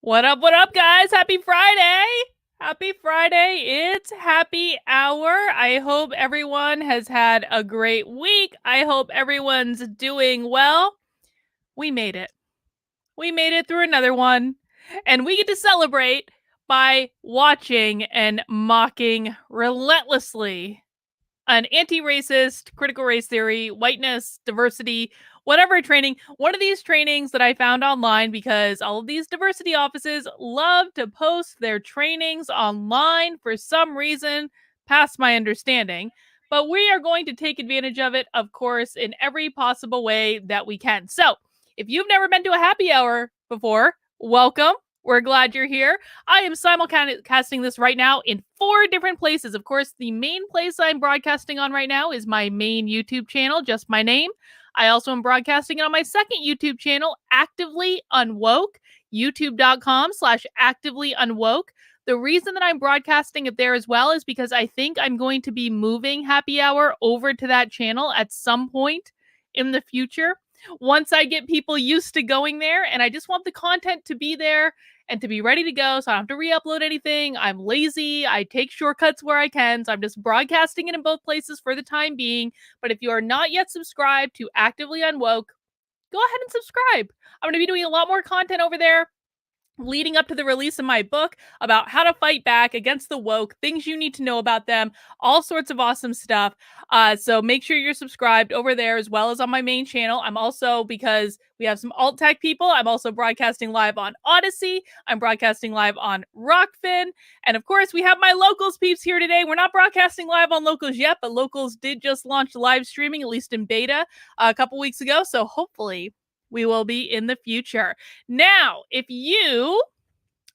What up, guys? Happy Friday! Happy Friday. It's happy hour. I hope everyone has had a great week. I hope everyone's doing well. We made it. We made it through another one. And we get to celebrate by watching and mocking relentlessly an anti-racist, critical race theory, whiteness, diversity, whatever training. One of these trainings that I found online because all of these diversity offices love to post their trainings online for some reason, past my understanding. But we are going to take advantage of it, of course, in every possible way that we can. So, if you've never been to a happy hour before, welcome. We're glad you're here. I am simulcasting this right now in 4 different places. Of course, the main place I'm broadcasting on right now is my main YouTube channel, just my name. I also am broadcasting it on my second YouTube channel, Actively Unwoke, youtube.com/actively unwoke. The reason that I'm broadcasting it there as well is because I think I'm going to be moving Happy Hour over to that channel at some point in the future. Once I get people used to going there, and I just want the content to be there and to be ready to go, so I don't have to re-upload anything. I'm lazy. I take shortcuts where I can, so I'm just broadcasting it in both places for the time being. But if you are not yet subscribed to Actively Unwoke, go ahead and subscribe. I'm going to be doing a lot more content over there leading up to the release of my book about how to fight back against the woke, things you need to know about them, all sorts of awesome stuff. So make sure you're subscribed over there as well as on my main channel. I'm also, because we have some alt tech people, I'm also broadcasting live on Odyssey. I'm broadcasting live on Rockfin. And of course, we have my Locals peeps here today. We're not broadcasting live on Locals yet, but Locals did just launch live streaming, at least in beta, a couple weeks ago. So hopefully we will be in the future. Now,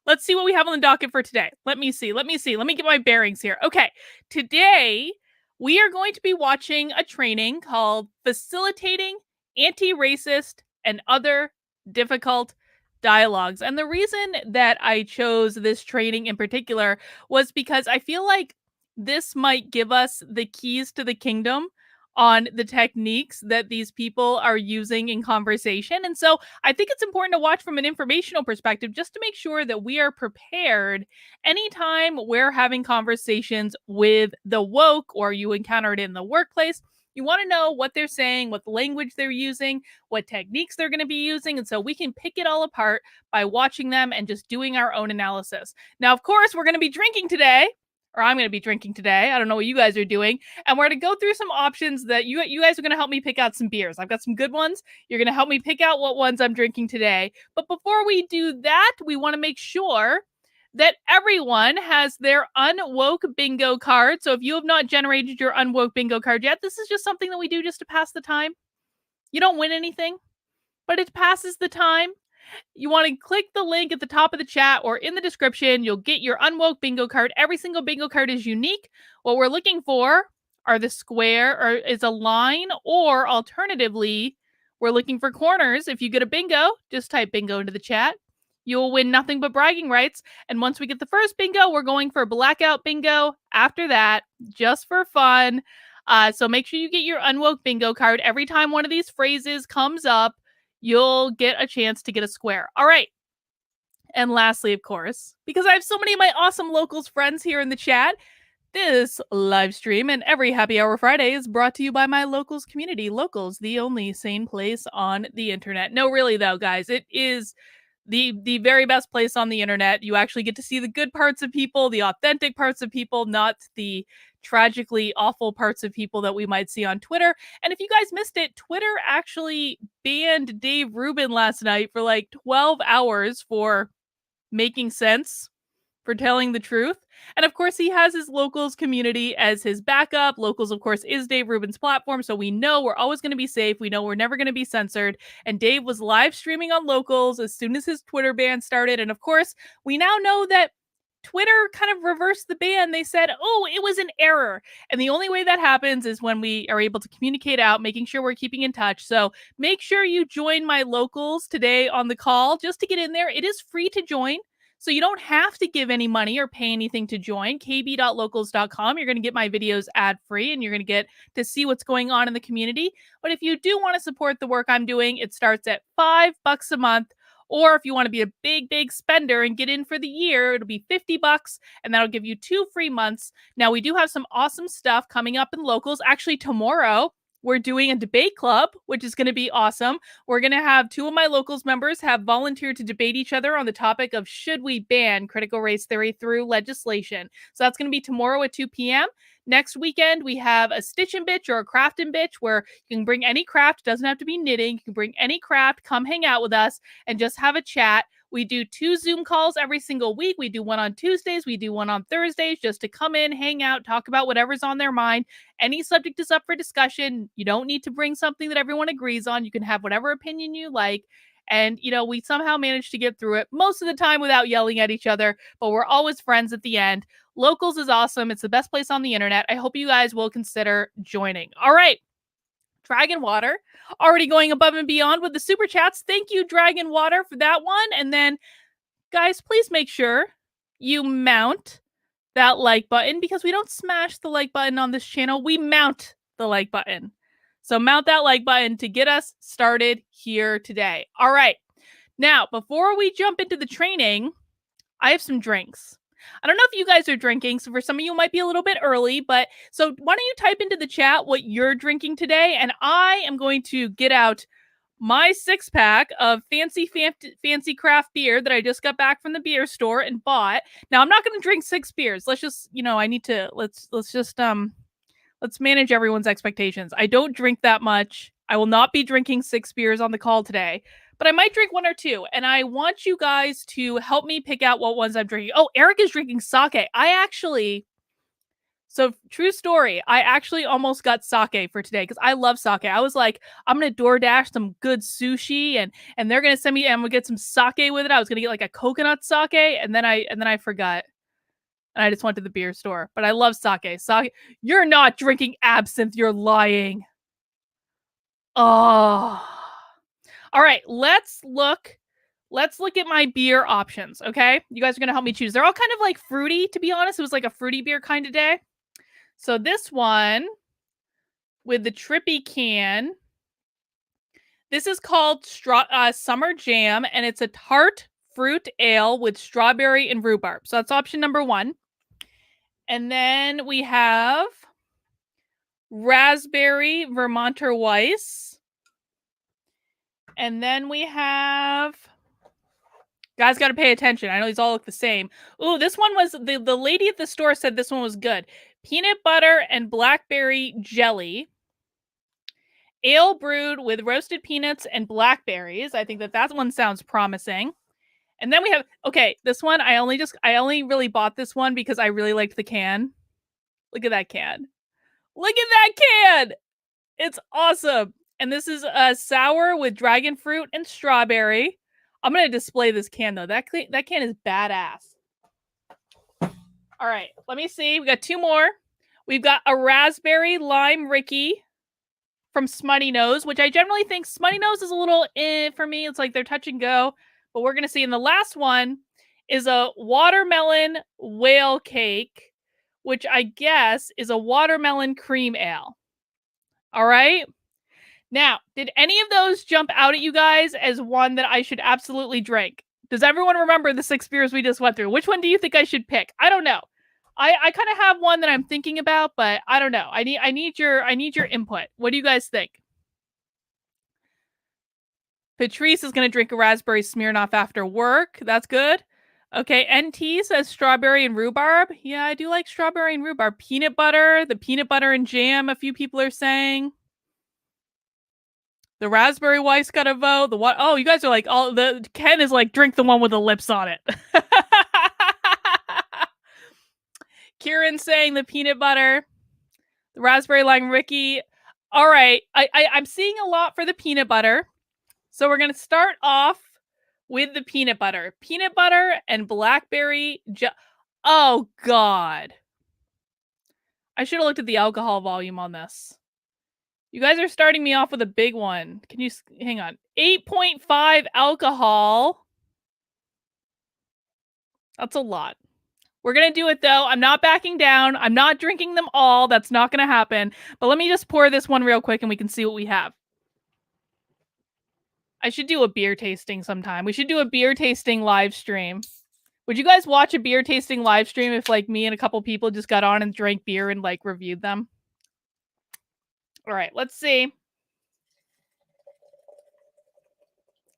let's see what we have on the docket for today. Let me get my bearings here. Okay, today we are going to be watching a training called Facilitating Anti-Racist and Other Difficult Dialogues. And the reason that I chose this training in particular was because I feel like this might give us the keys to the kingdom on the techniques that these people are using in conversation. And so I think it's important to watch from an informational perspective just to make sure that we are prepared anytime we're having conversations with the woke or you encounter it in the workplace. You want to know what they're saying, what language they're using, what techniques they're going to be using. And so we can pick it all apart by watching them and just doing our own analysis. Now, of course, we're going to be drinking today. Or I'm going to be drinking today. I don't know what you guys are doing. And we're going to go through some options that you guys are going to help me pick out some beers. I've got some good ones. You're going to help me pick out what ones I'm drinking today. But before we do that, we want to make sure that everyone has their Unwoke bingo card. So if you have not generated your Unwoke bingo card yet, this is just something that we do just to pass the time. You don't win anything, but it passes the time. You want to click the link at the top of the chat or in the description. You'll get your Unwoke bingo card. Every single bingo card is unique. What we're looking for are the square or is a line, or alternatively, we're looking for corners. If you get a bingo, just type bingo into the chat. You will win nothing but bragging rights. And once we get the first bingo, we're going for blackout bingo after that, just for fun. So make sure you get your Unwoke bingo card. Every time one of these phrases comes up, you'll get a chance to get a square. All right. And lastly, of course, because I have so many of my awesome Locals friends here in the chat, this live stream and every Happy Hour Friday is brought to you by my Locals community. Locals, the only sane place on the internet. No, really though, guys, it is the very best place on the internet. You actually get to see the good parts of people, the authentic parts of people, not the tragically awful parts of people that we might see on Twitter. And if you guys missed it, Twitter actually banned Dave Rubin last night for like 12 hours for making sense, for telling the truth. And of course, he has his Locals community as his backup. Locals, of course, is Dave Rubin's platform, so we know we're always going to be safe. We know we're never going to be censored. And Dave was live streaming on Locals as soon as his Twitter ban started. And of course, we now know that Twitter kind of reversed the ban. They said, oh, it was an error. And the only way that happens is when we are able to communicate out, making sure we're keeping in touch. So make sure you join my Locals today on the call just to get in there. It is free to join. So you don't have to give any money or pay anything to join. kb.locals.com. You're going to get my videos ad-free and you're going to get to see what's going on in the community. But if you do want to support the work I'm doing, it starts at $5 a month Or if you want to be a big spender and get in for the year, it'll be $50 and that'll give you 2 free months. Now, we do have some awesome stuff coming up in locals. Actually, tomorrow, we're doing a debate club, which is going to be awesome. We're going to have 2 of my locals members have volunteered to debate each other on the topic of should we ban critical race theory through legislation. So that's going to be tomorrow at 2 p.m. Next weekend, we have a Stitch and Bitch or a Craft and Bitch where you can bring any craft. It doesn't have to be knitting. You can bring any craft, come hang out with us and just have a chat. We do 2 Zoom calls every single week. We do one on Tuesdays. We do one on Thursdays just to come in, hang out, talk about whatever's on their mind. Any subject is up for discussion. You don't need to bring something that everyone agrees on. You can have whatever opinion you like. And, we somehow manage to get through it most of the time without yelling at each other, but we're always friends at the end. Locals is awesome. It's the best place on the internet. I hope you guys will consider joining. All right. Dragon Water already going above and beyond with the super chats. Thank you, Dragon Water, for that one. And then, guys, please make sure you mount that like button because we don't smash the like button on this channel. We mount the like button. So mount that like button to get us started here today. All right. Now, before we jump into the training, I have some drinks. I don't know if you guys are drinking, so for some of you it might be a little bit early, but so why don't you type into the chat what you're drinking today, and I am going to get out my 6-pack of fancy craft beer that I just got back from the beer store and bought. Now, I'm not going to drink 6 beers. Let's just, let's manage everyone's expectations. I don't drink that much. I will not be drinking 6 beers on the call today. But I might drink 1 or 2, and I want you guys to help me pick out what ones I'm drinking. Oh, Eric is drinking sake. So true story, I actually almost got sake for today because I love sake. I was like, I'm going to DoorDash some good sushi, and they're going to send me, and I'm going to get some sake with it. I was going to get like a coconut sake, and then I forgot. And I just went to the beer store. But I love sake. Sake, you're not drinking absinthe. You're lying. Oh. All right, let's look at my beer options, okay? You guys are going to help me choose. They're all kind of like fruity, to be honest. It was like a fruity beer kind of day. So this one with the trippy can, this is called Summer Jam, and it's a tart fruit ale with strawberry and rhubarb. So that's option number 1. And then we have raspberry Vermonter Weiss. And then we have, guys got to pay attention. I know these all look the same. Ooh, this one was, the lady at the store said this one was good. Peanut butter and blackberry jelly. Ale brewed with roasted peanuts and blackberries. I think that one sounds promising. And then we have, okay, this one, I only really bought this one because I really liked the can. Look at that can. Look at that can. It's awesome. And this is a sour with dragon fruit and strawberry. I'm going to display this can, though. That can is badass. All right, let me see. We got 2 more. We've got a raspberry lime Ricky from Smutty Nose, which I generally think Smutty Nose is a little for me. It's like they're touch and go. But we're going to see. And the last one is a watermelon whale cake, which I guess is a watermelon cream ale. All right. Now, did any of those jump out at you guys as one that I should absolutely drink? Does everyone remember the 6 beers we just went through? Which one do you think I should pick? I don't know. I kind of have one that I'm thinking about, but I don't know. I need your input. What do you guys think? Patrice is going to drink a raspberry Smirnoff after work. That's good. Okay, NT says strawberry and rhubarb. Yeah, I do like strawberry and rhubarb. Peanut butter, the peanut butter and jam, a few people are saying. The raspberry Weiss got a vote. Oh, you guys are like, Ken is like, drink the one with the lips on it. Kieran's saying the peanut butter. The raspberry lime Ricky. All right, I'm seeing a lot for the peanut butter. So we're going to start off with the peanut butter. Peanut butter and blackberry. Oh, God. I should have looked at the alcohol volume on this. You guys are starting me off with a big one. Can you hang on? 8.5 alcohol. That's a lot. We're going to do it, though. I'm not backing down. I'm not drinking them all. That's not going to happen. But let me just pour this one real quick and we can see what we have. I should do a beer tasting sometime. We should do a beer tasting live stream. Would you guys watch a beer tasting live stream if like me and a couple people just got on and drank beer and like reviewed them? All right, let's see.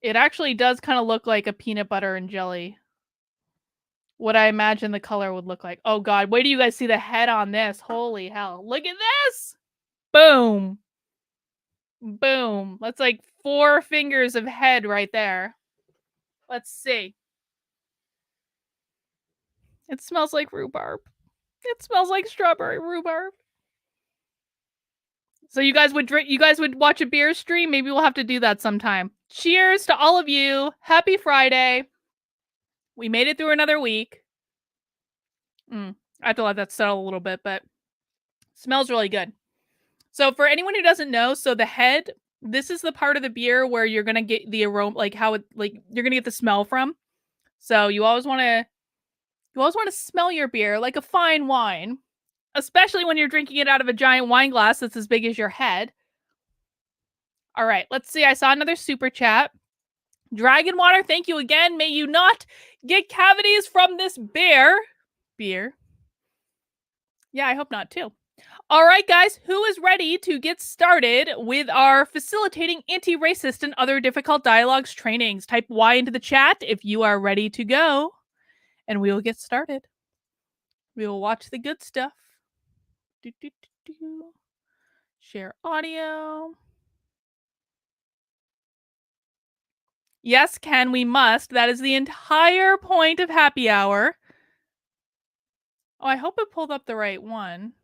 It actually does kind of look like a peanut butter and jelly. What I imagine the color would look like. Oh God, wait till you guys see the head on this. Holy hell. Look at this. Boom. Boom. That's like 4 fingers of head right there. Let's see. It smells like rhubarb. It smells like strawberry rhubarb. So you guys would watch a beer stream? Maybe we'll have to do that sometime. Cheers to all of you. Happy Friday. We made it through another week. I have to let that settle a little bit, but smells really good. So for anyone who doesn't know, so the head, this is the part of the beer where you're going to get the aroma, like how it, like you're going to get the smell from. So you always want to smell your beer like a fine wine, especially when you're drinking it out of a giant wine glass that's as big as your head. All right, let's see. I saw another super chat. Dragon Water, thank you again. May you not get cavities from this beer. Yeah, I hope not too. All right, guys, who is ready to get started with our facilitating anti-racist and other difficult dialogues trainings? Type Y into the chat if you are ready to go, and we will get started. We will watch the good stuff. Share audio. Yes, Ken, we must. That is the entire point of happy hour. Oh, I hope it pulled up the right one.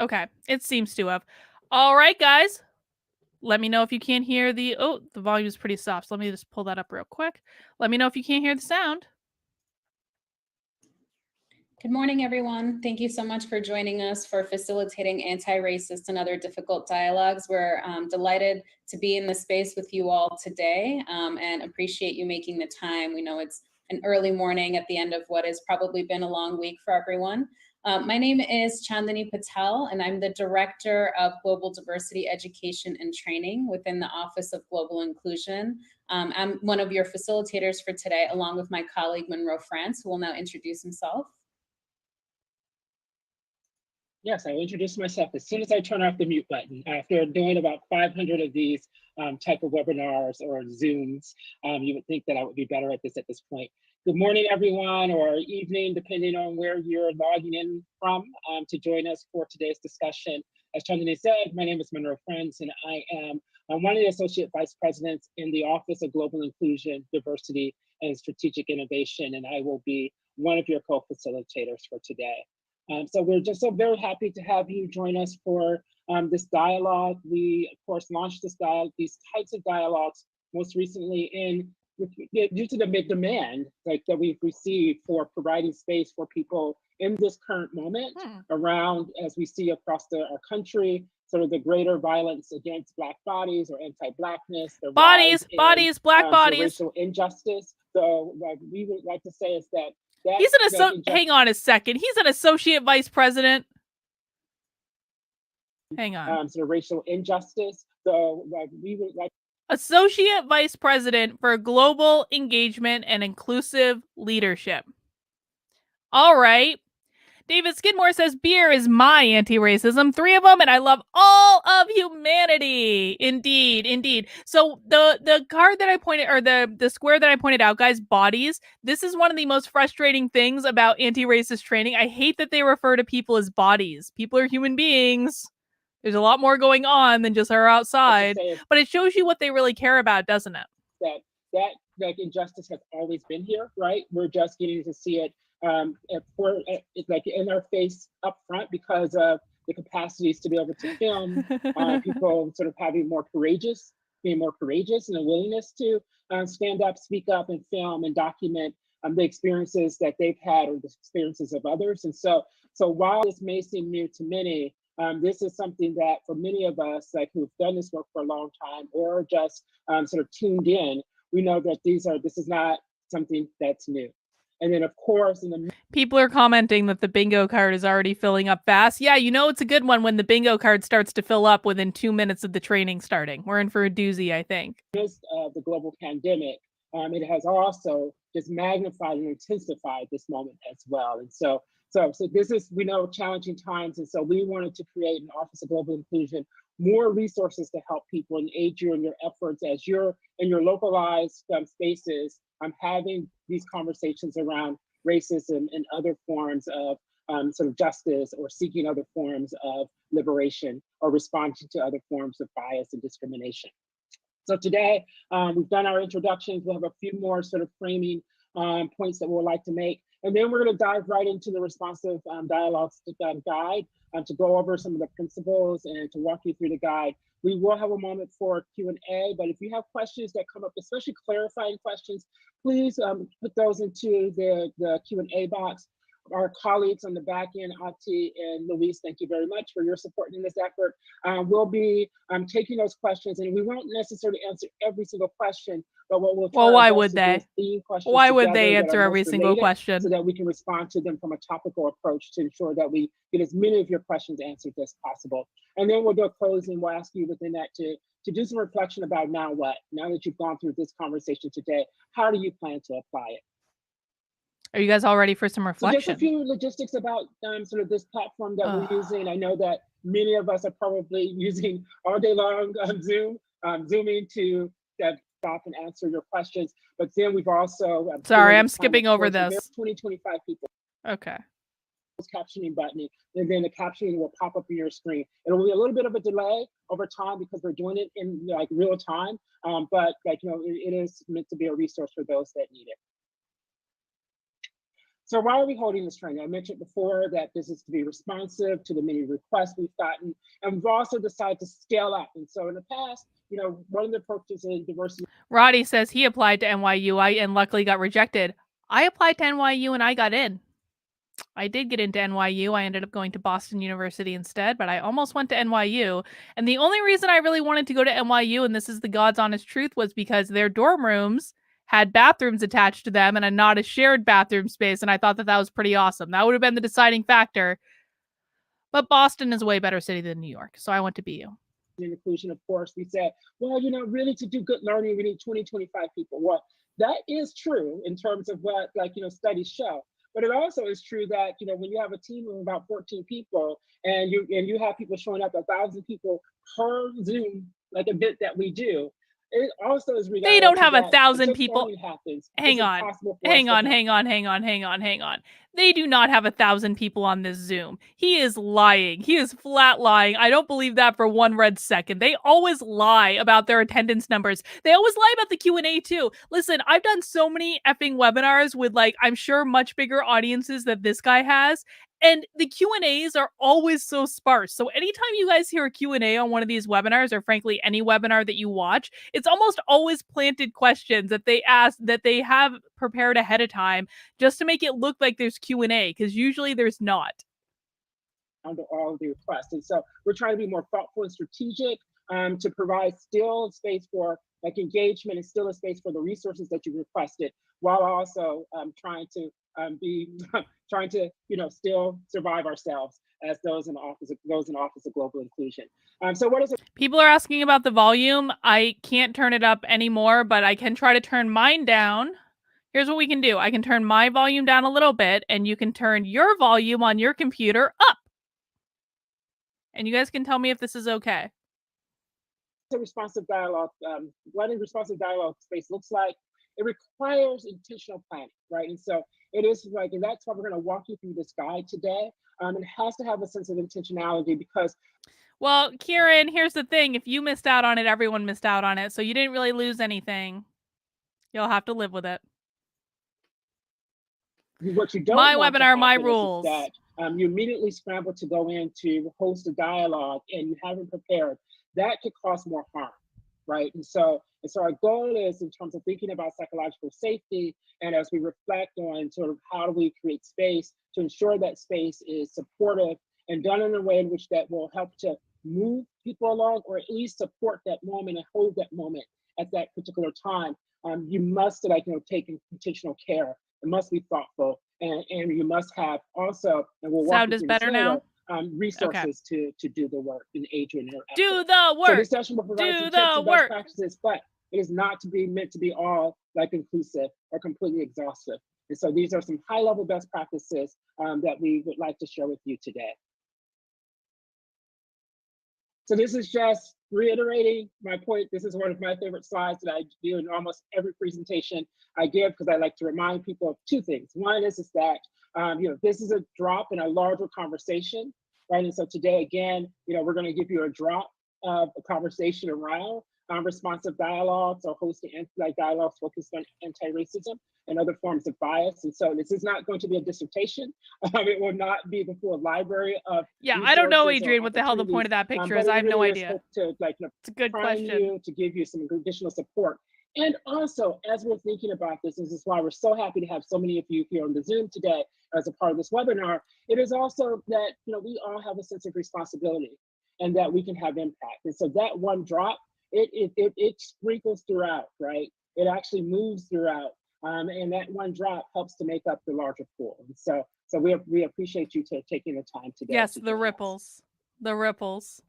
Okay, it seems to have. All right, guys. Let me know if you can't hear the... Oh, the volume is pretty soft. So let me just pull that up real quick. Let me know if you can't hear the sound. Good morning, everyone. Thank you so much for joining us for facilitating anti-racist and other difficult dialogues. We're delighted to be in the space with you all today and appreciate you making the time. We know it's an early morning at the end of what has probably been a long week for everyone. My name is Chandni Patel, and I'm the Director of Global Diversity Education and Training within the Office of Global Inclusion. I'm one of your facilitators for today, along with my colleague, Monroe France, who will now introduce himself. Yes, I will introduce myself as soon as I turn off the mute button. After doing about 500 of these type of webinars or Zooms, you would think that I would be better at this point. Good morning, everyone, or evening, depending on where you're logging in from to join us for today's discussion. As Chandni said, my name is Monroe Friends, and I am one of the Associate Vice Presidents in the Office of Global Inclusion, Diversity, and Strategic Innovation, and I will be one of your co-facilitators for today. So we're just so very happy to have you join us for this dialogue. We, of course, launched these types of dialogues most recently due to the demand that we've received for providing space for people in this current moment around, as we see across our country, sort of the greater violence against Black bodies or anti-Blackness, Black bodies, racial injustice. So what we would like to say is that hang on a second. He's an associate vice president. Hang on. Sort of racial injustice. So we would like associate vice president for global engagement and inclusive leadership. All right. David Skidmore says beer is my anti-racism. 3 of them, and I love all of humanity. Indeed, indeed. So the card that I pointed, or the square that I pointed out, guys, bodies. This is one of the most frustrating things about anti-racist training. I hate that they refer to people as bodies. People are human beings. There's a lot more going on than just our outside, but it shows you what they really care about, doesn't it? That injustice has always been here, right? We're just getting to see it in our face up front because of the capacities to be able to film, people sort of being more courageous and a willingness to stand up, speak up, and film and document the experiences that they've had or the experiences of others. And so while this may seem new to many, this is something that for many of us who've done this work for a long time or just sort of tuned in, we know that this is not something that's new. And then of course, in the People are commenting that the bingo card is already filling up fast. Yeah, you know it's a good one when the bingo card starts to fill up within 2 minutes of the training starting. We're in for a doozy, I think. midst of the global pandemic, it has also just magnified and intensified this moment as well. And so this is, we know, challenging times. And so we wanted to create an Office of Global Inclusion, more resources to help people and aid you in your efforts as you're in your localized spaces, having these conversations around racism and other forms of sort of justice, or seeking other forms of liberation, or responding to other forms of bias and discrimination. So today, we've done our introductions. We'll have a few more sort of framing points that we'd like to make. And then we're going to dive right into the responsive dialogues guide to go over some of the principles and to walk you through the guide. We will have a moment for Q&A, but if you have questions that come up, especially clarifying questions, please put those into the Q&A box. Our colleagues on the back end, Ati and Luis, thank you very much for your support in this effort. We'll be taking those questions, and we won't necessarily answer every single question, but what we'll try Well, why our best would to do they? is theme questions Why would they together that answer are every most single related, question? so that we can respond to them from a topical approach to ensure that we get as many of your questions answered as possible. And then we'll do a close, and we'll ask you within that to do some reflection about now what? Now that you've gone through this conversation today, how do you plan to apply it? Are you guys all ready for some So reflection? just a few logistics about sort of this platform that we're using. I know that many of us are probably using all day long Zoom, Zooming to stop and answer your questions. But then we've also sorry, I'm skipping over this. There's 25 people. Okay. Captioning button, and then the captioning will pop up on your screen. It'll be a little bit of a delay over time because we're doing it in like real time, but like, you know, it is meant to be a resource for those that need it. So why are we holding this training? I mentioned before that this is to be responsive to the many requests we've gotten, and we've also decided to scale up. And so in the past, you know, one of the approaches in diversity. Roddy says he applied to NYU and luckily got rejected. I applied to NYU and I got in. I did get into NYU. I ended up going to Boston University instead, but I almost went to NYU. And the only reason I really wanted to go to NYU, and this is the God's honest truth, was because their dorm rooms had bathrooms attached to them and not a shared bathroom space. And I thought that that was pretty awesome. That would have been the deciding factor. But Boston is a way better city than New York. So I went to BU. Inclusion, of course, we said, well, you know, really to do good learning, we need 20, 25 people. Well, that is true in terms of what, like, you know, studies show. But it also is true that, you know, when you have a team of about 14 people and you have people showing up, 1,000 people per Zoom, like a bit that we do, it also is reality. They don't have 1,000 people. Happens, hang on. They do not have 1,000 people on this Zoom. He is lying. He is flat lying. I don't believe that for one red second. They always lie about their attendance numbers. They always lie about the Q&A too. Listen, I've done so many effing webinars with, like, I'm sure much bigger audiences that this guy has. And the Q&As are always so sparse. So anytime you guys hear a Q&A on one of these webinars, or frankly, any webinar that you watch, it's almost always planted questions that they ask, that they have prepared ahead of time just to make it look like there's Q&A, because usually there's not. Under all of the requests. And so we're trying to be more thoughtful and strategic to provide still space for like engagement and still a space for the resources that you requested, while also trying to you know, still survive ourselves as those in the Office of Global Inclusion. So what is it? People are asking about the volume. I can't turn it up anymore, but I can try to turn mine down. Here's what we can do. I can turn my volume down a little bit, and you can turn your volume on your computer up. And you guys can tell me if this is okay. A responsive dialogue, what a responsive dialogue space looks like. It requires intentional planning, right? And so it is like, and that's why we're going to walk you through this guide today. It has to have a sense of intentionality because. Well, Kieran, here's the thing. If you missed out on it, everyone missed out on it. So you didn't really lose anything. You'll have to live with it. What you don't my want webinar, my is rules. that you immediately scramble to go in to host a dialogue and you haven't prepared. That could cause more harm, right? And so our goal is, in terms of thinking about psychological safety, and as we reflect on sort of how do we create space to ensure that space is supportive and done in a way in which that will help to move people along, or at least support that moment and hold that moment at that particular time. You must, like, you know, take intentional care it must be thoughtful, and you must have also, and we'll walk Sound you is through this better later, now? resources to do the work and aid you in your Do effort. the So work. this session will provide Do some tips the and best work. practices, but it is not to be meant to be all like inclusive or completely exhaustive. And so these are some high level best practices that we would like to share with you today. So this is just reiterating my point. This is one of my favorite slides that I do in almost every presentation I give, because I like to remind people of two things. One is that this is a drop in a larger conversation, right? And so today, again, we're going to give you a drop of a conversation around responsive dialogues or hosting dialogues focused on anti-racism and other forms of bias. And so this is not going to be a dissertation. It will not be the full library of I don't know, resources or Adrian, what the hell the point of that picture but is. it I have no really is idea. hope to It's a good prime question. you, to give you some additional support. And also, as we're thinking about this is why we're so happy to have so many of you here on the Zoom today as a part of this webinar. It is also that we all have a sense of responsibility and that we can have impact. And so that one drop, it sprinkles throughout, right? It actually moves throughout. And that one drop helps to make up the larger pool. And so we appreciate you taking the time today. Yes, the ripples. The ripples.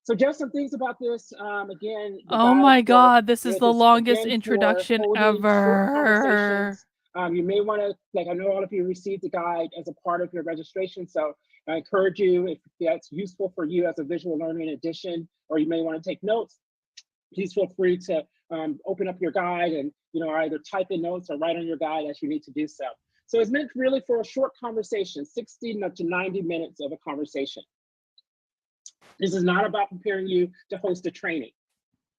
So just some things about this. Again, oh my God, this is the longest introduction ever. You may want to, I know all of you received the guide as a part of your registration. So I encourage you, if that's useful for you as a visual learner in addition, or you may want to take notes, please feel free to open up your guide and either type in notes or write on your guide as you need to do so. So it's meant really for a short conversation, 60 to 90 minutes of a conversation. This is not about preparing you to host a training,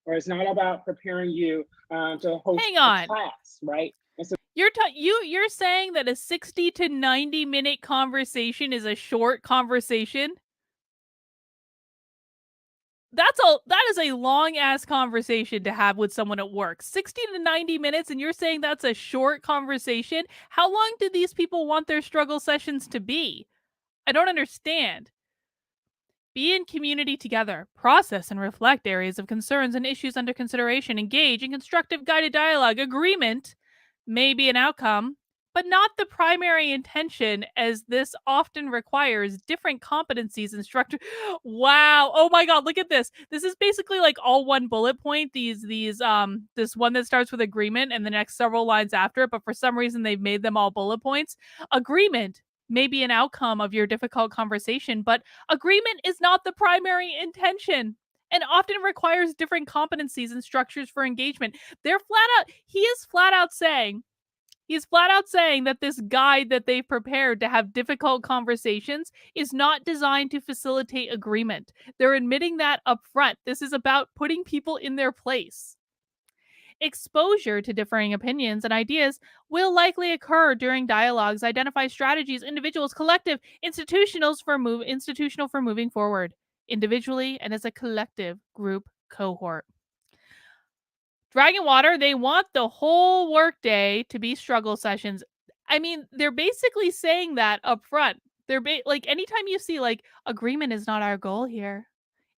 or it's not about preparing you to host a class, right? And so you're saying that a 60 to 90 minute conversation is a short conversation? That is a long ass conversation to have with someone at work. 60 to 90 minutes, and you're saying that's a short conversation? How long do these people want their struggle sessions to be? I don't understand. Be in community together. Process and reflect areas of concerns and issues under consideration. Engage in constructive guided dialogue. Agreement may be an outcome, but not the primary intention, as this often requires different competencies and structure. Wow. Oh my God, look at this. This is basically like all one bullet point. This one that starts with agreement and the next several lines after it, but for some reason they've made them all bullet points. Agreement may be an outcome of your difficult conversation, but agreement is not the primary intention and often requires different competencies and structures for engagement. He is flat out saying that this guide that they've prepared to have difficult conversations is not designed to facilitate agreement. They're admitting that up front. This is about putting people in their place. Exposure to differing opinions and ideas will likely occur during dialogues. Identify strategies, individuals, collective, institutional for moving forward, individually and as a collective group cohort. Dragon Water, they want the whole workday to be struggle sessions. I mean, they're basically saying that up front. They're anytime you see agreement is not our goal here.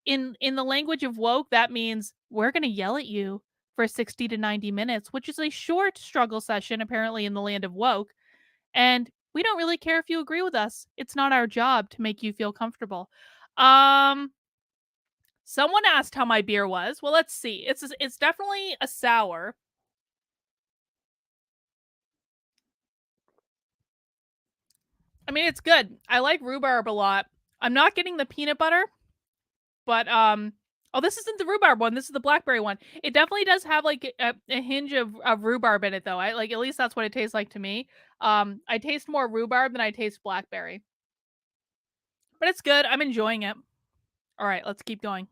In the language of woke, that means we're going to yell at you for 60 to 90 minutes, which is a short struggle session, apparently, in the land of woke. And we don't really care if you agree with us. It's not our job to make you feel comfortable. Someone asked how my beer was. Well, let's see. It's definitely a sour. I mean, it's good. I like rhubarb a lot. I'm not getting the peanut butter, but oh, this isn't the rhubarb one. This is the blackberry one. It definitely does have a hinge of rhubarb in it, though. At least that's what it tastes like to me. I taste more rhubarb than I taste blackberry, but it's good. I'm enjoying it. All right, let's keep going.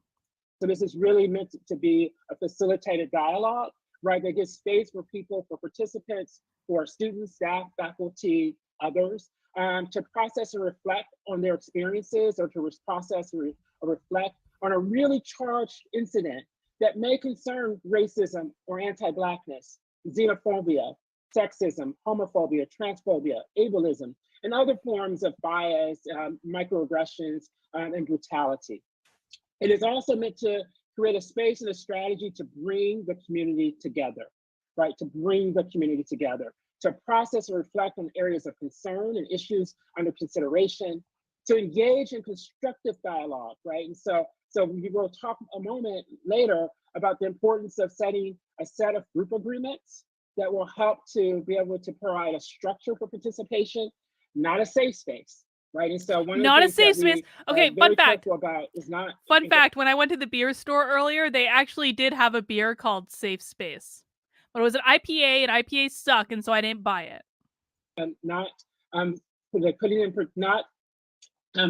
So this is really meant to be a facilitated dialogue, right? That gives space for participants, for students, staff, faculty, others, to process and reflect on their experiences, or to process or reflect on a really charged incident that may concern racism or anti-Blackness, xenophobia, sexism, homophobia, transphobia, ableism, and other forms of bias, microaggressions, and brutality. It is also meant to create a space and a strategy to bring the community together, right? To bring the community together. to process and reflect on areas of concern and issues under consideration, to engage in constructive dialogue, right? And so we will talk a moment later about the importance of setting a set of group agreements that will help to be able to provide a structure for participation, not a safe space, right? And so one of not the a things safe that we space. Okay, are fun very fact. careful about is not. Fun fact, when I went to the beer store earlier, they actually did have a beer called Safe Space. But it was an IPA, and IPAs suck, and so I didn't buy it. Not putting in, not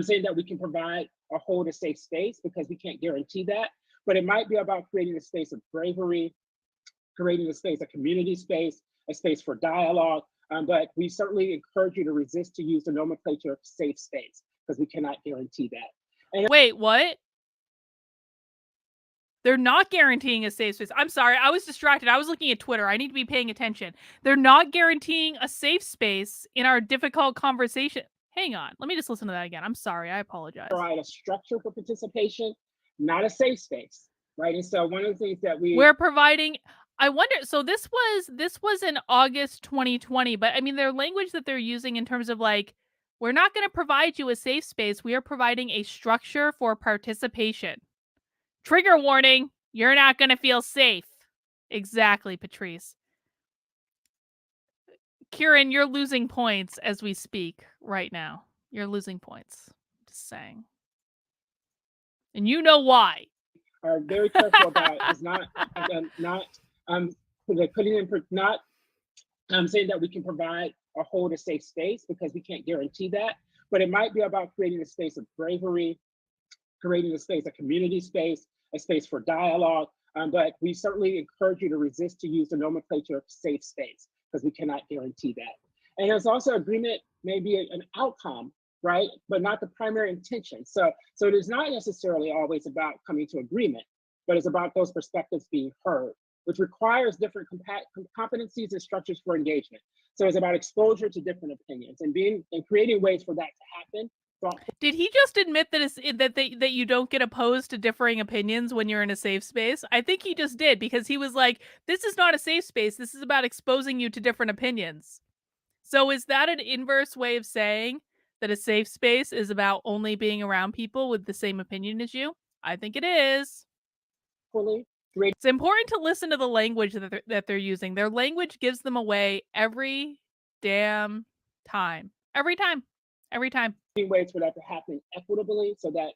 saying that we can provide or hold a safe space, because we can't guarantee that, but it might be about creating a space of bravery, creating a space, a community space, a space for dialogue. But we certainly encourage you to resist to use the nomenclature of safe space, because we cannot guarantee that. And wait, what? They're not guaranteeing a safe space. I'm sorry, I was distracted. I was looking at Twitter. I need to be paying attention. They're not guaranteeing a safe space in our difficult conversation. Hang on, let me just listen to that again. I'm sorry, I apologize. Provide a structure for participation, not a safe space, right? And so one of the things that we're providing, I wonder, so this was in August 2020, but I mean, their language that they're using in terms of like, we're not going to provide you a safe space. We are providing a structure for participation. Trigger warning, you're not going to feel safe. Exactly, Patrice. Kieran, you're losing points as we speak right now. You're losing points. Just saying. And you know why. Are very careful about is not putting in, not saying that we can provide or hold a safe space, because we can't guarantee that, but it might be about creating a space of bravery, creating a space, a community space, a space for dialogue. But we certainly encourage you to resist to use the nomenclature of safe space, because we cannot guarantee that. And there's also agreement, maybe an outcome, right? But not the primary intention. So it is not necessarily always about coming to agreement, but it's about those perspectives being heard, which requires different competencies and structures for engagement. So it's about exposure to different opinions and creating ways for that to happen. Did he just admit that you don't get opposed to differing opinions when you're in a safe space? I think he just did, because he was like, this is not a safe space. This is about exposing you to different opinions. So is that an inverse way of saying that a safe space is about only being around people with the same opinion as you? I think it is. It's important to listen to the language that they're using. Their language gives them away every damn time. Every time. Ways for that to happen equitably, so that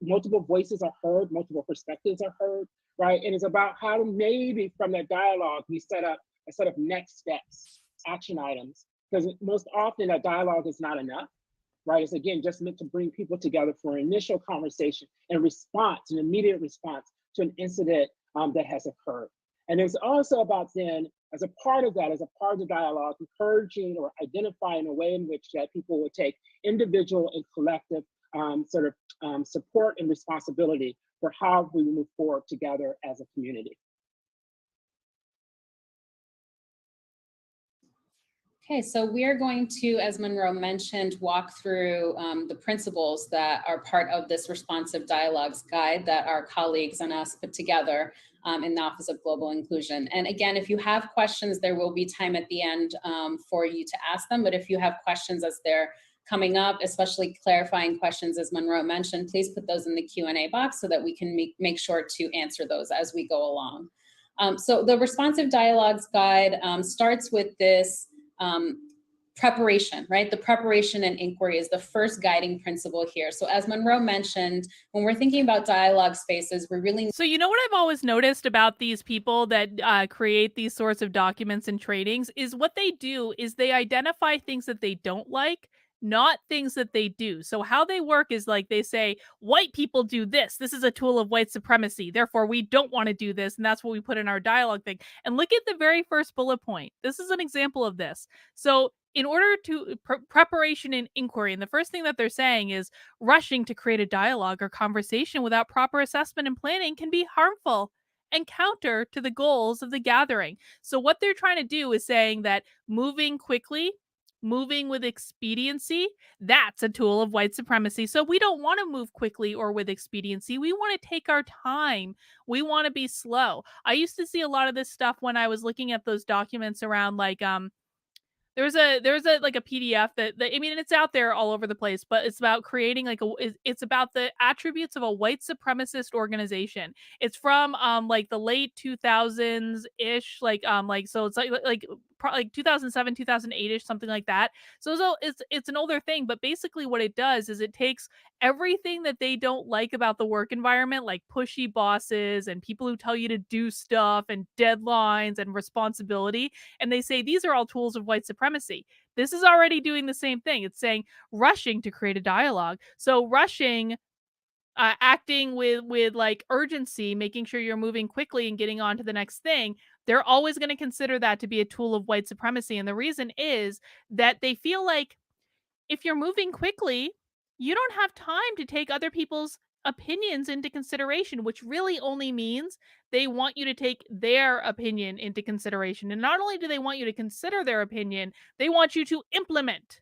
multiple voices are heard, multiple perspectives are heard, right? And it's about how to maybe from that dialogue, we set up a set of next steps, action items, because most often that dialogue is not enough, right? It's again just meant to bring people together for an initial conversation and response, an immediate response to an incident that has occurred. And it's also about then, as a part of that, as a part of the dialogue, encouraging or identifying a way in which that people will take individual and collective support and responsibility for how we move forward together as a community. Okay, so we are going to, as Monroe mentioned, walk through the principles that are part of this responsive dialogues guide that our colleagues and us put together in the Office of Global Inclusion. And again, if you have questions, there will be time at the end for you to ask them. But if you have questions as they're coming up, especially clarifying questions, as Monroe mentioned, please put those in the Q&A box so that we can make sure to answer those as we go along. So the responsive dialogues guide starts with this preparation, right? The preparation and inquiry is the first guiding principle here. So as Monroe mentioned, when we're thinking about dialogue spaces, we're really... So you know what I've always noticed about these people that create these sorts of documents and trainings is what they do is they identify things that they don't like, not things that they do. So how they work is like they say, white people do this. This is a tool of white supremacy. Therefore, we don't want to do this. And that's what we put in our dialogue thing. And look at the very first bullet point. This is an example of this. So in order to preparation and inquiry, and the first thing that they're saying is rushing to create a dialogue or conversation without proper assessment and planning can be harmful and counter to the goals of the gathering. So what they're trying to do is saying that moving quickly, moving with expediency, that's a tool of white supremacy. So we don't want to move quickly or with expediency. We want to take our time. We want to be slow. I used to see a lot of this stuff when I was looking at those documents around like There's a like a PDF that I mean, it's out there all over the place, but it's about creating like it's about the attributes of a white supremacist organization. It's from like the late 2000s ish, like so it's like 2007 2008 ish, something like that. So it's an older thing, but basically what it does is it takes everything that they don't like about the work environment, like pushy bosses and people who tell you to do stuff and deadlines and responsibility, and they say these are all tools of white supremacy. This is already doing the same thing. It's saying rushing to create a dialogue. So rushing, acting with like urgency, making sure you're moving quickly and getting on to the next thing. They're always going to consider that to be a tool of white supremacy. And the reason is that they feel like if you're moving quickly, you don't have time to take other people's opinions into consideration, which really only means they want you to take their opinion into consideration. And not only do they want you to consider their opinion, they want you to implement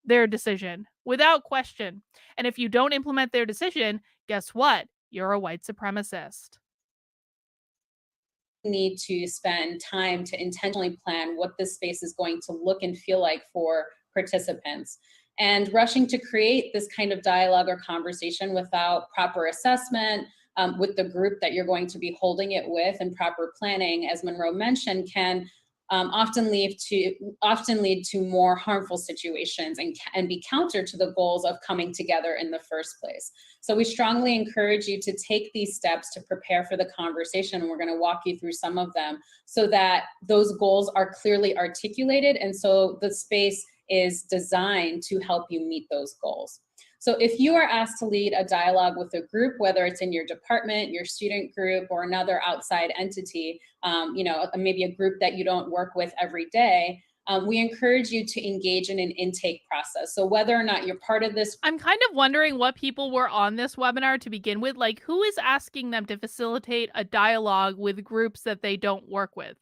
their decision without question. And if you don't implement their decision, guess what? You're a white supremacist. Need to spend time to intentionally plan what this space is going to look and feel like for participants. And rushing to create this kind of dialogue or conversation without proper assessment with the group that you're going to be holding it with, and proper planning, as Monroe mentioned, can often lead to more harmful situations and be counter to the goals of coming together in the first place. So we strongly encourage you to take these steps to prepare for the conversation. And we're going to walk you through some of them so that those goals are clearly articulated, and so the space is designed to help you meet those goals. So if you are asked to lead a dialogue with a group, whether it's in your department, your student group, or another outside entity, maybe a group that you don't work with every day, we encourage you to engage in an intake process. So whether or not you're part of this. I'm kind of wondering what people were on this webinar to begin with. Like, who is asking them to facilitate a dialogue with groups that they don't work with?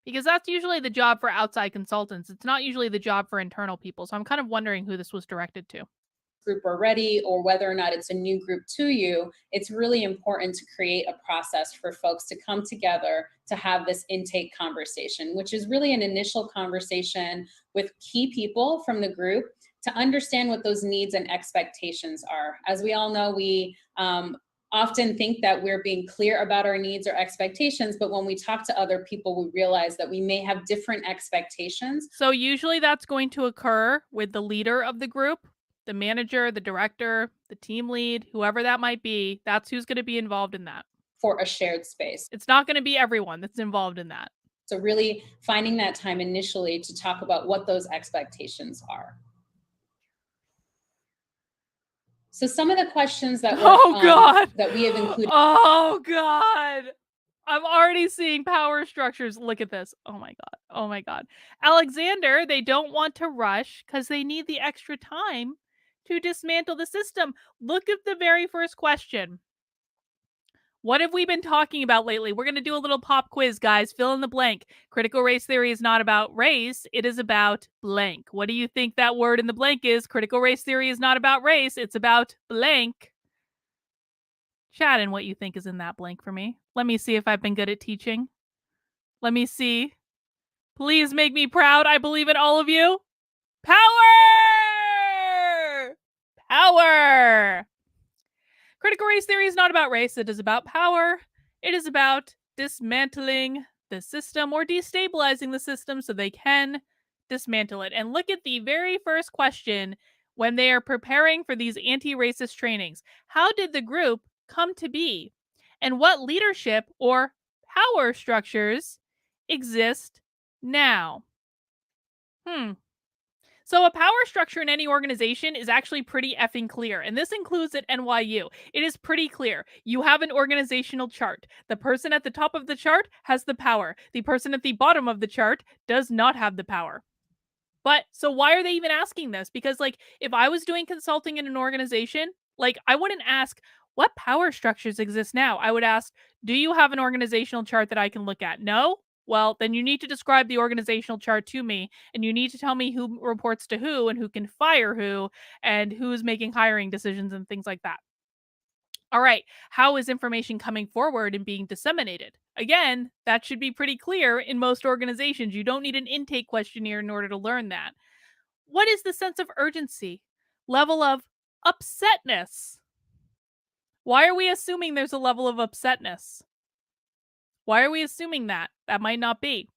Because that's usually the job for outside consultants. It's not usually the job for internal people. So I'm kind of wondering who this was directed to. Group already, or whether or not it's a new group to you, it's really important to create a process for folks to come together to have this intake conversation, which is really an initial conversation with key people from the group to understand what those needs and expectations are. As we all know, we often think that we're being clear about our needs or expectations, but when we talk to other people, we realize that we may have different expectations. So usually that's going to occur with the leader of the group, the manager, the director, the team lead, whoever that might be. That's who's going to be involved in that. For a shared space. It's not going to be everyone that's involved in that. So really finding that time initially to talk about what those expectations are. So some of the questions that that we have included. Oh God. I'm already seeing power structures. Look at this. Oh my God. Oh my God. Alexander, they don't want to rush because they need the extra time to dismantle the system. Look at the very first question. What have we been talking about lately? We're going to do a little pop quiz, guys. Fill in the blank. Critical race theory is not about race. It is about blank. What do you think that word in the blank is? Critical race theory is not about race. It's about blank. Chat in what you think is in that blank for me. Let me see if I've been good at teaching. Let me see. Please make me proud. I believe in all of you. Power! Power! Critical race theory is not about race. It is about power. It is about dismantling the system or destabilizing the system so they can dismantle it. And look at the very first question when they are preparing for these anti-racist trainings. How did the group come to be? And what leadership or power structures exist now? So a power structure in any organization is actually pretty effing clear. And this includes at NYU. It is pretty clear. You have an organizational chart. The person at the top of the chart has the power. The person at the bottom of the chart does not have the power. But so why are they even asking this? Because like if I was doing consulting in an organization, like I wouldn't ask what power structures exist now. I would ask, do you have an organizational chart that I can look at? No? Well, then you need to describe the organizational chart to me, and you need to tell me who reports to who and who can fire who and who's making hiring decisions and things like that. All right, how is information coming forward and being disseminated? Again, that should be pretty clear in most organizations. You don't need an intake questionnaire in order to learn that. What is the sense of urgency? Level of upsetness? Why are we assuming there's a level of upsetness? Why are we assuming that? That might not be.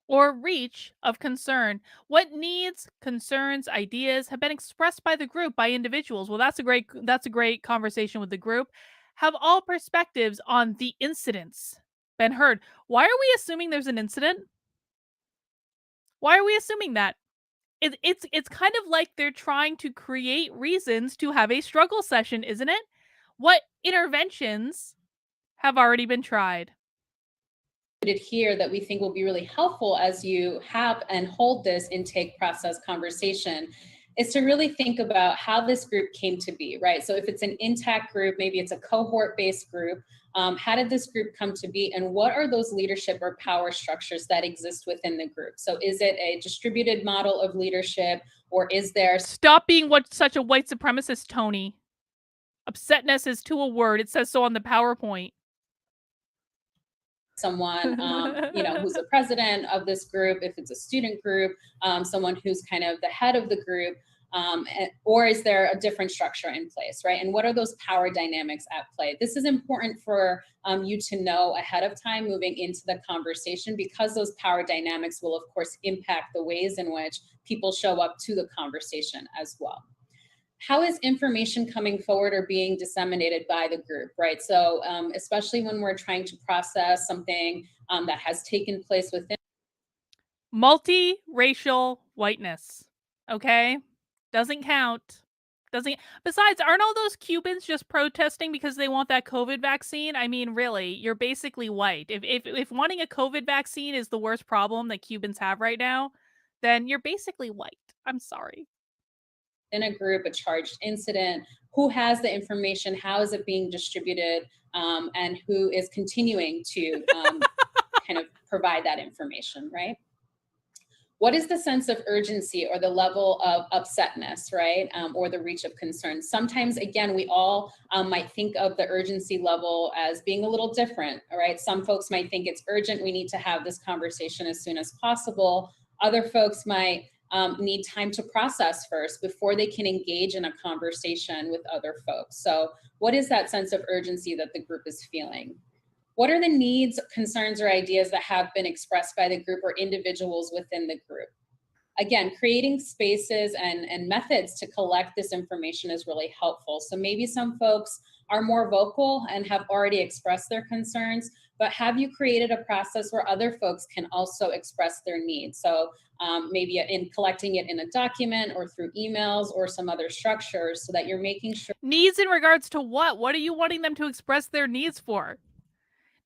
Or reach of concern. What needs, concerns, ideas have been expressed by the group, by individuals? Well, that's a great conversation with the group. Have all perspectives on the incidents been heard? Why are we assuming there's an incident? Why are we assuming that? It's kind of like they're trying to create reasons to have a struggle session, isn't it? What interventions have already been tried? Here that we think will be really helpful as you have and hold this intake process conversation is to really think about how this group came to be, right? So if it's an intact group, maybe it's a cohort-based group, how did this group come to be, and what are those leadership or power structures that exist within the group? So is it a distributed model of leadership, or is there— Stop being such a white supremacist, Tony. Upsetness is to a word. It says so on the PowerPoint. someone, who's the president of this group, if it's a student group, someone who's kind of the head of the group, or is there a different structure in place, right? And what are those power dynamics at play? This is important for you to know ahead of time moving into the conversation, because those power dynamics will, of course, impact the ways in which people show up to the conversation as well. How is information coming forward or being disseminated by the group, right? So especially when we're trying to process something that has taken place within— multiracial whiteness. Okay? Doesn't count. Besides, aren't all those Cubans just protesting because they want that COVID vaccine? I mean, really, you're basically white. If wanting a COVID vaccine is the worst problem that Cubans have right now, then you're basically white. I'm sorry. in a group, a charged incident, who has the information, how is it being distributed, and who is continuing to kind of provide that information, right? What is the sense of urgency or the level of upsetness, right? Or the reach of concern? Sometimes, again, we all might think of the urgency level as being a little different, all right? Some folks might think it's urgent, we need to have this conversation as soon as possible. Other folks might need time to process first before they can engage in a conversation with other folks. So what is that sense of urgency that the group is feeling? What are the needs, concerns, or ideas that have been expressed by the group or individuals within the group? Again, creating spaces and methods to collect this information is really helpful. So maybe some folks are more vocal and have already expressed their concerns, but have you created a process where other folks can also express their needs? So maybe in collecting it in a document or through emails or some other structures, so that you're making sure— Needs in regards to what? What are you wanting them to express their needs for?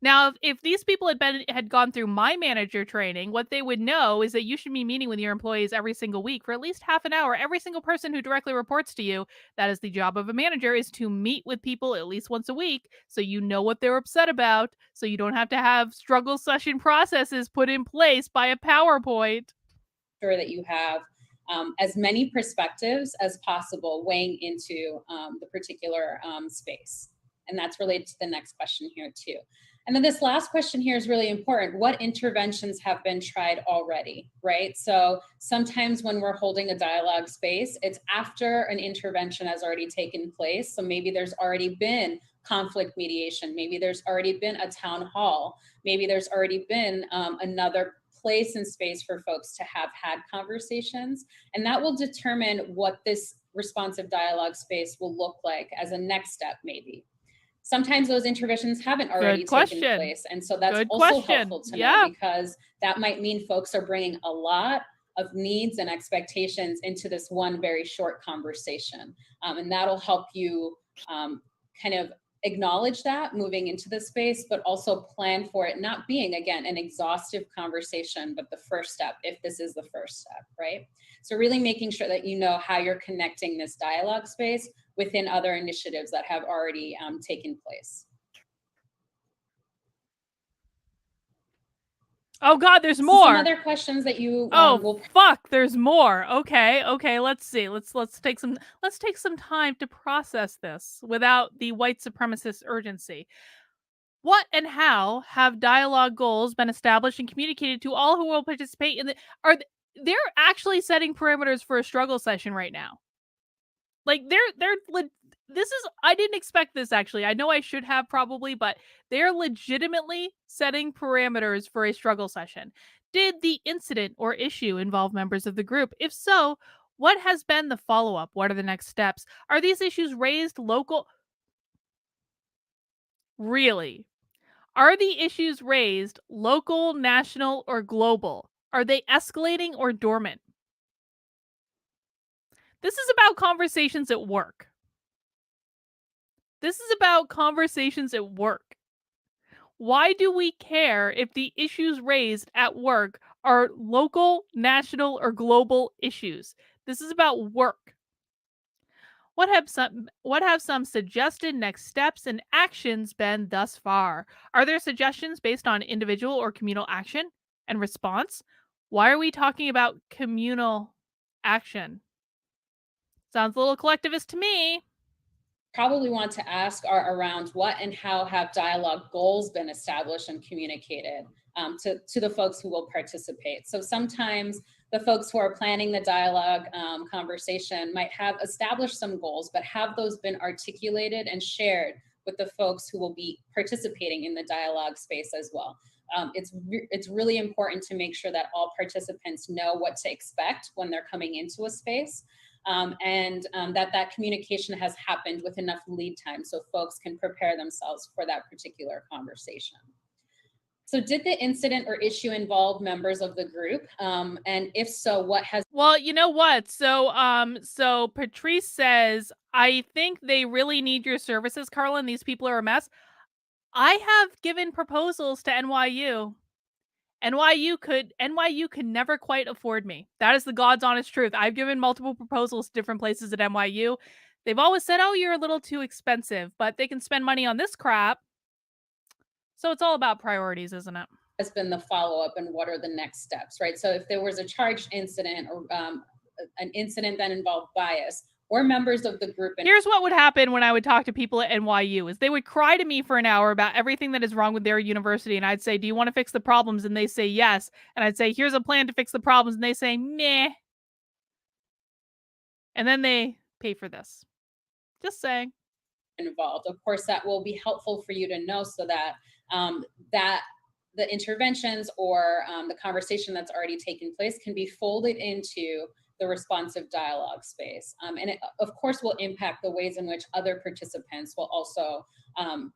Now, if these people had gone through my manager training, what they would know is that you should be meeting with your employees every single week for at least half an hour. Every single person who directly reports to you, that is the job of a manager, is to meet with people at least once a week, so you know what they're upset about, so you don't have to have struggle session processes put in place by a PowerPoint. sure that you have as many perspectives as possible weighing into the particular space. And that's related to the next question here too. And then this last question here is really important. What interventions have been tried already, right? So sometimes when we're holding a dialogue space, it's after an intervention has already taken place. So maybe there's already been conflict mediation. Maybe there's already been a town hall. Maybe there's already been another place and space for folks to have had conversations. And that will determine what this responsive dialogue space will look like as a next step, maybe. Sometimes those interventions haven't already taken place. And so that's also helpful to know, because that might mean folks are bringing a lot of needs and expectations into this one very short conversation. And that'll help you kind of acknowledge that moving into the space, but also plan for it not being, again, an exhaustive conversation, but the first step, if this is the first step, right? So really making sure that you know how you're connecting this dialogue space within other initiatives that have already taken place. Oh God, there's So more. some other questions that you will. Fuck, there's more. Okay, let's see. Let's take some time to process this without the white supremacist urgency. What and how have dialogue goals been established and communicated to all who will participate in the they're actually setting parameters for a struggle session right now. Like this is I didn't expect this actually. I know I should have probably, but they're legitimately setting parameters for a struggle session. Did the incident or issue involve members of the group? If so, what has been the follow-up? What are the next steps? Are these issues raised local? Really? Are the issues raised local, national, or global? Are they escalating or dormant? This is about conversations at work. This is about conversations at work. Why do we care if the issues raised at work are local, national, or global issues? This is about work. What have some suggested next steps and actions been thus far? Are there suggestions based on individual or communal action and response? Why are we talking about communal action? Sounds a little collectivist to me. Probably want to ask are around what and how have dialogue goals been established and communicated to the folks who will participate. So sometimes the folks who are planning the dialogue conversation might have established some goals, but have those been articulated and shared with the folks who will be participating in the dialogue space as well. It's really important to make sure that all participants know what to expect when they're coming into a space. That communication has happened with enough lead time so folks can prepare themselves for that particular conversation. So did the incident or issue involve members of the group? And if so, what has... Well, you know what? So Patrice says, I think they really need your services, Carlin. These people are a mess. I have given proposals to NYU. NYU could never quite afford me. That is the God's honest truth. I've given multiple proposals to different places at NYU. They've always said, "Oh, you're a little too expensive," but they can spend money on this crap. So it's all about priorities, isn't it? Has been the follow-up and what are the next steps, right? So if there was a charged incident or an incident that involved bias, or members of the group. Here's what would happen when I would talk to people at NYU is they would cry to me for an hour about everything that is wrong with their university. And I'd say, do you want to fix the problems? And they say, yes. And I'd say, here's a plan to fix the problems. And they say, meh. And then they pay for this. Just saying. Involved. Of course, that will be helpful for you to know so that that the interventions or the conversation that's already taken place can be folded into the responsive dialogue space. And it, of course, will impact the ways in which other participants will also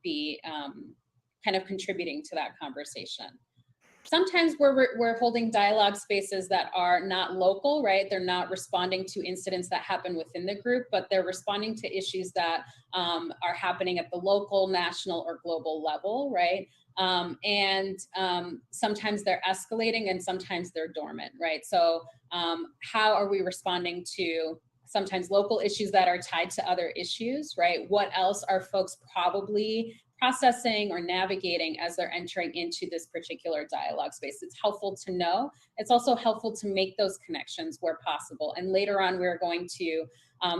be kind of contributing to that conversation. Sometimes we're holding dialogue spaces that are not local, right? They're not responding to incidents that happen within the group, but they're responding to issues that are happening at the local, national, or global level, right? Sometimes they're escalating and sometimes they're dormant, right? So how are we responding to sometimes local issues that are tied to other issues, right? What else are folks probably processing or navigating as they're entering into this particular dialogue space? It's helpful to know. It's also helpful to make those connections where possible. And later on, we're going to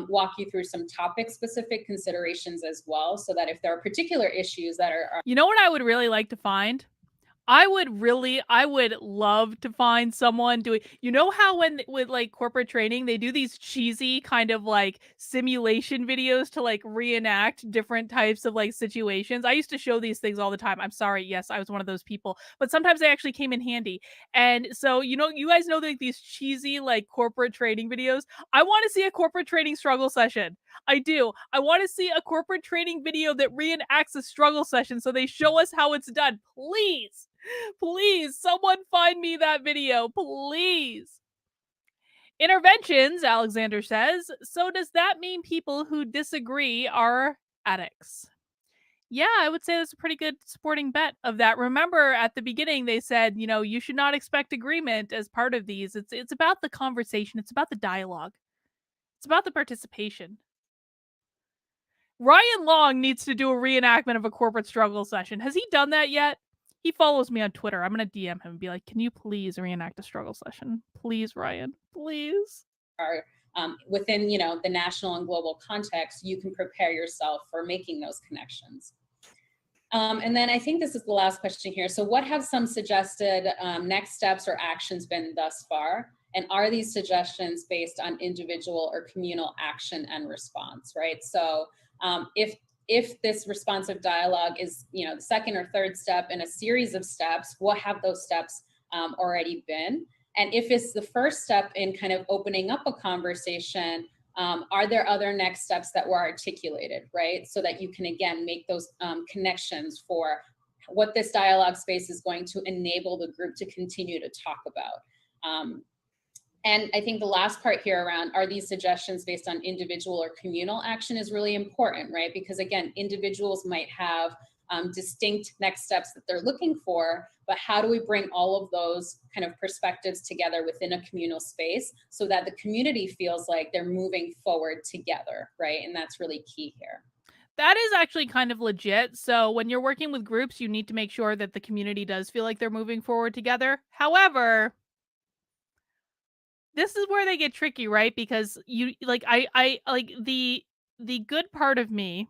walk you through some topic-specific considerations as well, so that if there are particular issues that are... You know what I would really like to find? I would love to find someone doing, you know how when with like corporate training, they do these cheesy kind of like simulation videos to like reenact different types of like situations. I used to show these things all the time. I'm sorry. Yes, I was one of those people, but sometimes they actually came in handy. And so, you know, you guys know like these cheesy like corporate training videos. I want to see a corporate training struggle session. I do. I want to see a corporate training video that reenacts a struggle session so they show us how it's done. Please. Please, someone find me that video, please. Interventions, Alexander says. So does that mean people who disagree are addicts? Yeah, I would say that's a pretty good sporting bet of that. Remember at the beginning they said, you know, you should not expect agreement as part of these. It's about the conversation, it's about the dialogue. It's about the participation. Ryan Long needs to do a reenactment of a corporate struggle session. Has he done that yet? He follows me on Twitter. I'm gonna DM him and be like, "Can you please reenact a struggle session? Please, Ryan. Please." Are within, the national and global context, you can prepare yourself for making those connections. And then I think this is the last question here. So what have some suggested next steps or actions been thus far? And are these suggestions based on individual or communal action and response, right? So if this responsive dialogue is, the second or third step in a series of steps, what have those steps already been? And if it's the first step in kind of opening up a conversation, are there other next steps that were articulated, right? So that you can, again, make those connections for what this dialogue space is going to enable the group to continue to talk about. And I think the last part here around, are these suggestions based on individual or communal action, is really important, right? Because again, individuals might have distinct next steps that they're looking for, but how do we bring all of those kind of perspectives together within a communal space so that the community feels like they're moving forward together, right? And that's really key here. That is actually kind of legit. So when you're working with groups, you need to make sure that the community does feel like they're moving forward together. However, this is where they get tricky, right? Because you like I like the good part of me.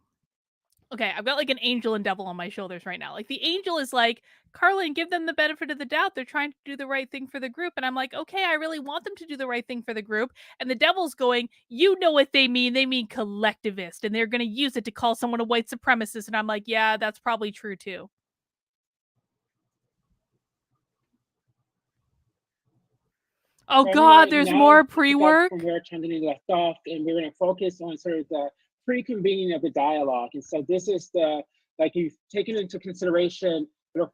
Okay, I've got like an angel and devil on my shoulders right now. Like the angel is like, Carlin, give them the benefit of the doubt. They're trying to do the right thing for the group. And I'm like, okay, I really want them to do the right thing for the group. And the devil's going, you know what they mean. They mean collectivist. And they're going to use it to call someone a white supremacist. And I'm like, yeah, that's probably true too. Oh So God, there's now more pick up pre-work. from where Chandni left off, and we're going to focus on sort of the pre-convening of the dialogue. And so this is like you've taken into consideration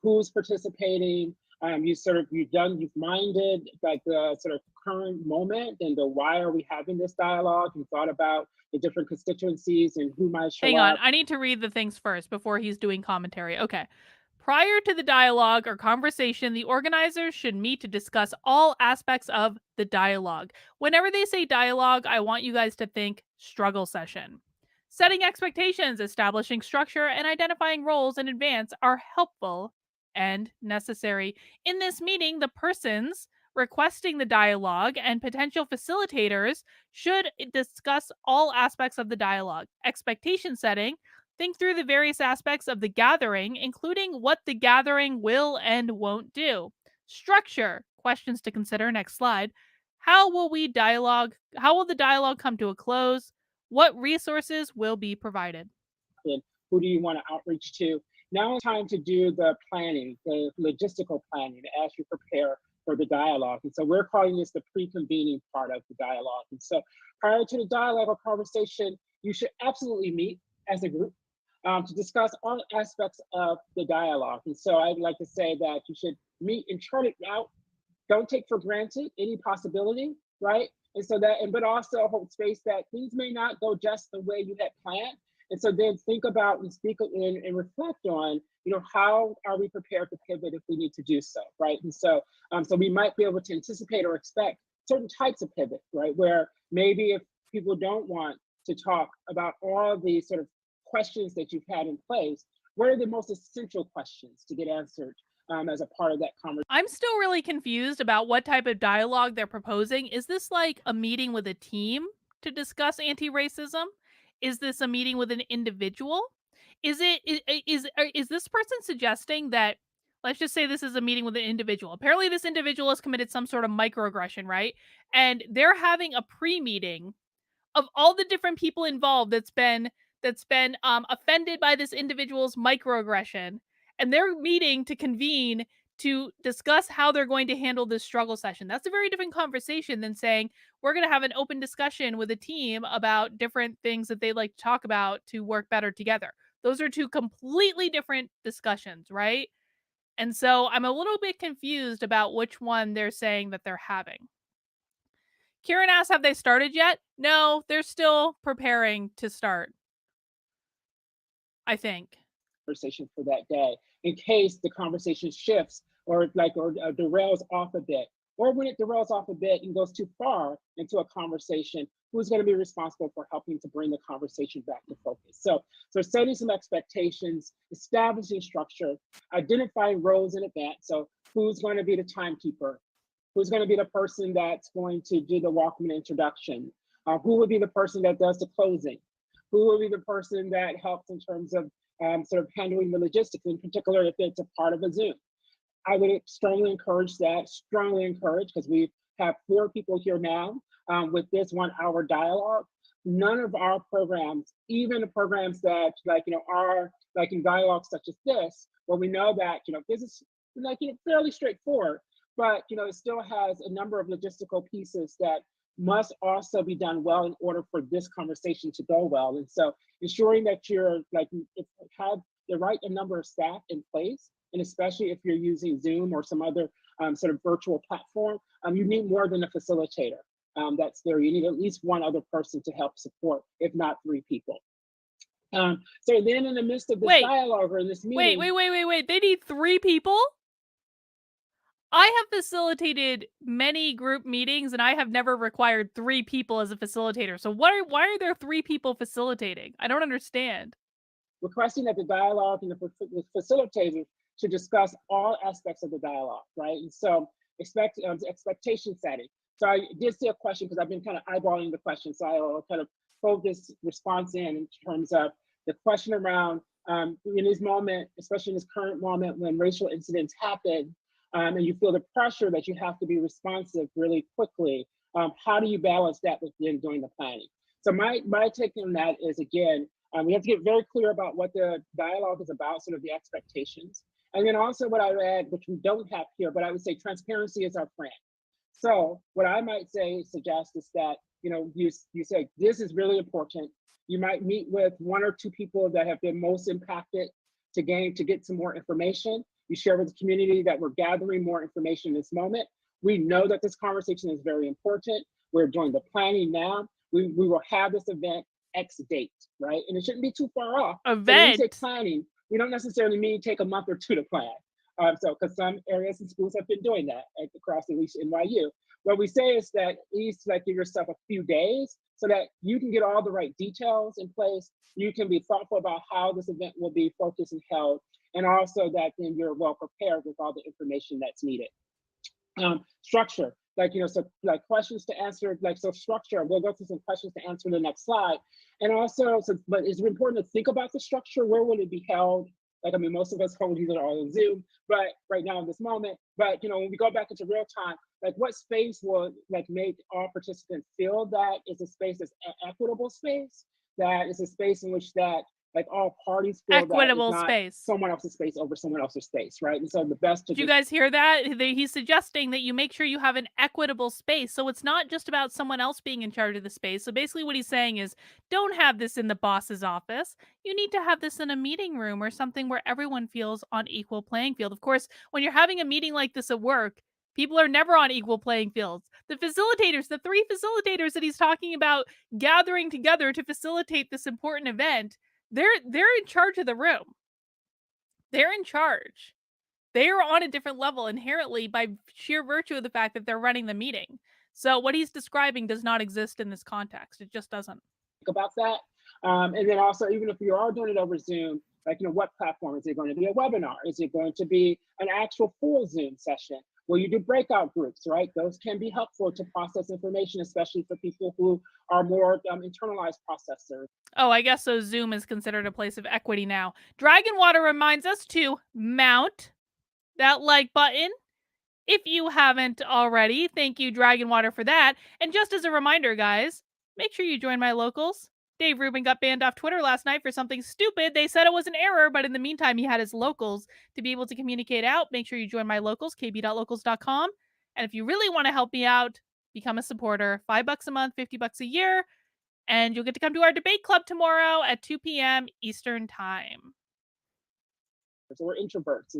who's participating. You've minded like the sort of current moment and the why are we having this dialogue, and thought about the different constituencies and who might show up. Hang on, I need to read the things first before he's doing commentary. Okay. Prior to the dialogue or conversation, the organizers should meet to discuss all aspects of the dialogue. Whenever they say dialogue, I want you guys to think struggle session. Setting expectations, establishing structure, and identifying roles in advance are helpful and necessary. In this meeting, the persons requesting the dialogue and potential facilitators should discuss all aspects of the dialogue. Expectation setting, think through the various aspects of the gathering, including what the gathering will and won't do. Structure, questions to consider. Next slide. How will the dialogue come to a close? What resources will be provided? And who do you want to outreach to? Now it's time to do the planning, the logistical planning as you prepare for the dialogue. And so we're calling this the pre-convening part of the dialogue. And so prior to the dialogue or conversation, you should absolutely meet as a group to discuss all aspects of the dialogue. And so I'd like to say that you should meet and chart it out. Don't take for granted any possibility, right? And so but also hold space that things may not go just the way you had planned. And so then think about and speak and reflect on, how are we prepared to pivot if we need to do so, right? And so, so we might be able to anticipate or expect certain types of pivot, right? Where maybe if people don't want to talk about all the sort of questions that you've had in place, what are the most essential questions to get answered as a part of that conversation? I'm still really confused about what type of dialogue they're proposing. Is this like a meeting with a team to discuss anti-racism? Is this a meeting with an individual? Is this person suggesting that, let's just say this is a meeting with an individual. Apparently this individual has committed some sort of microaggression, right? And they're having a pre-meeting of all the different people involved that's been offended by this individual's microaggression, and they're meeting to convene to discuss how they're going to handle this struggle session. That's a very different conversation than saying we're going to have an open discussion with a team about different things that they'd like to talk about to work better together. Those are two completely different discussions, right? And so I'm a little bit confused about which one they're saying that they're having. Kieran asks, have they started yet? No, they're still preparing to start, I think. Conversation for that day, in case the conversation shifts or derails off a bit. Or when it derails off a bit and goes too far into a conversation, who's going to be responsible for helping to bring the conversation back to focus? So So setting some expectations, establishing structure, identifying roles in advance. So who's going to be the timekeeper? Who's going to be the person that's going to do the welcome and introduction? Who will be the person that does the closing? Who will be the person that helps in terms of sort of handling the logistics, in particular if it's a part of a Zoom? I would strongly encourage that, because we have 4 people here now with this 1-hour dialogue. None of our programs, even the programs that are like in dialogue such as this, where we know that this is fairly straightforward, but it still has a number of logistical pieces that must also be done well in order for this conversation to go well. And so ensuring that you're have the right number of staff in place, and especially if you're using Zoom or some other sort of virtual platform, you need more than a facilitator that's there. You need at least one other person to help support, if not 3 people. So then in the midst of this dialogue or in this meeting— Wait. They need 3 people? I have facilitated many group meetings and I have never required 3 people as a facilitator. So why are there 3 people facilitating? I don't understand. Requesting that the dialogue and the facilitators should discuss all aspects of the dialogue, right? And so expectation setting. So I did see a question because I've been kind of eyeballing the question. So I'll kind of fold this response in terms of the question around in this moment, especially in this current moment when racial incidents happen, and you feel the pressure that you have to be responsive really quickly. How do you balance that within doing the planning? So my take on that is, again, we have to get very clear about what the dialogue is about, sort of the expectations. And then also what I would add, which we don't have here, but I would say transparency is our friend. So what I might suggest is that, you say, this is really important. You might meet with 1 or 2 people that have been most impacted to get some more information. You share with the community that we're gathering more information in this moment. We know that this conversation is very important. We're doing the planning now. We will have this event X date, right? And it shouldn't be too far off. Event. So when we say planning, we don't necessarily mean take a month or 2 to plan. So because some areas and schools have been doing that across at least NYU. What we say is that at least give yourself a few days so that you can get all the right details in place. You can be thoughtful about how this event will be focused and held, and also that then you're well prepared with all the information that's needed. Structure, so questions to answer, so structure, we'll go through some questions to answer in the next slide. And also, but it's important to think about the structure. Where will it be held? Most of us hold these are all on Zoom, but right now in this moment, but when we go back into real time, what space will make all participants feel that is a space that's an equitable space, that is a space in which that all parties feel equitable that it's not space. Someone else's space over someone else's space, right? And so the best to Did you guys hear that? He's suggesting that you make sure you have an equitable space. So it's not just about someone else being in charge of the space. So basically what he's saying is, don't have this in the boss's office. You need to have this in a meeting room or something where everyone feels on equal playing field. Of course, when you're having a meeting like this at work, people are never on equal playing fields. The facilitators, the 3 facilitators that he's talking about gathering together to facilitate this important event, they're in charge of the room. They're in charge. They are on a different level inherently by sheer virtue of the fact that they're running the meeting. So what he's describing does not exist in this context. It just doesn't. About that. And then also, even if you are doing it over Zoom, what platform? Is it going to be a webinar? Is it going to be an actual full Zoom session? Will you do breakout groups, right? Those can be helpful to process information, especially for people who are more internalized processors. Oh, I guess so. Zoom is considered a place of equity now. Dragonwater reminds us to mount that like button if you haven't already. Thank you, Dragonwater, for that. And just as a reminder, guys, make sure you join my locals. Dave Rubin got banned off Twitter last night for something stupid. They said it was an error, but in the meantime, he had his locals to be able to communicate out. Make sure you join my locals, kb.locals.com. And if you really want to help me out, become a supporter. $5 a month, $50 a year. And you'll get to come to our debate club tomorrow at 2 p.m. Eastern Time. So we're introverts.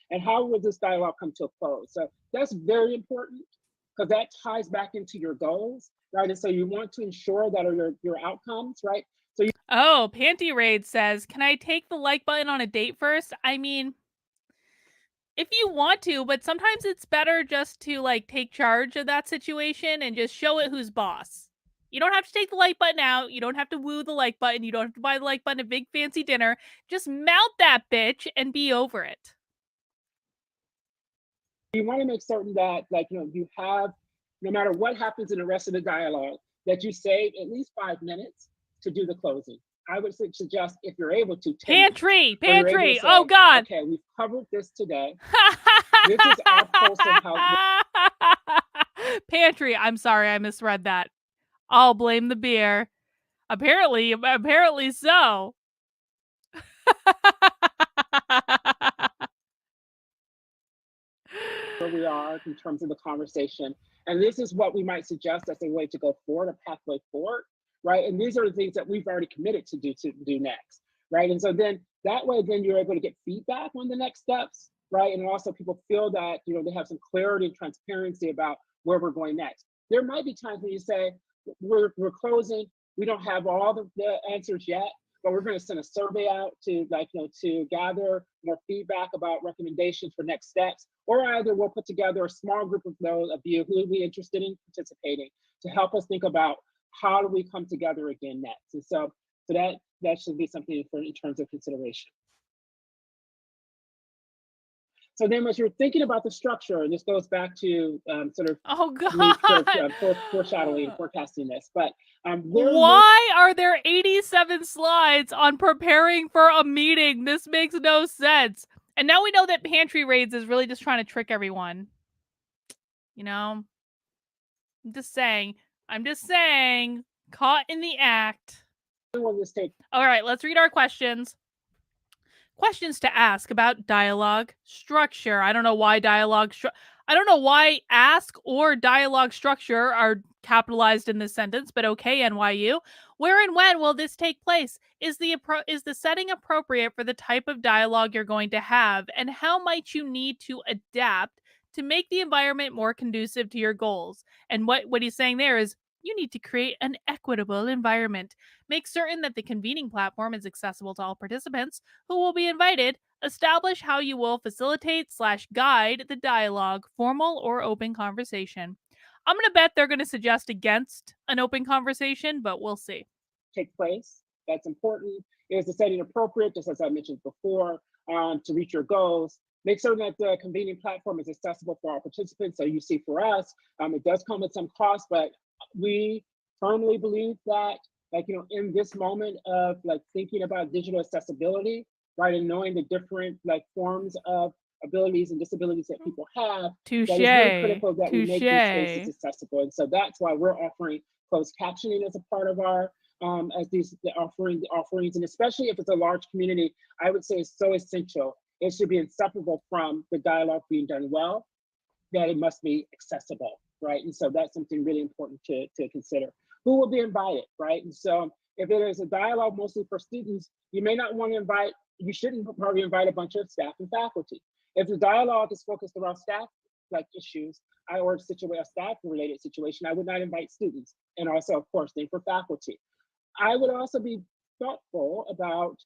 And how will this dialogue come to a close? So that's very important because that ties back into your goals, right? And so you want to ensure that your outcomes, right? Oh, Panty Raid says, can I take the like button on a date first? I mean, if you want to, but sometimes it's better just to take charge of that situation and just show it who's boss. You don't have to take the like button out. You don't have to woo the like button. You don't have to buy the like button at big fancy dinner. Just mount that bitch and be over it. You want to make certain that, like, you have, no matter what happens in the rest of the dialogue, that you save at least 5 minutes to do the closing. I would suggest, if you're able to, 10 minutes. Pantry. Say, Oh God. okay, we've covered this today. This is our pulse of how. Pantry. I'm sorry, I misread that. I'll blame the beer. Apparently so. Where we are in terms of the conversation. And this is what we might suggest as a way to go forward, a pathway forward, right? And these are the things that we've already committed to do next, right? And so then that way, then you're able to get feedback on the next steps, right? And also people feel that, they have some clarity and transparency about where we're going next. There might be times when you say, we're closing, we don't have all the answers yet, but we're going to send a survey out to to gather more feedback about recommendations for next steps, or either we'll put together a small group of those of you who would be interested in participating to help us think about how do we come together again next. And so that should be something in terms of consideration. So then as you're thinking about the structure, and this goes back to sort of oh God. Foreshadowing and forecasting this, but why are there 87 slides on preparing for a meeting? This makes no sense. And now we know that Pantry Raids is really just trying to trick everyone. I'm just saying, caught in the act. All right, let's read our questions. Questions to ask about dialogue structure. I don't know why ask or dialogue structure are capitalized in this sentence, but okay, NYU. Where and when will this take place? Is the setting appropriate for the type of dialogue you're going to have? And how might you need to adapt to make the environment more conducive to your goals? And what he's saying there is, you need to create an equitable environment. Make certain that the convening platform is accessible to all participants who will be invited. Establish how you will facilitate/guide the dialogue, formal or open conversation. I'm going to bet they're going to suggest against an open conversation, but we'll see. Take place. That's important. Is the setting appropriate, just as I mentioned before, to reach your goals? Make certain that the convening platform is accessible for all participants. So you see, for us, it does come with some cost, but we firmly believe that, in this moment of thinking about digital accessibility, right, and knowing the different forms of abilities and disabilities that people have, Touché. that is really critical that we make these spaces accessible. And so that's why we're offering closed captioning as a part of our as the offerings, and especially if it's a large community, I would say it's so essential. It should be inseparable from the dialogue being done well, that it must be accessible, right? And so that's something really important to consider. Who will be invited, right? And so if it is a dialogue mostly for students, you may not want to invite, you shouldn't probably invite a bunch of staff and faculty. If the dialogue is focused around staff issues, or a staff-related situation, I would not invite students. And also, of course, then for faculty. I would also be thoughtful about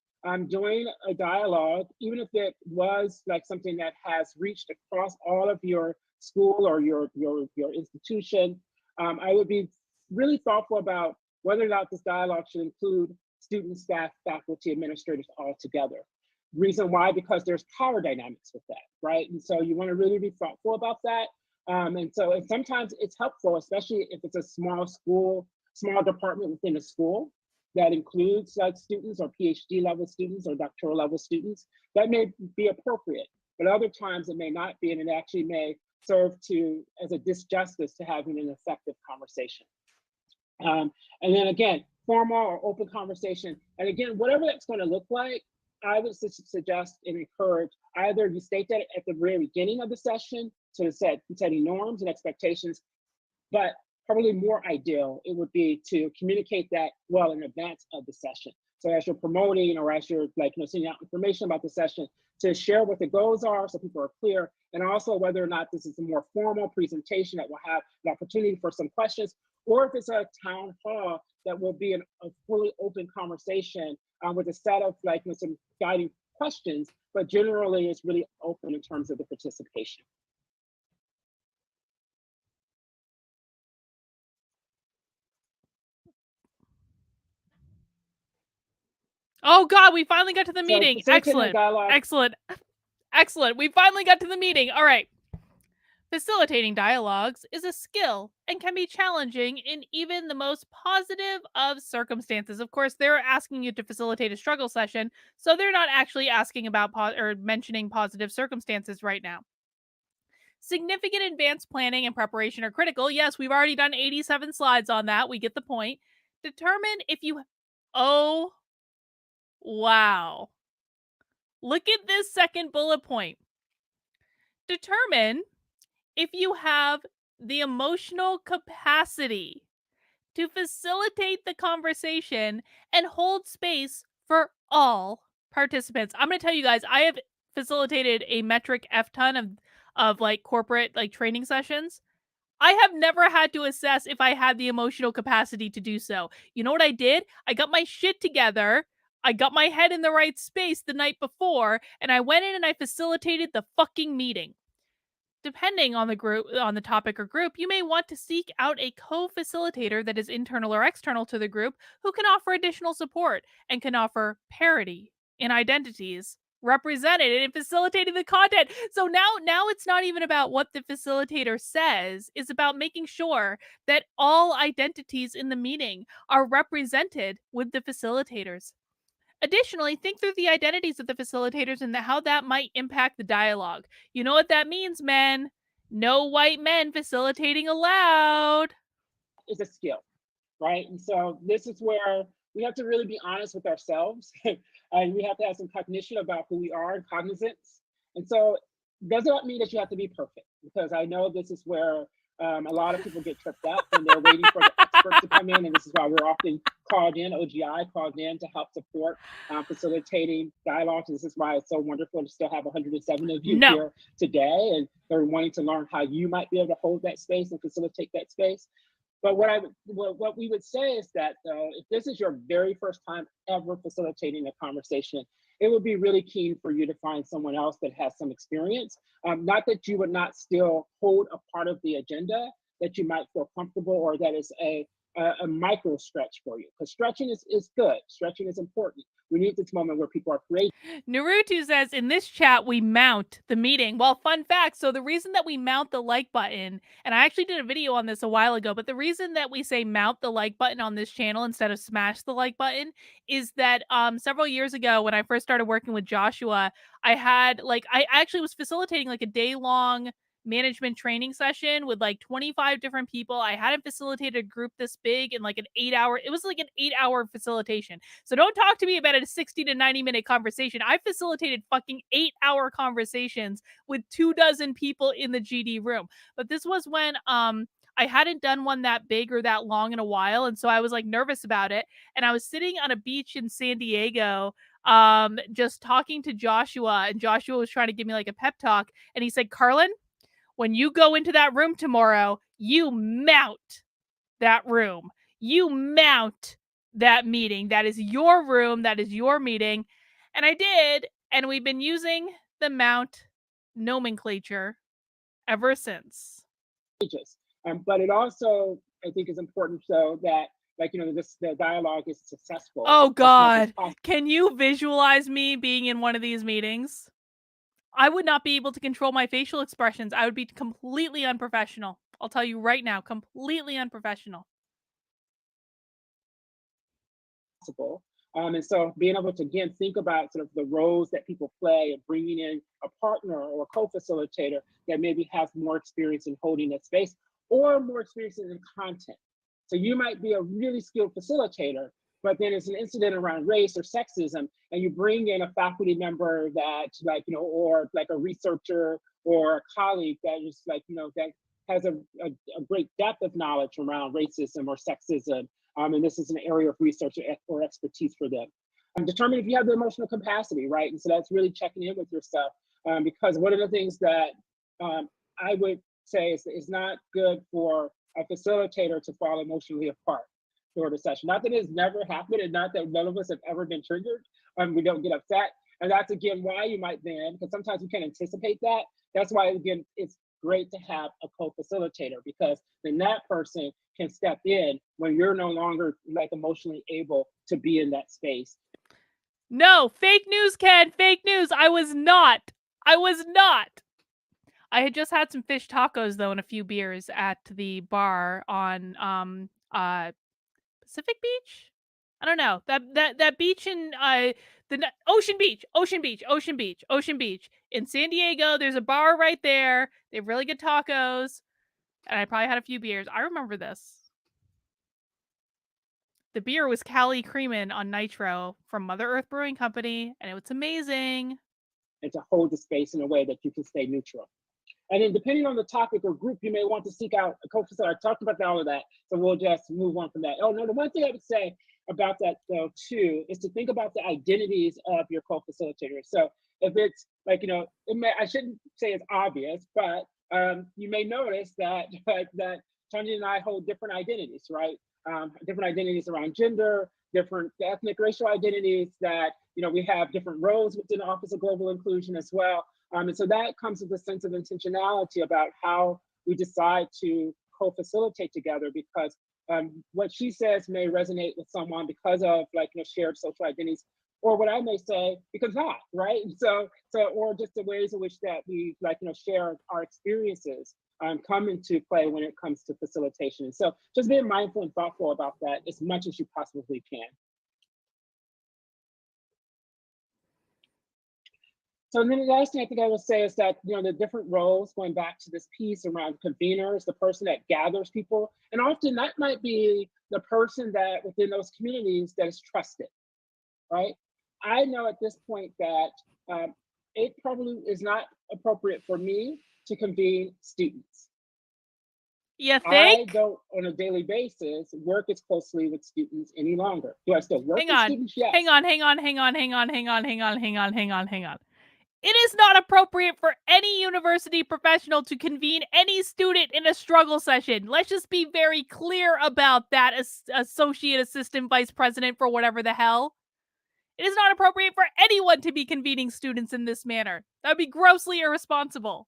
doing a dialogue, even if it was something that has reached across all of your school or your institution. I would be really thoughtful about whether or not this dialogue should include students, staff, faculty, administrators all together. Reason why? Because there's power dynamics with that, right? And so you want to really be thoughtful about that. And sometimes it's helpful, especially if it's a small department within a school that includes students or PhD level students or doctoral level students, that may be appropriate. But other times it may not be, and it actually may serve as a disjustice to having an effective conversation. And then again, formal or open conversation. And again, whatever that's going to look like, I would suggest and encourage either you state that at the very beginning of the session, so setting norms and expectations, but probably more ideal, it would be to communicate that well in advance of the session. So as you're promoting or as you're sending out information about the session, to share what the goals are so people are clear, and also whether or not this is a more formal presentation that will have an opportunity for some questions, or if it's a town hall that will be a fully open conversation with a set of some guiding questions, but generally it's really open in terms of the participation. Oh God, we finally got to the meeting. Excellent. Excellent. Excellent. We finally got to the meeting. All right. Facilitating dialogues is a skill and can be challenging in even the most positive of circumstances. Of course, they're asking you to facilitate a struggle session, so they're not actually asking about or mentioning positive circumstances right now. Significant advanced planning and preparation are critical. Yes, we've already done 87 slides on that. We get the point. Determine if you... Oh, wow. Look at this second bullet point. Determine if you have the emotional capacity to facilitate the conversation and hold space for all participants. I'm going to tell you guys, I have facilitated a metric F ton of like corporate like training sessions. I have never had to assess if I had the emotional capacity to do so. You know what I did? I got my shit together. I got my head in the right space the night before, and I went in and I facilitated the fucking meeting. Depending on the group, on the topic or group, you may want to seek out a co-facilitator that is internal or external to the group who can offer additional support and can offer parity in identities represented in facilitating the content. So now it's not even about what the facilitator says, it's about making sure that all identities in the meeting are represented with the facilitators. Additionally, think through the identities of the facilitators and how that might impact the dialogue. You know what that means, men? No white men facilitating allowed. Is a skill, right? And so this is where we have to really be honest with ourselves and we have to have some cognition about who we are and cognizance. And so does not mean that you have to be perfect, because I know this is where a lot of people get tripped up and they're waiting for the expert to come in. And this is why we're often called in, OGI called in to help support facilitating dialogues. This is why it's so wonderful to still have 107 of you here today. And they're wanting to learn how you might be able to hold that space and facilitate that space. But what we would say is that if this is your very first time ever facilitating a conversation, it would be really keen for you to find someone else that has some experience. Not that you would not still hold a part of the agenda that you might feel comfortable, or that is a micro stretch for you, because stretching is good. Stretching is important. We need this moment where people are creative. Naruto says, in this chat, we mount the meeting. Well, fun fact. So the reason that we mount the like button, and I actually did a video on this a while ago, but the reason that we say mount the like button on this channel instead of smash the like button is that several years ago when I first started working with Joshua, I actually was facilitating like a day-long management training session with like 25 different people. I hadn't facilitated a group this big in like it was like an 8-hour facilitation. So don't talk to me about a 60 to 90 minute conversation. I facilitated fucking 8-hour conversations with 24 people in the GD room. But this was when I hadn't done one that big or that long in a while, and so I was like nervous about it. And I was sitting on a beach in San Diego just talking to Joshua, and Joshua was trying to give me like a pep talk, and he said, Carlin, when you go into that room tomorrow, you mount that room. You mount that meeting. That is your room. That is your meeting. And I did. And we've been using the mount nomenclature ever since. But it also, I think, is important so that, like, the dialogue is successful. Oh, God. Can you visualize me being in one of these meetings? I would not be able to control my facial expressions. I would be completely unprofessional. I'll tell you right now, completely unprofessional. And so being able to, again, think about sort of the roles that people play and bringing in a partner or a co-facilitator that maybe has more experience in holding that space or more experience in content. So you might be a really skilled facilitator, but then it's an incident around race or sexism, and you bring in a faculty member that, like, or like a researcher or a colleague that is like, that has a great depth of knowledge around racism or sexism. And this is an area of research or expertise for them. Determine if you have the emotional capacity, right? And so that's really checking in with yourself, because one of the things that I would say is not good for a facilitator to fall emotionally apart during the session. Not that it's never happened, and not that none of us have ever been triggered. We don't get upset. And that's, again, why you might then, because sometimes we can't anticipate that. That's why, again, it's great to have a co-facilitator, because then that person can step in when you're no longer like emotionally able to be in that space. No, fake news, Ken. Fake news. I was not. I had just had some fish tacos though and a few beers at the bar on Pacific Beach. I don't know that beach in Ocean Beach in San Diego. There's a bar right there. They have really good tacos, and I probably had a few beers. I remember this. The beer was Cali Creamin' on Nitro from Mother Earth Brewing Company, and it was amazing. And to hold the space in a way that you can stay neutral. And then depending on the topic or group, you may want to seek out a co-facilitator. I talked about all of that, so we'll just move on from that. Oh, no, the one thing I would say about that though too, is to think about the identities of your co-facilitators. So if it's like, I shouldn't say it's obvious, but you may notice that Chandni and I hold different identities, right? Different identities around gender, different ethnic, racial identities, that we have different roles within the Office of Global Inclusion as well. And so that comes with a sense of intentionality about how we decide to co-facilitate together, because what she says may resonate with someone because of shared social identities, or what I may say because not, right? So or just the ways in which that we share our experiences come into play when it comes to facilitation. So just being mindful and thoughtful about that as much as you possibly can. So then the last thing I think I will say is that, the different roles, going back to this piece around conveners, the person that gathers people, and often that might be the person that within those communities that is trusted, right? I know at this point that it probably is not appropriate for me to convene students. You think? I don't, on a daily basis, work as closely with students any longer. Do I still work with students? Yes. Hang on. It is not appropriate for any university professional to convene any student in a struggle session. Let's just be very clear about that, as associate assistant vice president for whatever the hell. It is not appropriate for anyone to be convening students in this manner. That would be grossly irresponsible.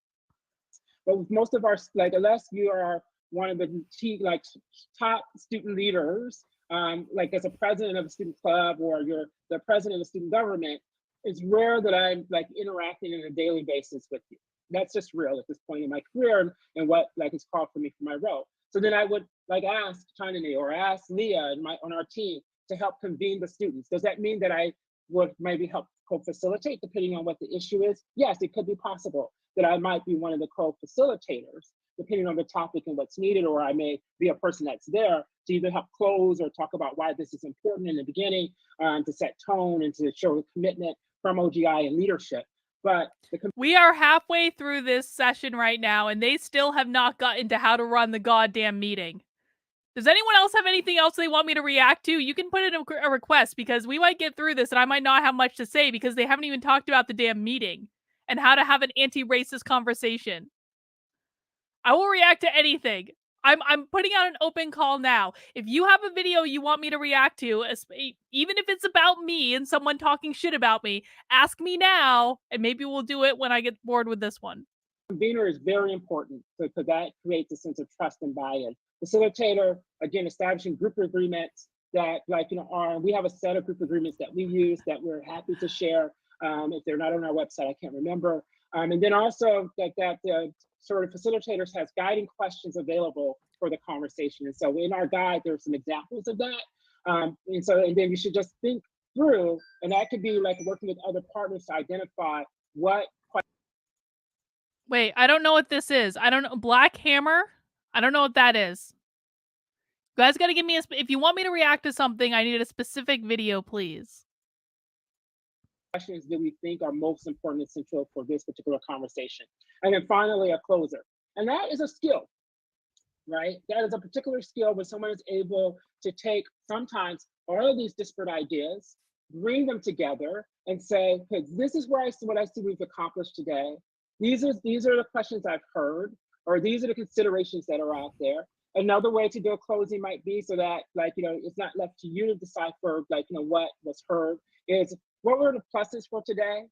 But with most of our, unless you are one of the top student leaders, as a president of a student club, or you're the president of student government, it's rare that I'm interacting on a daily basis with you. That's just real at this point in my career and what is called for me for my role. So then I would ask Chandni or ask Leah on our team to help convene the students. Does that mean that I would maybe help co-facilitate depending on what the issue is? Yes, it could be possible that I might be one of the co-facilitators depending on the topic and what's needed, or I may be a person that's there to either help close or talk about why this is important in the beginning, to set tone and to show commitment from OGI and leadership. But we are halfway through this session right now, and they still have not gotten to how to run the goddamn meeting. Does anyone else have anything else they want me to react to? You can put in a request, because we might get through this and I might not have much to say because they haven't even talked about the damn meeting and how to have an anti-racist conversation. I will react to anything. I'm putting out an open call now. If you have a video you want me to react to, even if it's about me and someone talking shit about me, ask me now, and maybe we'll do it when I get bored with this one. Convener is very important because that creates a sense of trust and buy-in. Facilitator, again, establishing group agreements that we have a set of group agreements that we use that we're happy to share. If they're not on our website, I can't remember. And then also that the sort of facilitators has guiding questions available for the conversation. And so in our guide, there's some examples of that. And then you should just think through, and that could be working with other partners to identify what. Wait, I don't know what this is. I don't know. Black Hammer? I don't know what that is. You guys got to give me if you want me to react to something, I need a specific video, please. Questions that we think are most important and central for this particular conversation. And then finally, a closer. And that is a skill, right? That is a particular skill where someone is able to take sometimes all of these disparate ideas, bring them together and say, okay, this is what I see we've accomplished today. These are the questions I've heard, or these are the considerations that are out there. Another way to do a closing might be so that it's not left to you to decipher what was heard, is what were the pluses for today?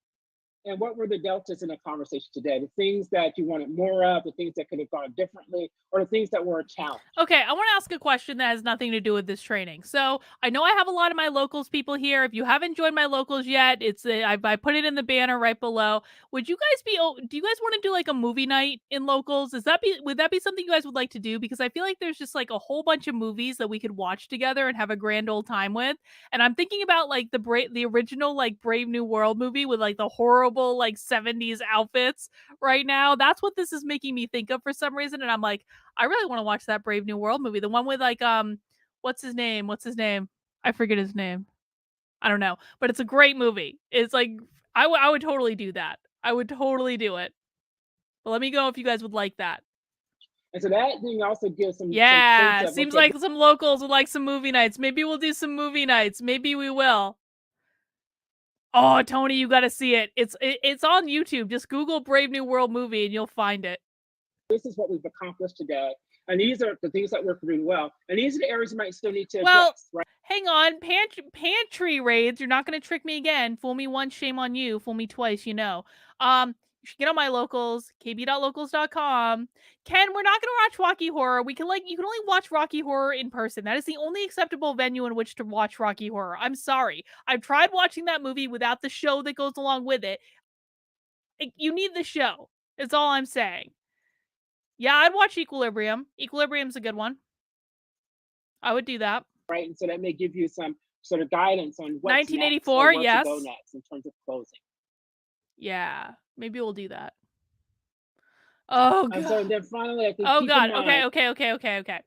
And what were the deltas in the conversation today? The things that you wanted more of, the things that could have gone differently, or the things that were a challenge? Okay, I want to ask a question that has nothing to do with this training. So I know I have a lot of my locals people here. If you haven't joined my locals yet, I put it in the banner right below. Would you guys do you guys want to do like a movie night in locals? Would that be something you guys would like to do? Because I feel like there's just like a whole bunch of movies that we could watch together and have a grand old time with. And I'm thinking about like the original like Brave New World movie with like the horrible like 70s outfits right now. That's what this is making me think of for some reason. And I'm like, I really want to watch that Brave New World movie. The one with like what's his name? I forget his name. I don't know. But it's a great movie. It's like I would totally do that. I would totally do it. But let me know if you guys would like that. And so that thing also gives some Yeah, sense of, seems okay, like some locals would like some movie nights. Maybe we'll do some movie nights. Maybe we will. Oh, Tony, you got to see it. It's on YouTube. Just Google Brave New World movie and you'll find it. this is what we've accomplished today. And these are the things that work really well. And these are the areas you might still need to address, right? Hang on. Pantry raids. You're not going to trick me again. Fool me once, shame on you. Fool me twice, you know. You should get on my locals, kb.locals.com. Ken, we're not going to watch Rocky Horror. You can only watch Rocky Horror in person. That is the only acceptable venue in which to watch Rocky Horror. I'm sorry. I've tried watching that movie without the show that goes along with it. You need the show. That's all I'm saying. Yeah, I'd watch Equilibrium. Equilibrium's a good one. I would do that. Right. And so that may give you some sort of guidance on what's 1984, next, or where yes. to go next in terms of closing. Yeah, maybe we'll do that. Oh god. And so then finally, I think oh god. Okay.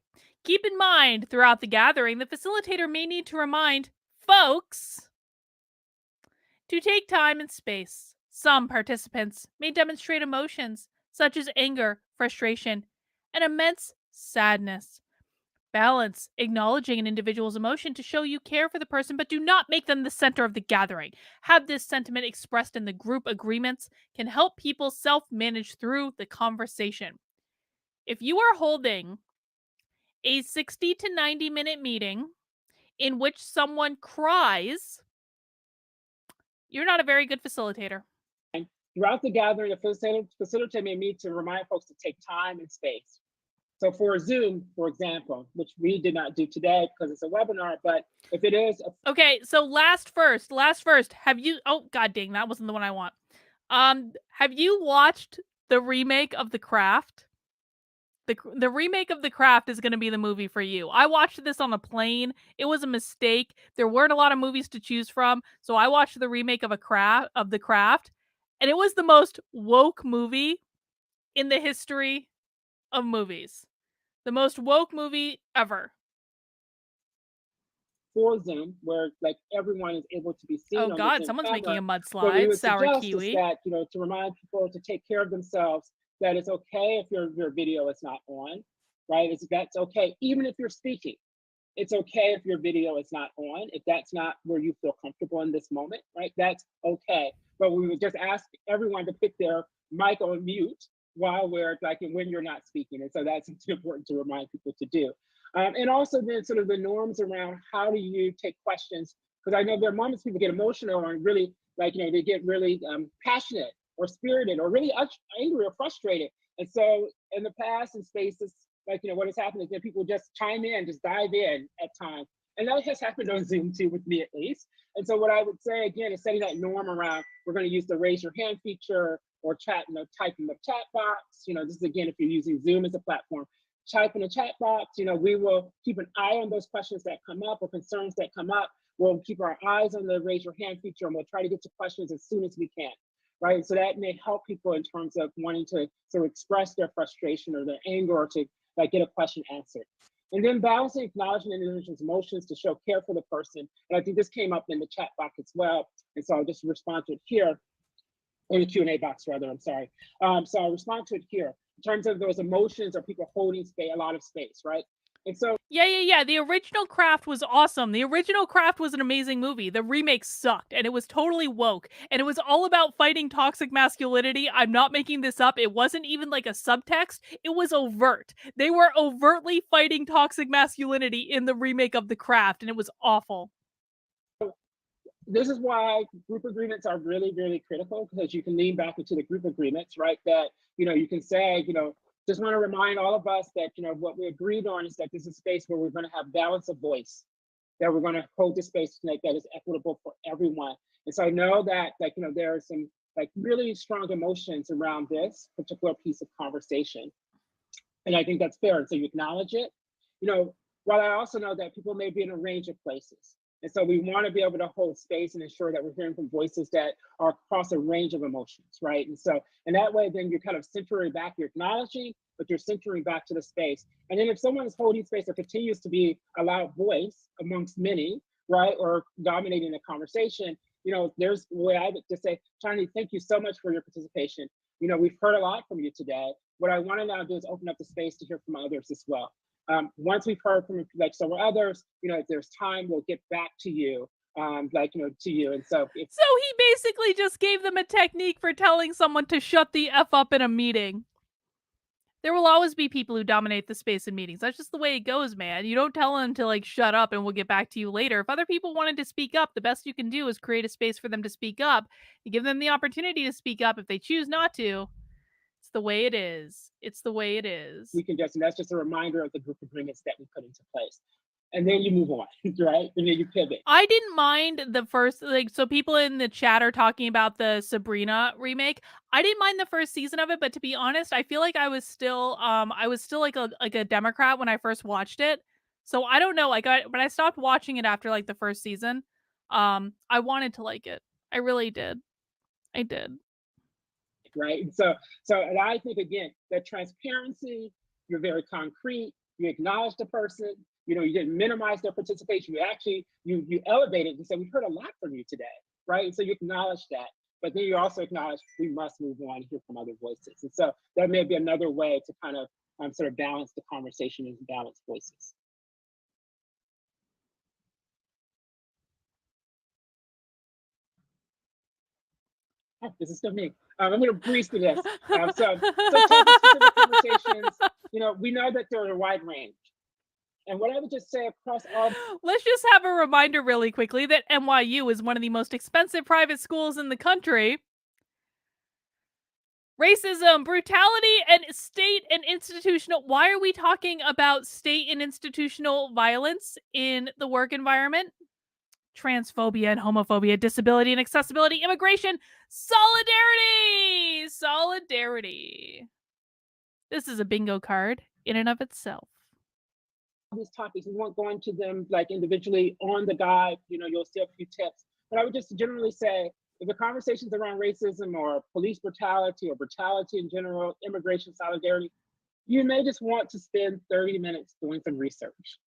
Keep in mind, throughout the gathering, the facilitator may need to remind folks to take time and space. Some participants may demonstrate emotions such as anger, frustration, and immense sadness. Balance acknowledging an individual's emotion to show you care for the person, but do not make them the center of the gathering. Have this sentiment expressed in the group agreements can help people self-manage through the conversation. If you are holding a 60 to 90-minute meeting in which someone cries, you're not a very good facilitator. Throughout the gathering, the facilitator may need to remind folks to take time and space. So for Zoom, for example, which we did not do today because it's a webinar, but if it is okay, so last first, have you god dang, that wasn't the one I want. Have you watched the remake of The Craft? The remake of The Craft is going to be the movie for you. I watched this on a plane. It was a mistake. There weren't a lot of movies to choose from, so I watched the remake of The Craft, and it was the most woke movie in the history of movies. The most woke movie ever. For Zoom, where like everyone is able to be seen. Oh god, someone's making a mudslide. Sour kiwi. That, to remind people to take care of themselves, that it's okay if your video is not on, right? That's okay, even if you're speaking. It's okay if your video is not on, if that's not where you feel comfortable in this moment, right? That's okay. But we would just ask everyone to put their mic on mute while we're when you're not speaking. And so that's important to remind people to do. And also then sort of the norms around how do you take questions, because I know there are moments people get emotional and really they get really passionate or spirited or really angry or frustrated. And so in the past in spaces, what has happened is that people just chime in, just dive in at times. And that has happened on Zoom too, with me at least. And so what I would say again is setting that norm around, we're going to use the raise your hand feature or chat, type in the chat box. This is again, if you're using Zoom as a platform, type in the chat box. We will keep an eye on those questions that come up or concerns that come up. We'll keep our eyes on the raise your hand feature and we'll try to get to questions as soon as we can. Right. So that may help people in terms of wanting to sort of express their frustration or their anger or to get a question answered. And then balancing acknowledging an individual's emotions to show care for the person. And I think this came up in the chat box as well. And so I'll just respond to it here, or the Q&A box rather, I'm sorry. So I'll respond to it here in terms of those emotions or people holding a lot of space, right? And so yeah. The original Craft was awesome. The original Craft was an amazing movie. The remake sucked, and it was totally woke, and it was all about fighting toxic masculinity. I'm not making this up. It wasn't even like a subtext. It was overt. They were overtly fighting toxic masculinity in the remake of The Craft, and it was awful. this is why group agreements are really, really critical, because you can lean back into the group agreements, right? That, you can say, just want to remind all of us that, what we agreed on is that this is a space where we're going to have balance of voice, that we're going to hold the space that is equitable for everyone. And so I know that, there are some really strong emotions around this particular piece of conversation. And I think that's fair. And so you acknowledge it. While I also know that people may be in a range of places. And so we want to be able to hold space and ensure that we're hearing from voices that are across a range of emotions, right? And so, and that way, then you're kind of centering back, you're acknowledging, but you're centering back to the space. And then if someone is holding space or continues to be a loud voice amongst many, right, or dominating the conversation, there's a way I would just say, Chandni, thank you so much for your participation. We've heard a lot from you today. What I want to now do is open up the space to hear from others as well. Once we've heard from several others, if there's time, we'll get back to you, to you. And so he basically just gave them a technique for telling someone to shut the F up in a meeting. There will always be people who dominate the space in meetings. That's just the way it goes, man. You don't tell them to shut up and we'll get back to you later. If other people wanted to speak up, the best you can do is create a space for them to speak up and give them the opportunity to speak up. If they choose not to, it's the way it is. It's the way it is. We can and that's just a reminder of the group agreements that we put into place. And then you move on, right? And then you pivot. I didn't mind the first, so people in the chat are talking about the Sabrina remake. I didn't mind the first season of it, but to be honest, I feel like I was still like a Democrat when I first watched it. So I don't know, but I stopped watching it after the first season. I wanted to like it. I really did. I did. Right. And so and I think, again, that transparency, you're very concrete, you acknowledge the person, you didn't minimize their participation. You actually, you elevated and said, we've heard a lot from you today, right? And so you acknowledge that, but then you also acknowledge we must move on and hear from other voices. And so that may be another way to kind of sort of balance the conversation and balance voices. Oh, this is still me. I'm going to breeze through this. So topic-specific conversations, we know that there are a wide range. And what I would just say across all... Let's just have a reminder really quickly that NYU is one of the most expensive private schools in the country. Racism, brutality, and state and institutional... Why are we talking about state and institutional violence in the work environment? Transphobia and homophobia, disability and accessibility, immigration, solidarity! Solidarity. This is a bingo card in and of itself. These topics, we won't go into them individually on the guide, you'll see a few tips. But I would just generally say, if the conversations around racism or police brutality or brutality in general, immigration, solidarity, you may just want to spend 30 minutes doing some research.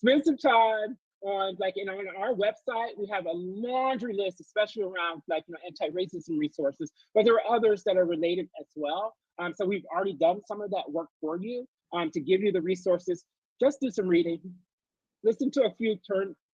Spend some time on on our website, we have a laundry list, especially around anti-racism resources, but there are others that are related as well. So we've already done some of that work for you to give you the resources. Just do some reading, listen to a few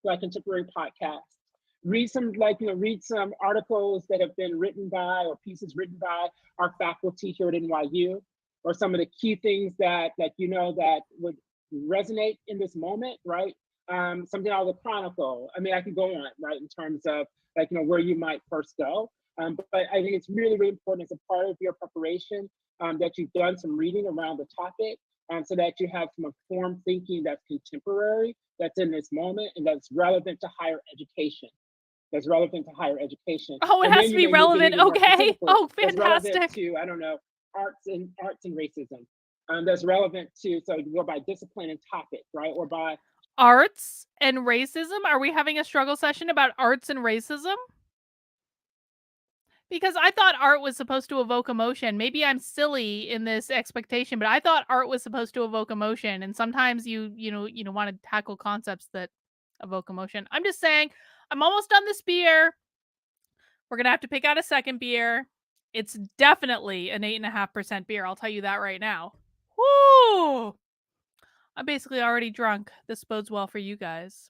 contemporary podcasts, read some read some articles that have been written by or pieces written by our faculty here at NYU, or some of the key things that that would resonate in this moment, right? Something out of the Chronicle. I mean, I could go on, right, in terms of where you might first go. But I think it's really, really important as a part of your preparation that you've done some reading around the topic, so that you have some informed thinking that's contemporary, that's in this moment, and that's relevant to higher education. That's relevant to higher education. Oh, it has to be relevant. Okay. Oh, fantastic. That's relevant to, I don't know, arts and racism. That's relevant to, so you go by discipline and topic, right? Or by arts and racism. Are we having a struggle session about arts and racism? Because I thought art was supposed to evoke emotion. Maybe I'm silly in this expectation, but I thought art was supposed to evoke emotion. And sometimes you want to tackle concepts that evoke emotion. I'm just saying, I'm almost done this beer. We're going to have to pick out a second beer. It's definitely an 8.5% beer. I'll tell you that right now. Woo! I'm basically already drunk. This bodes well for you guys.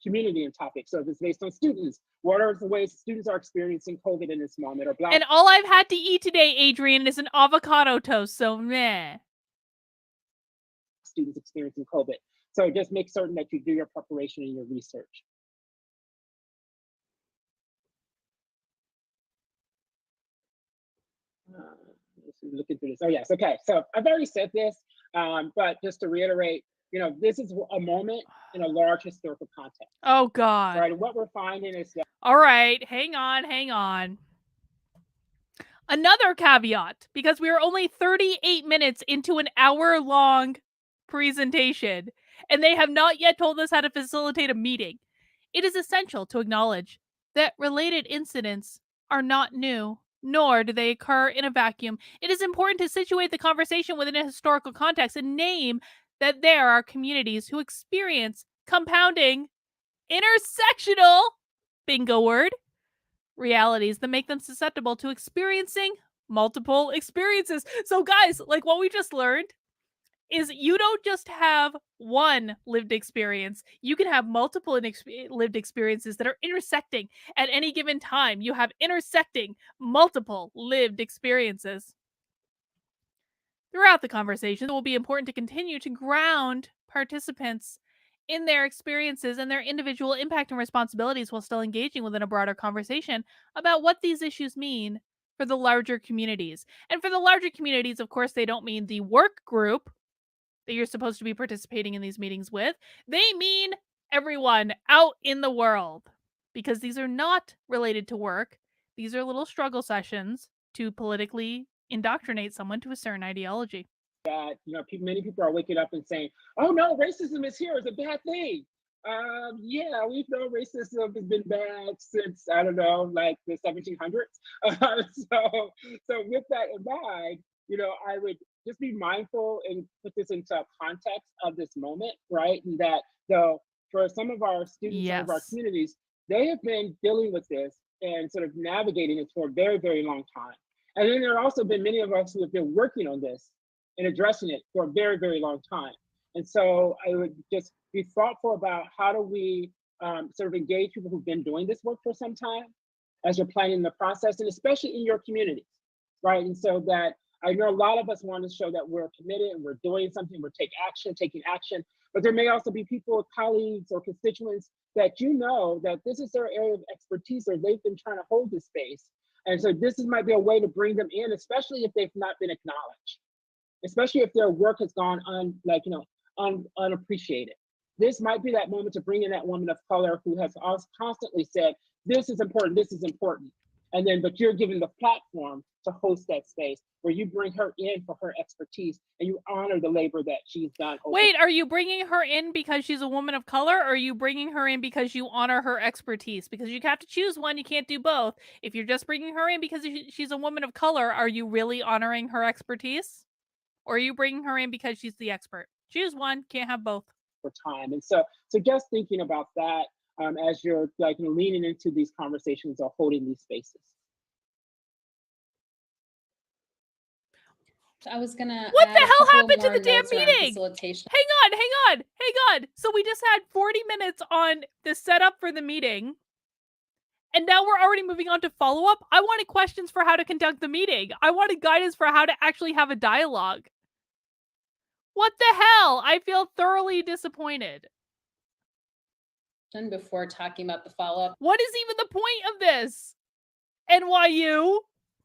Community and topics. So if it's based on students, what are the ways students are experiencing COVID in this moment? Or Black. And all I've had to eat today, Adrian, is an avocado toast. So meh. Students experiencing COVID. So just make certain that you do your preparation and your research. looking through this. Oh yes, okay. So I've already said this, but just to reiterate, this is a moment in a large historical context. Oh God. Right, and what we're finding is that. All right, hang on. Another caveat, because we are only 38 minutes into an hour-long presentation, and they have not yet told us how to facilitate a meeting. It is essential to acknowledge that related incidents are not new, nor do they occur in a vacuum. It is important to situate the conversation within a historical context and name that there are communities who experience compounding intersectional, bingo word, realities that make them susceptible to experiencing multiple experiences. So guys, like what we just learned is you don't just have one lived experience. You can have multiple lived experiences that are intersecting at any given time. You have intersecting multiple lived experiences. Throughout the conversation, it will be important to continue to ground participants in their experiences and their individual impact and responsibilities while still engaging within a broader conversation about what these issues mean for the larger communities. And for the larger communities, of course, they don't mean the work group that you're supposed to be participating in these meetings with. They mean everyone out in the world, because these are not related to work. These are little struggle sessions to politically indoctrinate someone to a certain ideology. That many people are waking up and saying, "Oh no, racism is here. It's a bad thing." Yeah, we've known racism has been bad since I don't know, like the 1700s. So with that in mind, I would just be mindful and put this into context of this moment, right? And that for some of our students, some of our Yes. communities, they have been dealing with this and sort of navigating it for a very, very long time. And then there have also been many of us who have been working on this and addressing it for a very, very long time. And so I would just be thoughtful about how do we sort of engage people who've been doing this work for some time as you're planning the process, and especially in your communities, right? And so that I know a lot of us want to show that we're committed and we're doing something, we're taking action, but there may also be people, colleagues or constituents that that this is their area of expertise or they've been trying to hold this space. And so this might be a way to bring them in, especially if they've not been acknowledged, especially if their work has gone unappreciated. This might be that moment to bring in that woman of color who has constantly said, this is important. And then, but you're given the platform to host that space where you bring her in for her expertise and you honor the labor that she's done. Wait, are you bringing her in because she's a woman of color, or are you bringing her in because you honor her expertise? Because you have to choose one, you can't do both. If you're just bringing her in because she's a woman of color, are you really honoring her expertise? Or are you bringing her in because she's the expert? Choose one, can't have both. For time. And so just thinking about that as you're leaning into these conversations or holding these spaces. I was gonna. What the hell happened to the damn meeting? Facilitation. Hang on. So we just had 40 minutes on the setup for the meeting. And now we're already moving on to follow-up. I wanted questions for how to conduct the meeting. I wanted guidance for how to actually have a dialogue. What the hell? I feel thoroughly disappointed. Before talking about the follow-up. What is even the point of this? NYU?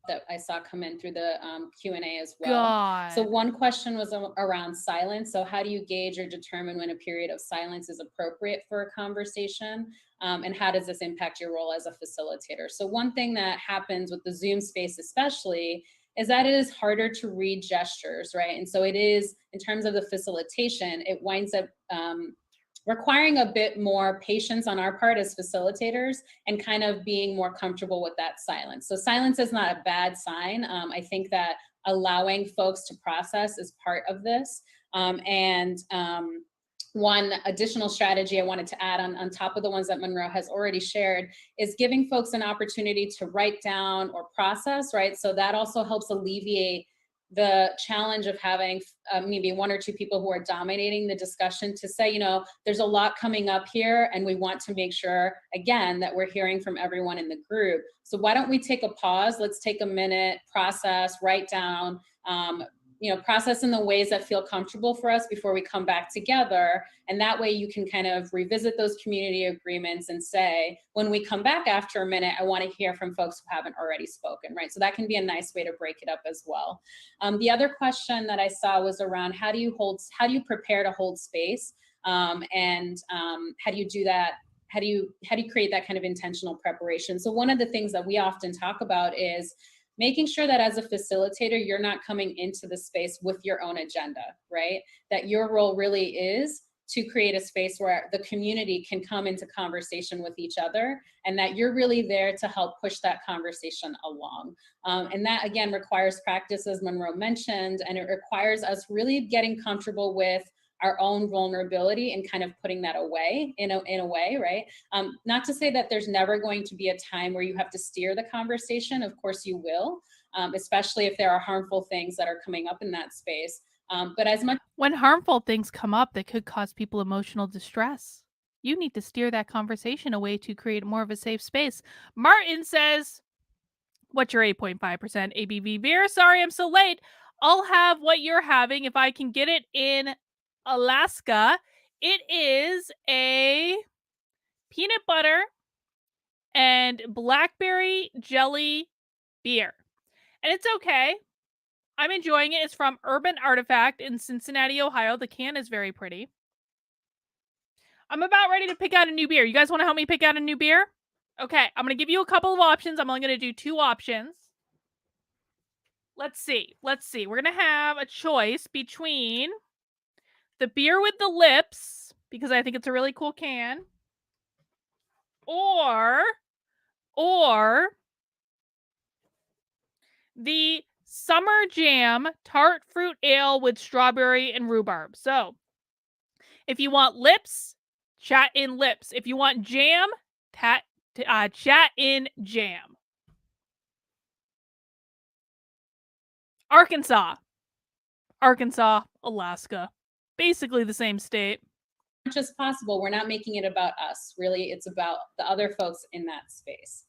That I saw come in through the Q&A as well. God. So one question was around silence. So how do you gauge or determine when a period of silence is appropriate for a conversation? And how does this impact your role as a facilitator? So one thing that happens with the Zoom space especially is that it is harder to read gestures, right? And so it is, in terms of the facilitation, it winds up requiring a bit more patience on our part as facilitators and kind of being more comfortable with that silence. So silence is not a bad sign. I think that allowing folks to process is part of this. One additional strategy I wanted to add on top of the ones that Monroe has already shared is giving folks an opportunity to write down or process, right? So that also helps alleviate the challenge of having maybe one or two people who are dominating the discussion to say, there's a lot coming up here and we want to make sure, again, that we're hearing from everyone in the group. So why don't we take a pause? Let's take a minute, process, write down, process in the ways that feel comfortable for us before we come back together. And that way you can kind of revisit those community agreements and say, when we come back after a minute, I want to hear from folks who haven't already spoken, right? So that can be a nice way to break it up as well. The other question that I saw was around how do you prepare to hold space? And how do you do that? How do you create that kind of intentional preparation? So one of the things that we often talk about is making sure that as a facilitator, you're not coming into the space with your own agenda, right? That your role really is to create a space where the community can come into conversation with each other, and that you're really there to help push that conversation along. And that, again, requires practice, as Monroe mentioned, and it requires us really getting comfortable with our own vulnerability and kind of putting that away in a way, right? Not to say that there's never going to be a time where you have to steer the conversation. Of course you will, especially if there are harmful things that are coming up in that space. But as much When harmful things come up that could cause people emotional distress, you need to steer that conversation away to create more of a safe space. Martin says, what's your 8.5% ABV beer? Sorry, I'm so late. I'll have what you're having if I can get it in Alaska. It is a peanut butter and blackberry jelly beer. And it's okay. I'm enjoying it. It's from Urban Artifact in Cincinnati, Ohio. The can is very pretty. I'm about ready to pick out a new beer. You guys want to help me pick out a new beer? Okay, I'm going to give you a couple of options. I'm only going to do 2 options. Let's see. We're going to have a choice between the beer with the lips, because I think it's a really cool can, or the Summer Jam Tart Fruit Ale with strawberry and rhubarb. So, if you want lips, chat in lips. If you want jam, chat in jam. Arkansas, Alaska. Basically the same state. much as possible, we're not making it about us. Really, it's about the other folks in that space.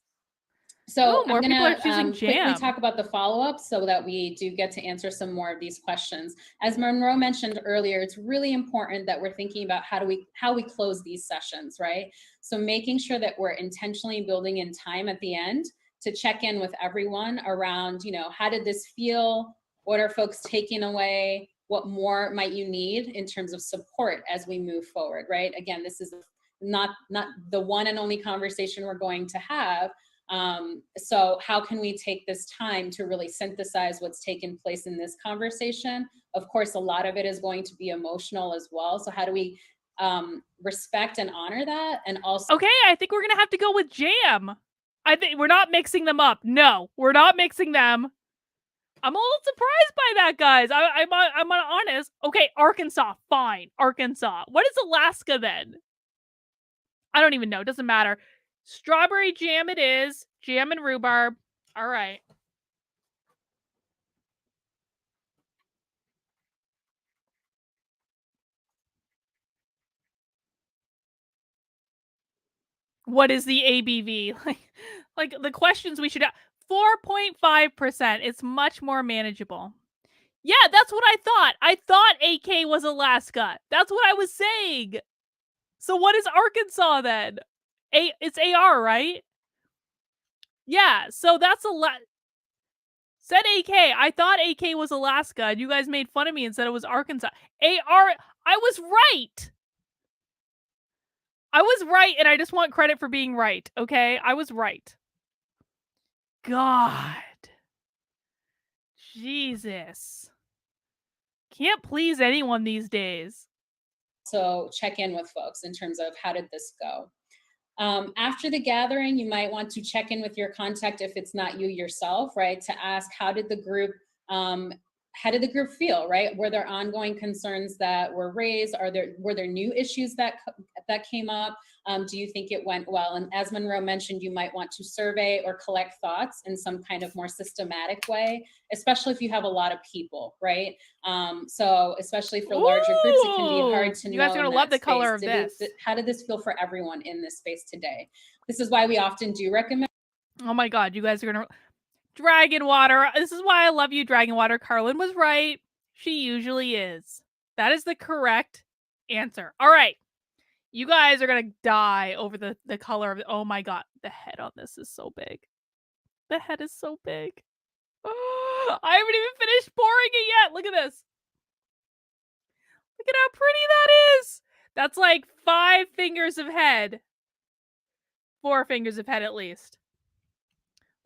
So more I'm people are going choosing to quickly jam. talk about the follow-up so that we do get to answer some more of these questions. As Monroe mentioned earlier, it's really important that we're thinking about how we close these sessions, right? So making sure that we're intentionally building in time at the end to check in with everyone around, how did this feel? What are folks taking away? What more might you need in terms of support as we move forward, right? Again, this is not the one and only conversation we're going to have. So how can we take this time to really synthesize what's taken place in this conversation? Of course, a lot of it is going to be emotional as well. So how do we respect and honor that? And also, okay, I think we're gonna have to go with jam. I think we're not mixing them up. No, we're not mixing them. I'm a little surprised by that, guys. I'm honest. Okay, Arkansas, fine. Arkansas. What is Alaska then? I don't even know. Doesn't matter. Strawberry jam it is. Jam and rhubarb. All right. What is the ABV? Like the questions we should have. 4.5%. It's much more manageable. Yeah, that's what I thought. I thought AK was Alaska. That's what I was saying. So what is Arkansas then? It's AR, right? Yeah, so that's said AK. I thought AK was Alaska, and you guys made fun of me and said it was Arkansas. AR, I was right. I was right, and I just want credit for being right, okay? I was right. God. Jesus. Can't please anyone these days. So check in with folks in terms of how did this go? After the gathering, you might want to check in with your contact if it's not you yourself, right? To ask how did the group feel, right? Were there ongoing concerns that were raised? Were there new issues that came up? Do you think it went well? And as Monroe mentioned, you might want to survey or collect thoughts in some kind of more systematic way, especially if you have a lot of people, right? So especially for larger groups, it can be hard to know. You guys are gonna love the color of this. How did this feel for everyone in this space today? This is why we often do recommend. Oh my God, you guys are gonna Dragon Water. This is why I love you, Dragon Water. Carlin was right. She usually is. That is the correct answer. All right. You guys are going to die over the color of it. Oh my God. The head on this is so big. The head is so big. Oh, I haven't even finished pouring it yet. Look at this. Look at how pretty that is. That's like 5 fingers of head. 4 fingers of head at least.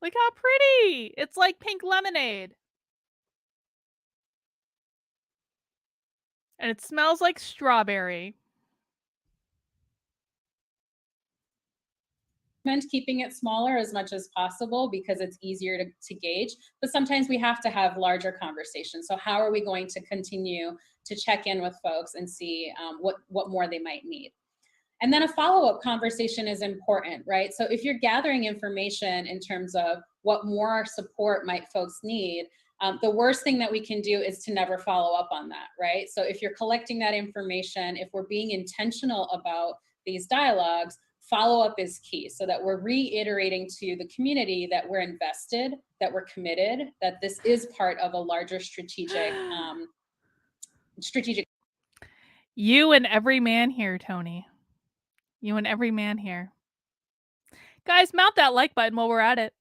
Look how pretty. It's like pink lemonade. And it smells like strawberry. Keeping it smaller as much as possible because it's easier to gauge, but sometimes we have to have larger conversations. So how are we going to continue to check in with folks and see what more they might need? And then a follow-up conversation is important, right? So if you're gathering information in terms of what more support might folks need, the worst thing that we can do is to never follow up on that, right? So if you're collecting that information, if we're being intentional about these dialogues, follow-up is key so that we're reiterating to the community that we're invested, that we're committed, that this is part of a larger strategic You and every man here, Tony. You and every man here. Guys, mount that like button while we're at it.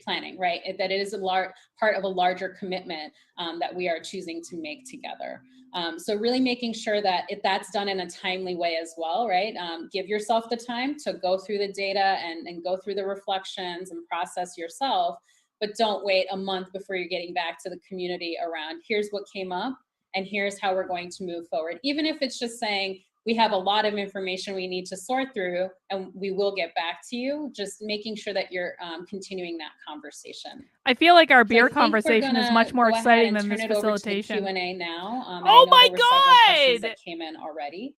Planning, right? That it is a large part of a larger commitment that we are choosing to make together. So really making sure that if that's done in a timely way as well, right? Give yourself the time to go through the data and go through the reflections and process yourself, but don't wait a month before you're getting back to the community around here's what came up and here's how we're going to move forward. Even if it's just saying, we have a lot of information we need to sort through and we will get back to you, just making sure that you're continuing that conversation. I feel like our beer conversation is much more exciting than this facilitation. Q&A now. Oh my God! That came in already.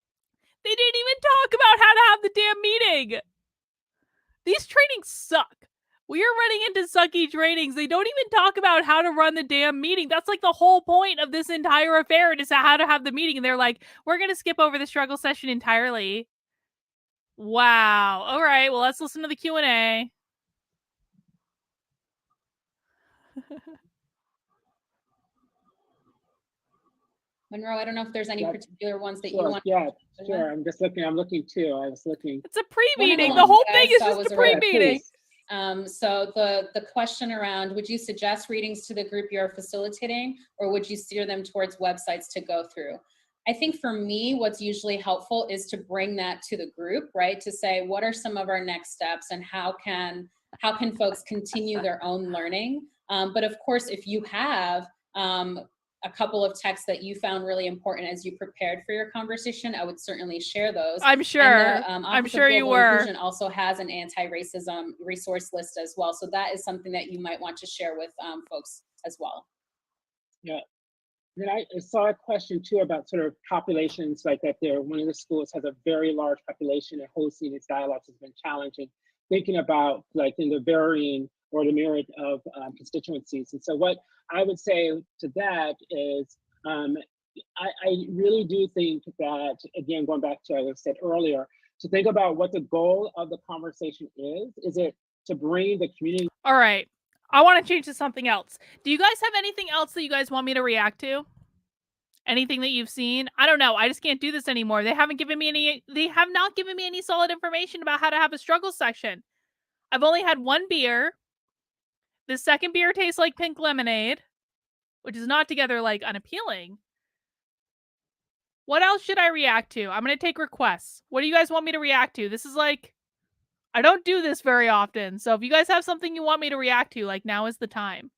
They didn't even talk about how to have the damn meeting. These trainings suck. We are running into sucky trainings. They don't even talk about how to run the damn meeting. That's like the whole point of this entire affair is how to have the meeting. And they're like, we're going to skip over the struggle session entirely. Wow. All right. Well, let's listen to the Q&A. Monroe, I don't know if there's any particular ones that you want. Yeah, sure. I'm looking too. I was looking. It's a pre-meeting. The whole thing is just a pre-meeting. So the question around, would you suggest readings to the group you're facilitating, or would you steer them towards websites to go through? I think for me, what's usually helpful is to bring that to the group, right? To say, what are some of our next steps and how can folks continue their own learning? But of course, if you have a couple of texts that you found really important as you prepared for your conversation, I would certainly share those. I'm sure. I'm sure you were. Inclusion also has an anti-racism resource list as well. So that is something that you might want to share with folks as well. Yeah. Then I saw a question too about sort of populations, like that one of the schools has a very large population and hosting its dialogues has been challenging. Thinking about like in the varying or the myriad of constituencies. And so what I would say to that is, I really do think that, again, going back to what I said earlier, to think about what the goal of the conversation is. Is it to bring the community? All right. I want to change to something else. Do you guys have anything else that you guys want me to react to? Anything that you've seen? I don't know. I just can't do this anymore. They have not given me any solid information about how to have a struggle section. I've only had one beer. The second beer tastes like pink lemonade, which is not together like unappealing. What else should I react to? I'm going to take requests. What do you guys want me to react to? This is like, I don't do this very often. So if you guys have something you want me to react to, like now is the time.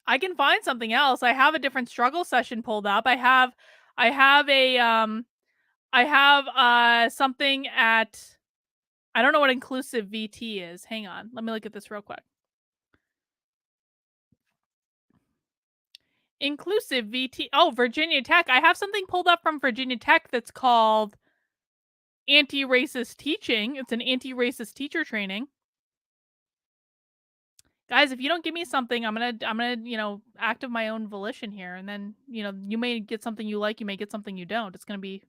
I can find something else. I have a different struggle session pulled up. I have something at, I don't know what inclusive VT is. Hang on. Let me look at this real quick. Inclusive VT. Oh, Virginia Tech. I have something pulled up from Virginia Tech that's called anti-racist teaching. It's an anti-racist teacher training. Guys, if you don't give me something, I'm gonna, act of my own volition here. And then, you may get something you like, you may get something you don't. It's gonna be,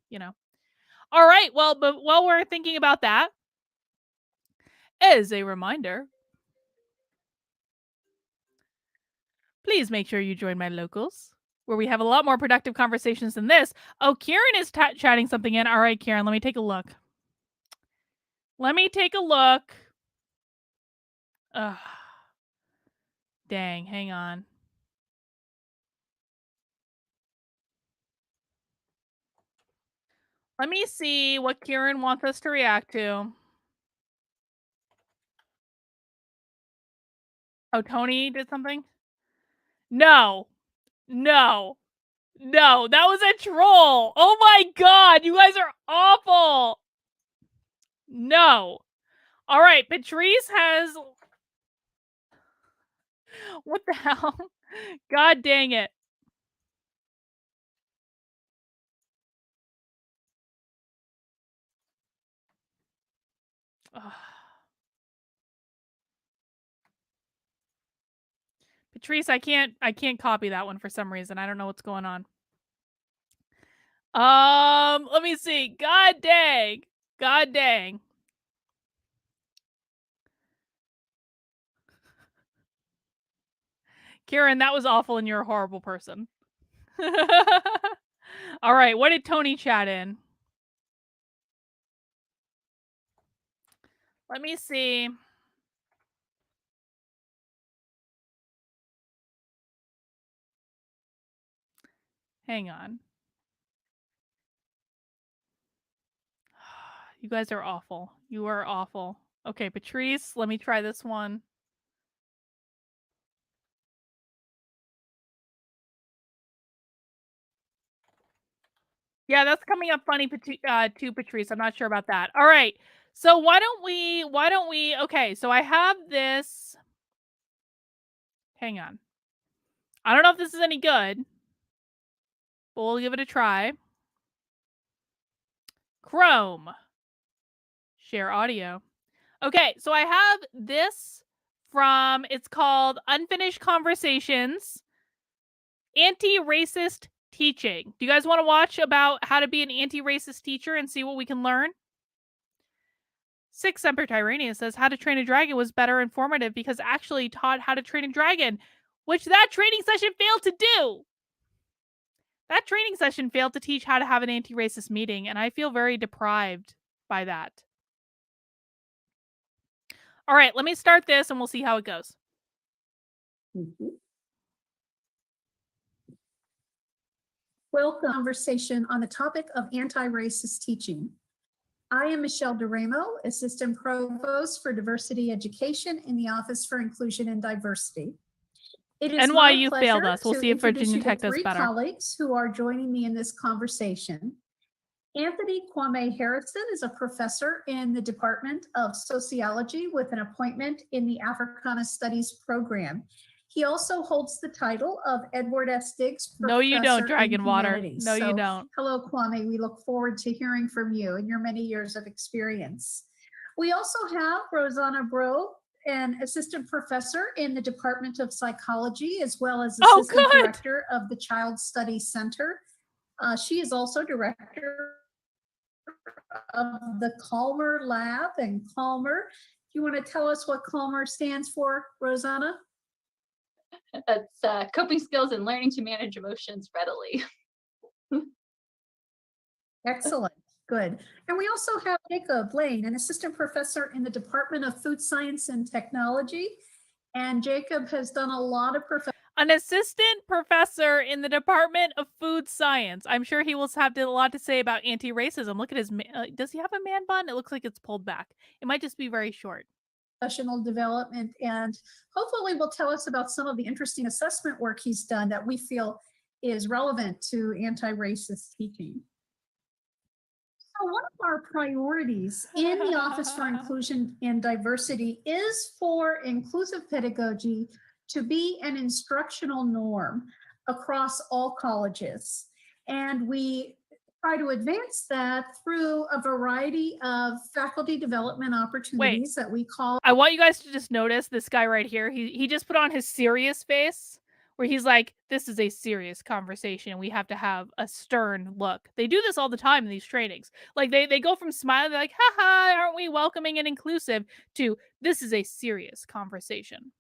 All right, well, but while we're thinking about that, as a reminder, Please make sure you join my locals, where we have a lot more productive conversations than this. Oh, Kieran is chatting something in. All right, Kieran, let me take a look. Ugh. Dang, hang on. Let me see what Kieran wants us to react to. Oh, Tony did something? No. That was a troll. Oh my god, you guys are awful. No. All right, Patrice has... What the hell? God dang it. Ugh. Patrice, I can't copy that one for some reason. I don't know what's going on. Let me see. God dang. Kieran, that was awful and you're a horrible person. All right, what did Tony chat in? Let me see. Hang on. You guys are awful. You are awful. Okay, Patrice, let me try this one. Yeah, that's coming up funny too, Patrice. I'm not sure about that. All right. So why don't we okay, so I have this. Hang on. I don't know if this is any good, but we'll give it a try. Chrome. Share audio. Okay, so I have this from, it's called Unfinished Conversations, Anti-Racist Teaching. Do you guys want to watch about how to be an anti-racist teacher and see what we can learn? Six Semper Tyrannia says How to Train a Dragon was better informative because actually taught how to train a dragon, which that training session failed to do. That training session failed to teach how to have an anti-racist meeting, and I feel very deprived by that. All right, let me start this and we'll see how it goes. Welcome to conversation on the topic of anti-racist teaching. I am Michelle DeRamo, Assistant Provost for Diversity Education in the Office for Inclusion and Diversity. It is NYU my failed pleasure us. We'll to see if introduce Virginia you to Tech does three better. colleagues who are joining me in this conversation. Anthony Kwame Harrison is a professor in the Department of Sociology with an appointment in the Africana Studies program. He also holds the title of Edward S. Diggs Professor No, you don't, Dragon in Water. Humanities. No, you don't. Hello, Kwame. We look forward to hearing from you and your many years of experience. We also have Rosanna Bro, an assistant professor in the Department of Psychology, as well as assistant director of the Child Studies Center. She is also director of the Calmer Lab. And Calmer, do you want to tell us what Calmer stands for, Rosanna? That's coping skills and learning to manage emotions readily. Excellent, good. And we also have Jacob Lane, an assistant professor in the Department of Food Science and Technology. And Jacob has done a lot of an assistant professor in the Department of Food Science. I'm sure he will have a lot to say about anti-racism. Look at his, does he have a man bun? It looks like it's pulled back. It might just be very short. Professional development, and hopefully will tell us about some of the interesting assessment work he's done that we feel is relevant to anti-racist teaching. So one of our priorities in the Office for Inclusion and Diversity is for inclusive pedagogy to be an instructional norm across all colleges. And we try to advance that through a variety of faculty development opportunities that we call. I want you guys to just notice this guy right here. He just put on his serious face where he's like, this is a serious conversation. We have to have a stern look. They do this all the time in these trainings. Like they go from smiling, they're like, haha, aren't we welcoming and inclusive, to this is a serious conversation.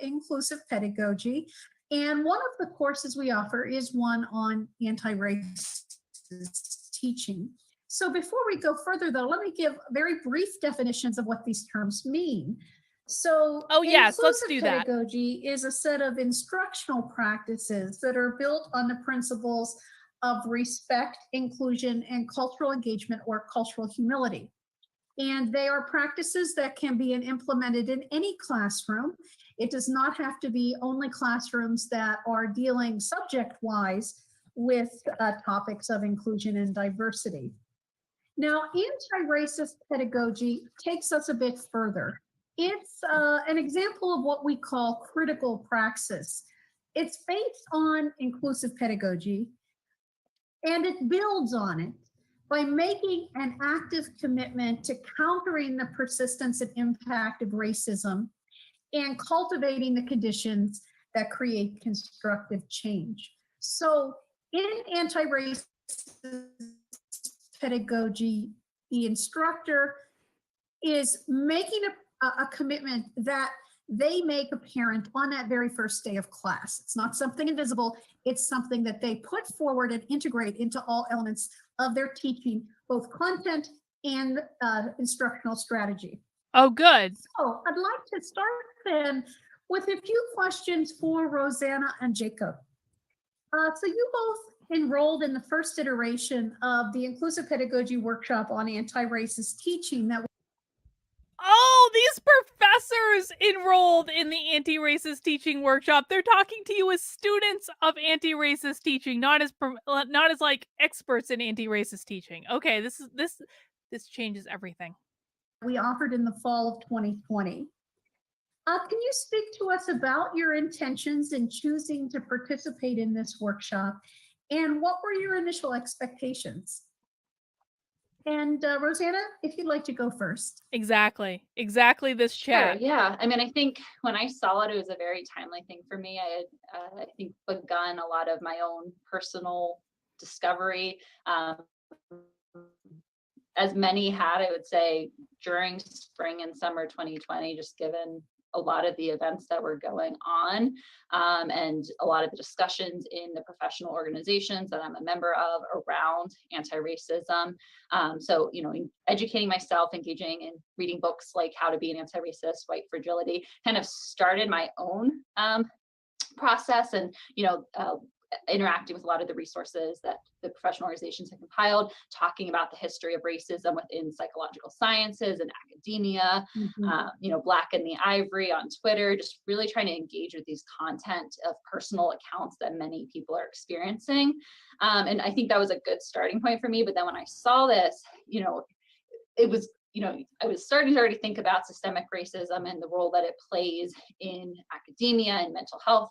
inclusive pedagogy. And one of the courses we offer is one on anti-racist teaching. So before we go further, though, let me give very brief definitions of what these terms mean. So Oh, yes, let's do inclusive that. pedagogy is a set of instructional practices that are built on the principles of respect, inclusion, and cultural engagement or cultural humility. And they are practices that can be implemented in any classroom. It does not have to be only classrooms that are dealing subject-wise with topics of inclusion and diversity. Now, anti-racist pedagogy takes us a bit further. It's an example of what we call critical praxis. It's based on inclusive pedagogy, and it builds on it by making an active commitment to countering the persistence and impact of racism and cultivating the conditions that create constructive change. So in anti-racist pedagogy, the instructor is making a commitment that they make apparent on that very first day of class. It's not something invisible. It's something that they put forward and integrate into all elements of their teaching, both content and instructional strategy. Oh, good. So I'd like to start then with a few questions for Rosanna and Jacob. So you both enrolled in the first iteration of the Inclusive Pedagogy Workshop on Anti-Racist Teaching that Oh, these professors enrolled in the anti-racist teaching workshop. They're talking to you as students of anti-racist teaching, not as like experts in anti-racist teaching. Okay, this changes everything. we offered in the fall of 2020. Can you speak to us about your intentions in choosing to participate in this workshop, and what were your initial expectations? And Rosanna, if you'd like to go first. Exactly this chat. Sure, yeah. I mean, I think when I saw it, it was a very timely thing for me. I had, I think, begun a lot of my own personal discovery, as many had, I would say, during spring and summer 2020, just given a lot of the events that were going on, and a lot of the discussions in the professional organizations that I'm a member of around anti-racism. So, you know, educating myself, engaging in reading books like How to Be an Anti-Racist, White Fragility, kind of started my own process, and, you know, interacting with a lot of the resources that the professional organizations have compiled, talking about the history of racism within psychological sciences and academia, you know, Black in the Ivory on Twitter, just really trying to engage with these content of personal accounts that many people are experiencing. And I think that was a good starting point for me. But then when I saw this, you know, it was, you know, I was starting to already think about systemic racism and the role that it plays in academia and mental health.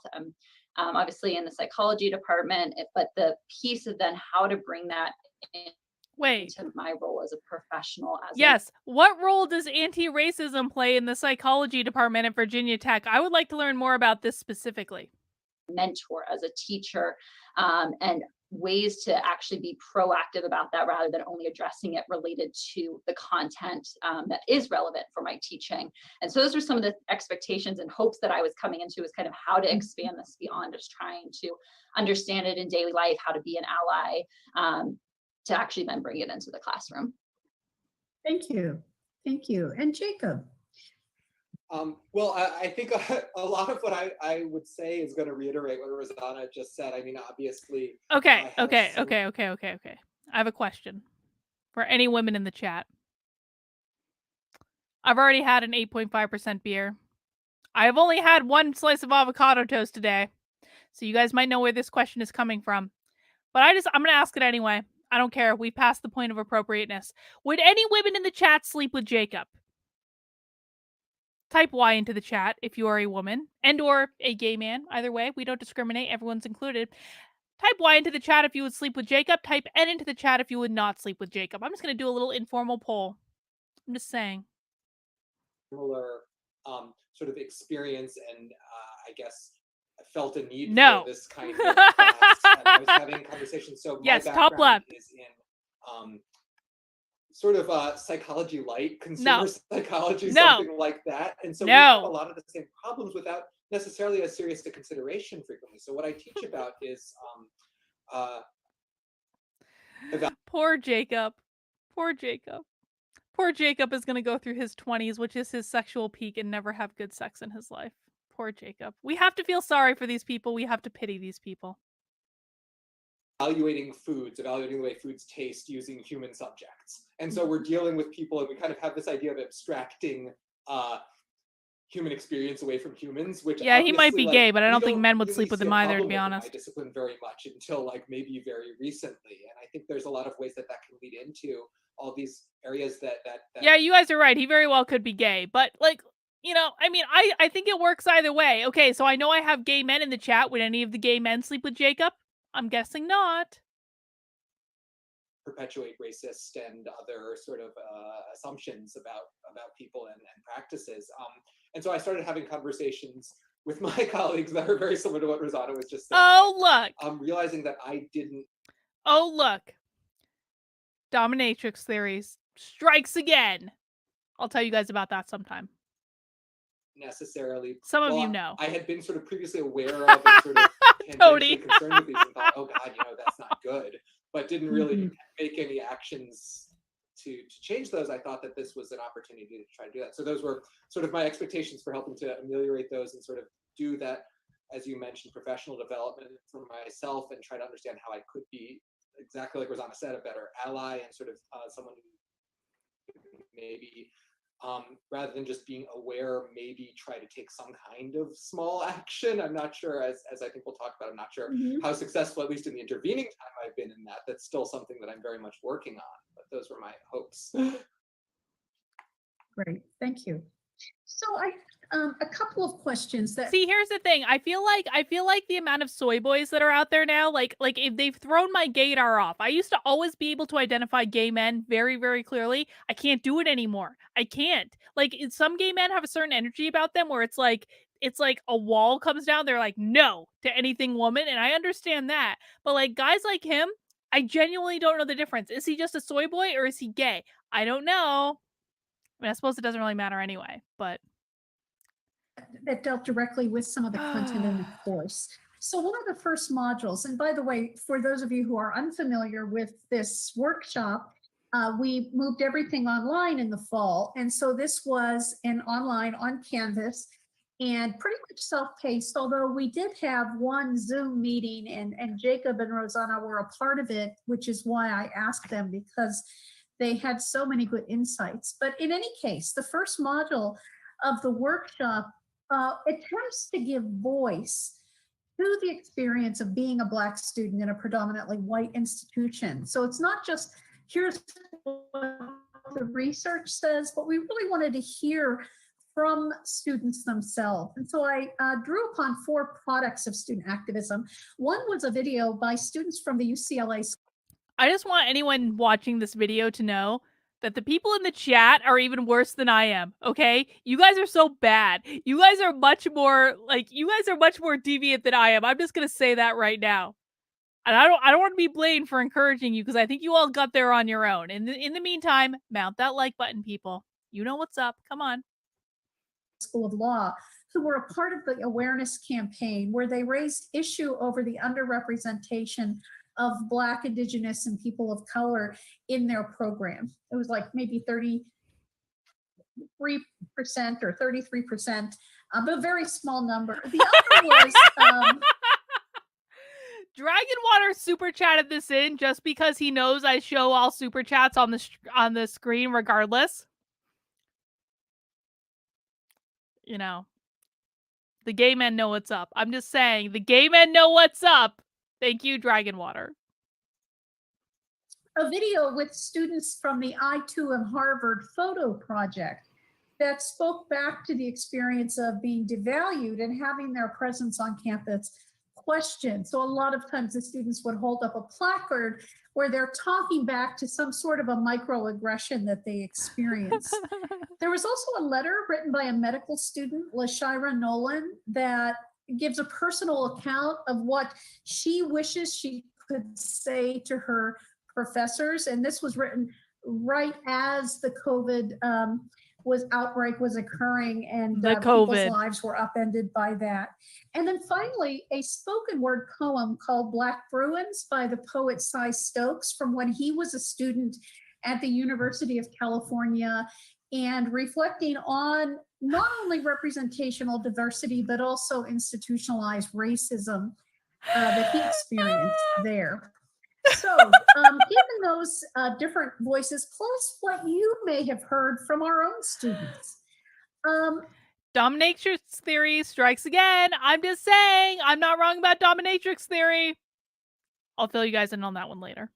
Obviously in the psychology department, but the piece of then how to bring that into my role as a professional. What role does anti-racism play in the psychology department at Virginia Tech? I would like to learn more about this specifically. Mentor, as a teacher, and ways to actually be proactive about that rather than only addressing it related to the content that is relevant for my teaching. And so those are some of the expectations and hopes that I was coming into, is kind of how to expand this beyond just trying to understand it in daily life, how to be an ally, to actually then bring it into the classroom. Thank you. Thank you. And Jacob? Well, I think a lot of what I would say is going to reiterate what Rosanna just said. I mean, obviously. Okay. I have a question for any women in the chat. I've already had an 8.5% beer. I have only had one slice of avocado toast today. So you guys might know where this question is coming from. But I'm going to ask it anyway. I don't care. We passed the point of appropriateness. Would any women in the chat sleep with Jacob? Type Y into the chat if you are a woman and or a gay man. Either way, we don't discriminate. Everyone's included. Type Y into the chat if you would sleep with Jacob. Type N into the chat if you would not sleep with Jacob. I'm just going to do a little informal poll. I'm just saying. Similar sort of experience, and I guess I felt a need for this kind of class. And I was having conversations. So my yes, top left is in sort of psychology light, consumer psychology, No. something like that. And so we have a No. lot of the same problems without necessarily as serious a consideration frequently. So what I teach about is Poor Jacob. Poor Jacob. Poor Jacob is going to go through his 20s, which is his sexual peak, and never have good sex in his life. Poor Jacob. We have to feel sorry for these people. We have to pity these people. evaluating foods, evaluating the way foods taste using human subjects. And so we're dealing with people, and we kind of have this idea of abstracting human experience away from humans, which Yeah, he might be obviously, gay, but I we don't think men would really sleep with see him a either, to problem be with in honest. my discipline very much until like maybe very recently. And I think there's a lot of ways that can lead into all these areas that Yeah, you guys are right. He very well could be gay, but like, you know, I mean, I think it works either way. Okay, so I know I have gay men in the chat. Would any of the gay men sleep with Jacob? I'm guessing not. perpetuate racist and other sort of assumptions about people and practices. And so I started having conversations with my colleagues that are very similar to what Rosanna was just saying. Oh, look. I'm realizing that I didn't. Oh, look. Dominatrix theories strikes again. I'll tell you guys about that sometime. Necessarily. Some of you know. I had been sort of previously aware of and sort of tangentially concerned with these and thought, oh God, you know, that's not good, but didn't really make any actions to change those. I thought that this was an opportunity to try to do that. So those were sort of my expectations for helping to ameliorate those and sort of do that, as you mentioned, professional development for myself and try to understand how I could be, exactly like Rosanna said, a better ally and sort of someone who maybe rather than just being aware, maybe try to take some kind of small action. I'm not sure, as I think we'll talk about, I'm not sure how successful, at least in the intervening time I've been in that. That's still something that I'm very much working on, but those were my hopes. Great, thank you. So I a couple of questions that. See, here's the thing. I feel like the amount of soy boys that are out there now, like if they've thrown my gaydar off. I used to always be able to identify gay men very, very clearly. I can't do it anymore. I can't. Like some gay men have a certain energy about them where it's like a wall comes down. They're like, no to anything woman. And I understand that. But like guys like him, I genuinely don't know the difference. Is he just a soy boy or is he gay? I don't know. I mean, I suppose it doesn't really matter anyway, but that dealt directly with some of the content in the course. So one of the first modules, and by the way, for those of you who are unfamiliar with this workshop, we moved everything online in the fall. And so this was an online on Canvas and pretty much self-paced, although we did have one Zoom meeting and Jacob and Rosanna were a part of it, which is why I asked them, because they had so many good insights. But in any case, the first module of the workshop attempts to give voice to the experience of being a Black student in a predominantly white institution. So it's not just here's what the research says, but we really wanted to hear from students themselves. And so I drew upon 4 products of student activism. One was a video by students from the UCLA. I just want anyone watching this video to know that the people in the chat are even worse than I am, okay? You guys are so bad. You guys are much more deviant than I am. I'm just gonna say that right now. And I don't want to be blamed for encouraging you because I think you all got there on your own. In the meantime, mount that like button, people. You know what's up. Come on. School of Law, who were a part of the awareness campaign where they raised issue over the underrepresentation of Black, Indigenous, and people of color in their program. It was like maybe 33% or 33%, but a very small number. The other was Dragon Water super chatted this in just because he knows I show all super chats on the screen regardless. You know, the gay men know what's up. I'm just saying, the gay men know what's up. Thank you, Dragon Water. A video with students from the I2 and Harvard photo project that spoke back to the experience of being devalued and having their presence on campus questioned. So a lot of times the students would hold up a placard where they're talking back to some sort of a microaggression that they experienced. There was also a letter written by a medical student, LaShira Nolan, that gives a personal account of what she wishes she could say to her professors. And this was written right as the COVID outbreak was occurring, and The people's COVID. lives were upended by that. And then finally, a spoken word poem called Black Bruins by the poet Cy Stokes from when he was a student at the University of California, and reflecting on not only representational diversity, but also institutionalized racism that he experienced there. So given those different voices, plus what you may have heard from our own students. Dominatrix theory strikes again. I'm just saying, I'm not wrong about dominatrix theory. I'll fill you guys in on that one later.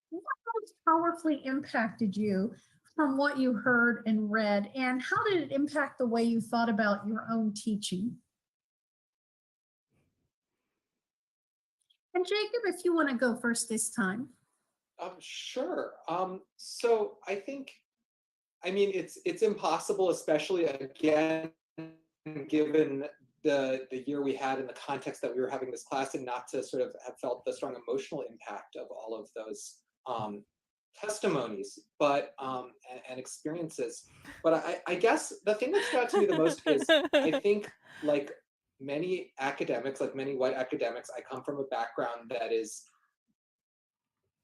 What most powerfully impacted you from what you heard and read, and how did it impact the way you thought about your own teaching? And Jacob, if you want to go first this time. Sure. So I think, I mean, it's impossible, especially again, given the year we had in the context that we were having this class, and not to sort of have felt the strong emotional impact of all of those testimonies, but and experiences. But I guess the thing that stood out to me the most is, I think, like many academics, like many white academics, I come from a background that is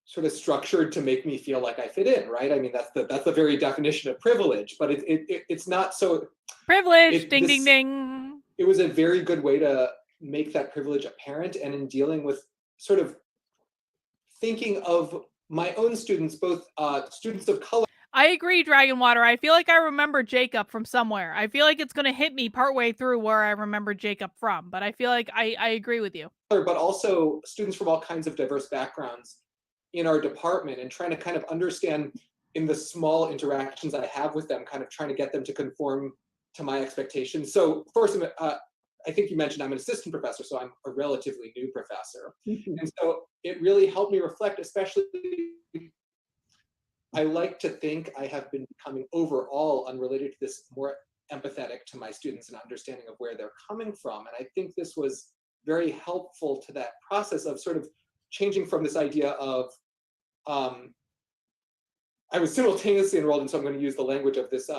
sort of structured to make me feel like I fit in, right? I mean, that's the very definition of privilege, but it's not so privilege. Ding, ding, ding. It was a very good way to make that privilege apparent, and in dealing with sort of thinking of my own students, both students of color. I agree, Dragonwater. I feel like I remember Jacob from somewhere. I feel like it's going to hit me partway through where I remember Jacob from, but I feel like I agree with you. But also students from all kinds of diverse backgrounds in our department, and trying to kind of understand in the small interactions I have with them, kind of trying to get them to conform to my expectations. So first, I think you mentioned I'm an assistant professor, so I'm a relatively new professor. And so it really helped me reflect, especially, I like to think I have been becoming overall, unrelated to this, more empathetic to my students and understanding of where they're coming from. And I think this was very helpful to that process of sort of changing from this idea of, I was simultaneously enrolled, and so I'm going to use the language of this,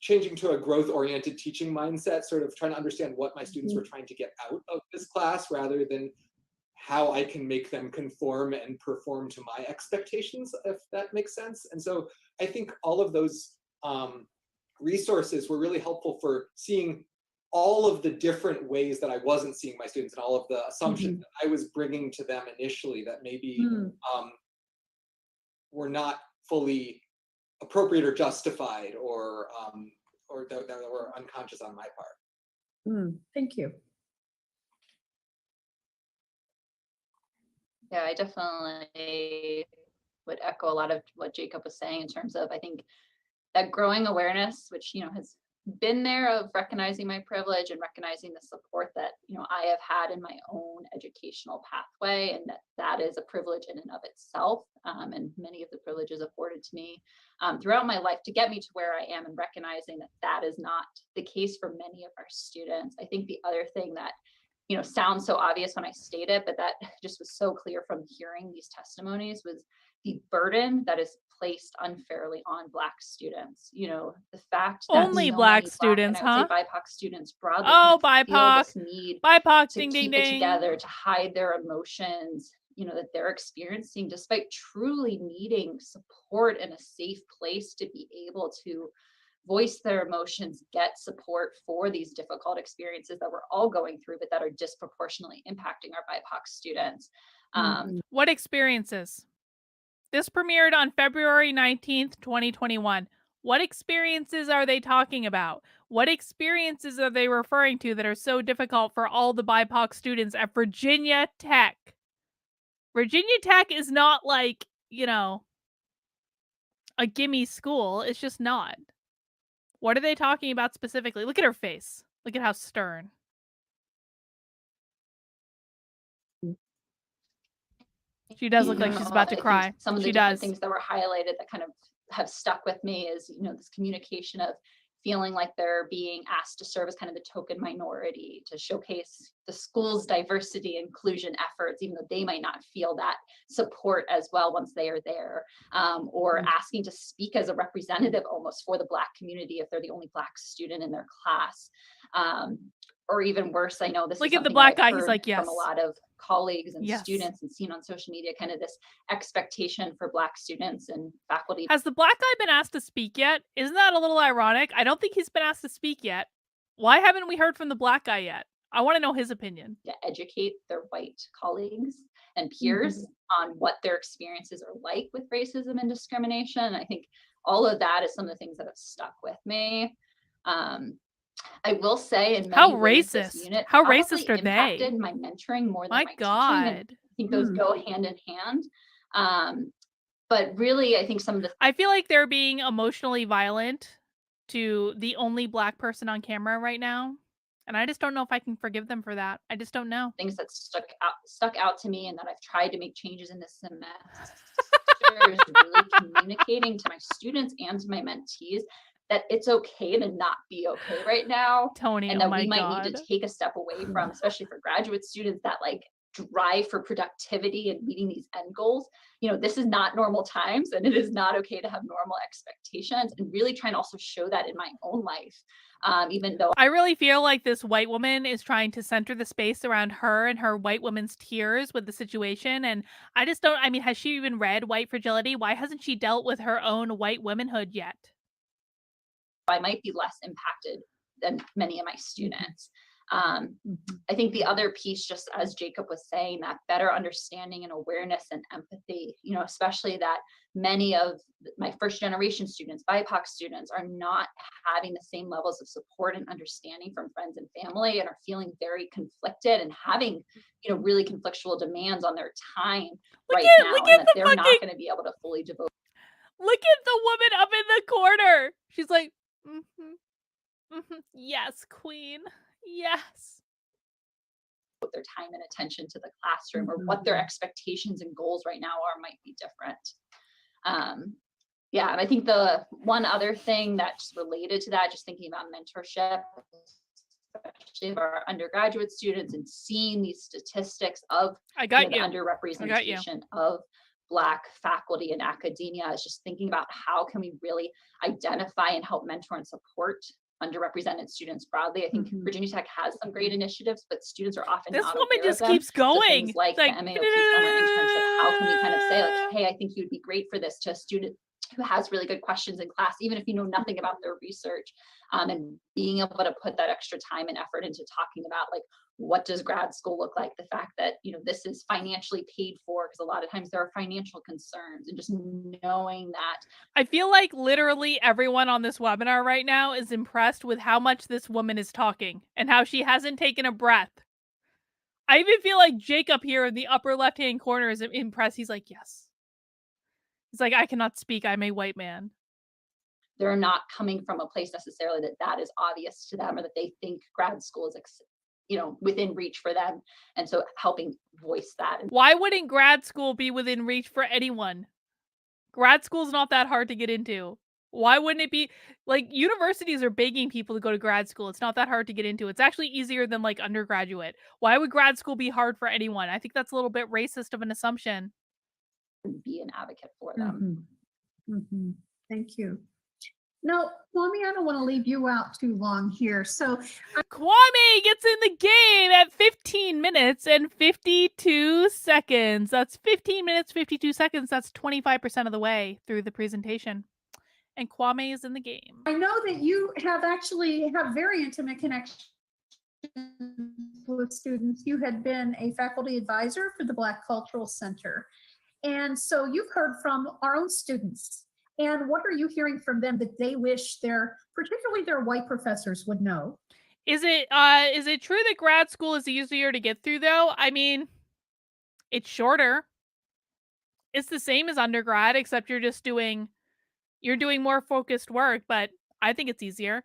changing to a growth-oriented teaching mindset, sort of trying to understand what my students were trying to get out of this class, rather than how I can make them conform and perform to my expectations, if that makes sense. And so I think all of those resources were really helpful for seeing all of the different ways that I wasn't seeing my students, and all of the assumptions that I was bringing to them initially that maybe were not fully appropriate or justified, or that were unconscious on my part. Thank you. Yeah, I definitely would echo a lot of what Jacob was saying in terms of, I think, that growing awareness, which, has been there, of recognizing my privilege and recognizing the support that, I have had in my own educational pathway, and that is a privilege in and of itself. And many of the privileges afforded to me throughout my life to get me to where I am, and recognizing that that is not the case for many of our students. I think the other thing that sounds so obvious when I state it, but that just was so clear from hearing these testimonies, was the burden that is placed unfairly on Black students. The fact that only so Black many students, and I would huh? say BIPOC students broadly, Oh, feel BIPOC, this need BIPOC, to ding, keep ding, it ding. together, to hide their emotions, that they're experiencing, despite truly needing support and a safe place to be able to voice their emotions, get support for these difficult experiences that we're all going through, but that are disproportionately impacting our BIPOC students. What experiences? This premiered on February 19th, 2021. What experiences are they talking about? What experiences are they referring to that are so difficult for all the BIPOC students at Virginia Tech? Virginia Tech is not like, a gimme school. It's just not. What are they talking about specifically? Look at her face. Look at how stern. She does look like she's about to cry. Some of the She different does. things that were highlighted that kind of have stuck with me is, this communication of feeling like they're being asked to serve as kind of the token minority, to showcase the school's diversity inclusion efforts, even though they might not feel that support as well once they are there, or asking to speak as a representative almost for the Black community if they're the only Black student in their class. Or even worse, I know this Look is at the something Black that I've guy, he's heard like, yes. from a lot of colleagues and Yes. students and seen on social media, kind of this expectation for Black students and faculty. Has the Black guy been asked to speak yet? Isn't that a little ironic? I don't think he's been asked to speak yet. Why haven't we heard from the Black guy yet? I want to know his opinion. To educate their white colleagues and peers on what their experiences are like with racism and discrimination. I think all of that is some of the things that have stuck with me. I will say, in many How ways, racist? this unit How probably racist are they? impacted my mentoring more than My my teaching. God. And I think those go hand in hand. But really, I think some of the I feel like they're being emotionally violent to the only Black person on camera right now. And I just don't know if I can forgive them for that. I just don't know. things that stuck out to me and that I've tried to make changes in this semester is really communicating to my students and to my mentees that it's okay to not be okay right now. Tony, And oh that my we might God. need to take a step away from, especially for graduate students, that like drive for productivity and meeting these end goals. You know, this is not normal times, and it is not okay to have normal expectations, and really try and also show that in my own life. Even though I really feel like this white woman is trying to center the space around her and her white woman's tears with the situation. And I just don't, I mean, has she even read White Fragility? Why hasn't she dealt with her own white womanhood yet? I might be less impacted than many of my students. I think the other piece, just as Jacob was saying, that better understanding and awareness and empathy, you know, especially that many of my first generation students, BIPOC students, are not having the same levels of support and understanding from friends and family, and are feeling very conflicted and having, you know, really conflictual demands on their time right now, and that they're not going to be able to fully devote. Look at the woman up in the corner. She's like, yes, queen. Yes. Their time and attention to the classroom, or what their expectations and goals right now are might be different. Yeah, and I think the one other thing that's related to that, just thinking about mentorship, especially of our undergraduate students, and seeing these statistics of the underrepresentation of Black faculty in academia, is just thinking about how can we really identify and help mentor and support underrepresented students broadly. I think Virginia Tech has some great initiatives, but students are often this not woman aware just of them. keeps going. So things like the MAOP summer internship, how can we kind of say like, hey, I think you would be great for this, to a student who has really good questions in class, even if you know nothing about their research, and being able to put that extra time and effort into talking about like, what does grad school look like? The fact that, you know, this is financially paid for, because a lot of times there are financial concerns, and just knowing that. I feel like literally everyone on this webinar right now is impressed with how much this woman is talking and how she hasn't taken a breath. I even feel like Jacob here in the upper left-hand corner is impressed. He's like, yes. He's like, I cannot speak. I'm a white man. They're not coming from a place necessarily that is obvious to them, or that they think grad school is, you know, within reach for them. And so helping voice that. Why wouldn't grad school be within reach for anyone? Grad school's not that hard to get into. Why wouldn't it be? Like, universities are begging people to go to grad school. It's not that hard to get into. It's actually easier than like undergraduate. Why would grad school be hard for anyone? I think that's a little bit racist of an assumption. Be an advocate for them. Thank you. No, Kwame, I don't want to leave you out too long here. So Kwame gets in the game at 15 minutes and 52 seconds. That's 15 minutes, 52 seconds. That's 25% of the way through the presentation. And Kwame is in the game. I know that you have very intimate connections with students. You had been a faculty advisor for the Black Cultural Center. And so you've heard from our own students. And what are you hearing from them that they wish particularly their white professors would know? Is it true that grad school is easier to get through though? I mean, it's shorter. It's the same as undergrad, except you're doing more focused work, but I think it's easier.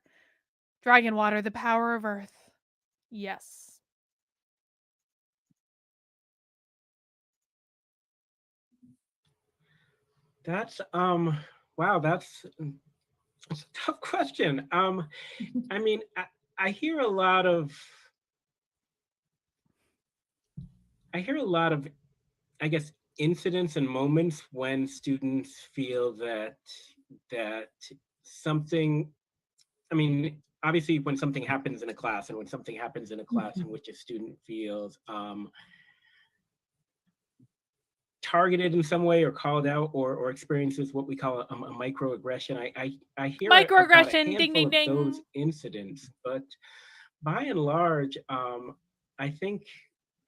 Dragon water, the power of earth. Yes. That's wow, that's It's a tough question. I mean, I hear a lot of, I guess, incidents and moments when students feel that something, I mean, obviously when something happens in a class and when something happens in a class in which a student feels targeted in some way or called out or experiences what we call a microaggression. I hear about a Microaggression, ding, handful ding, of ding. those incidents, but by and large, I think,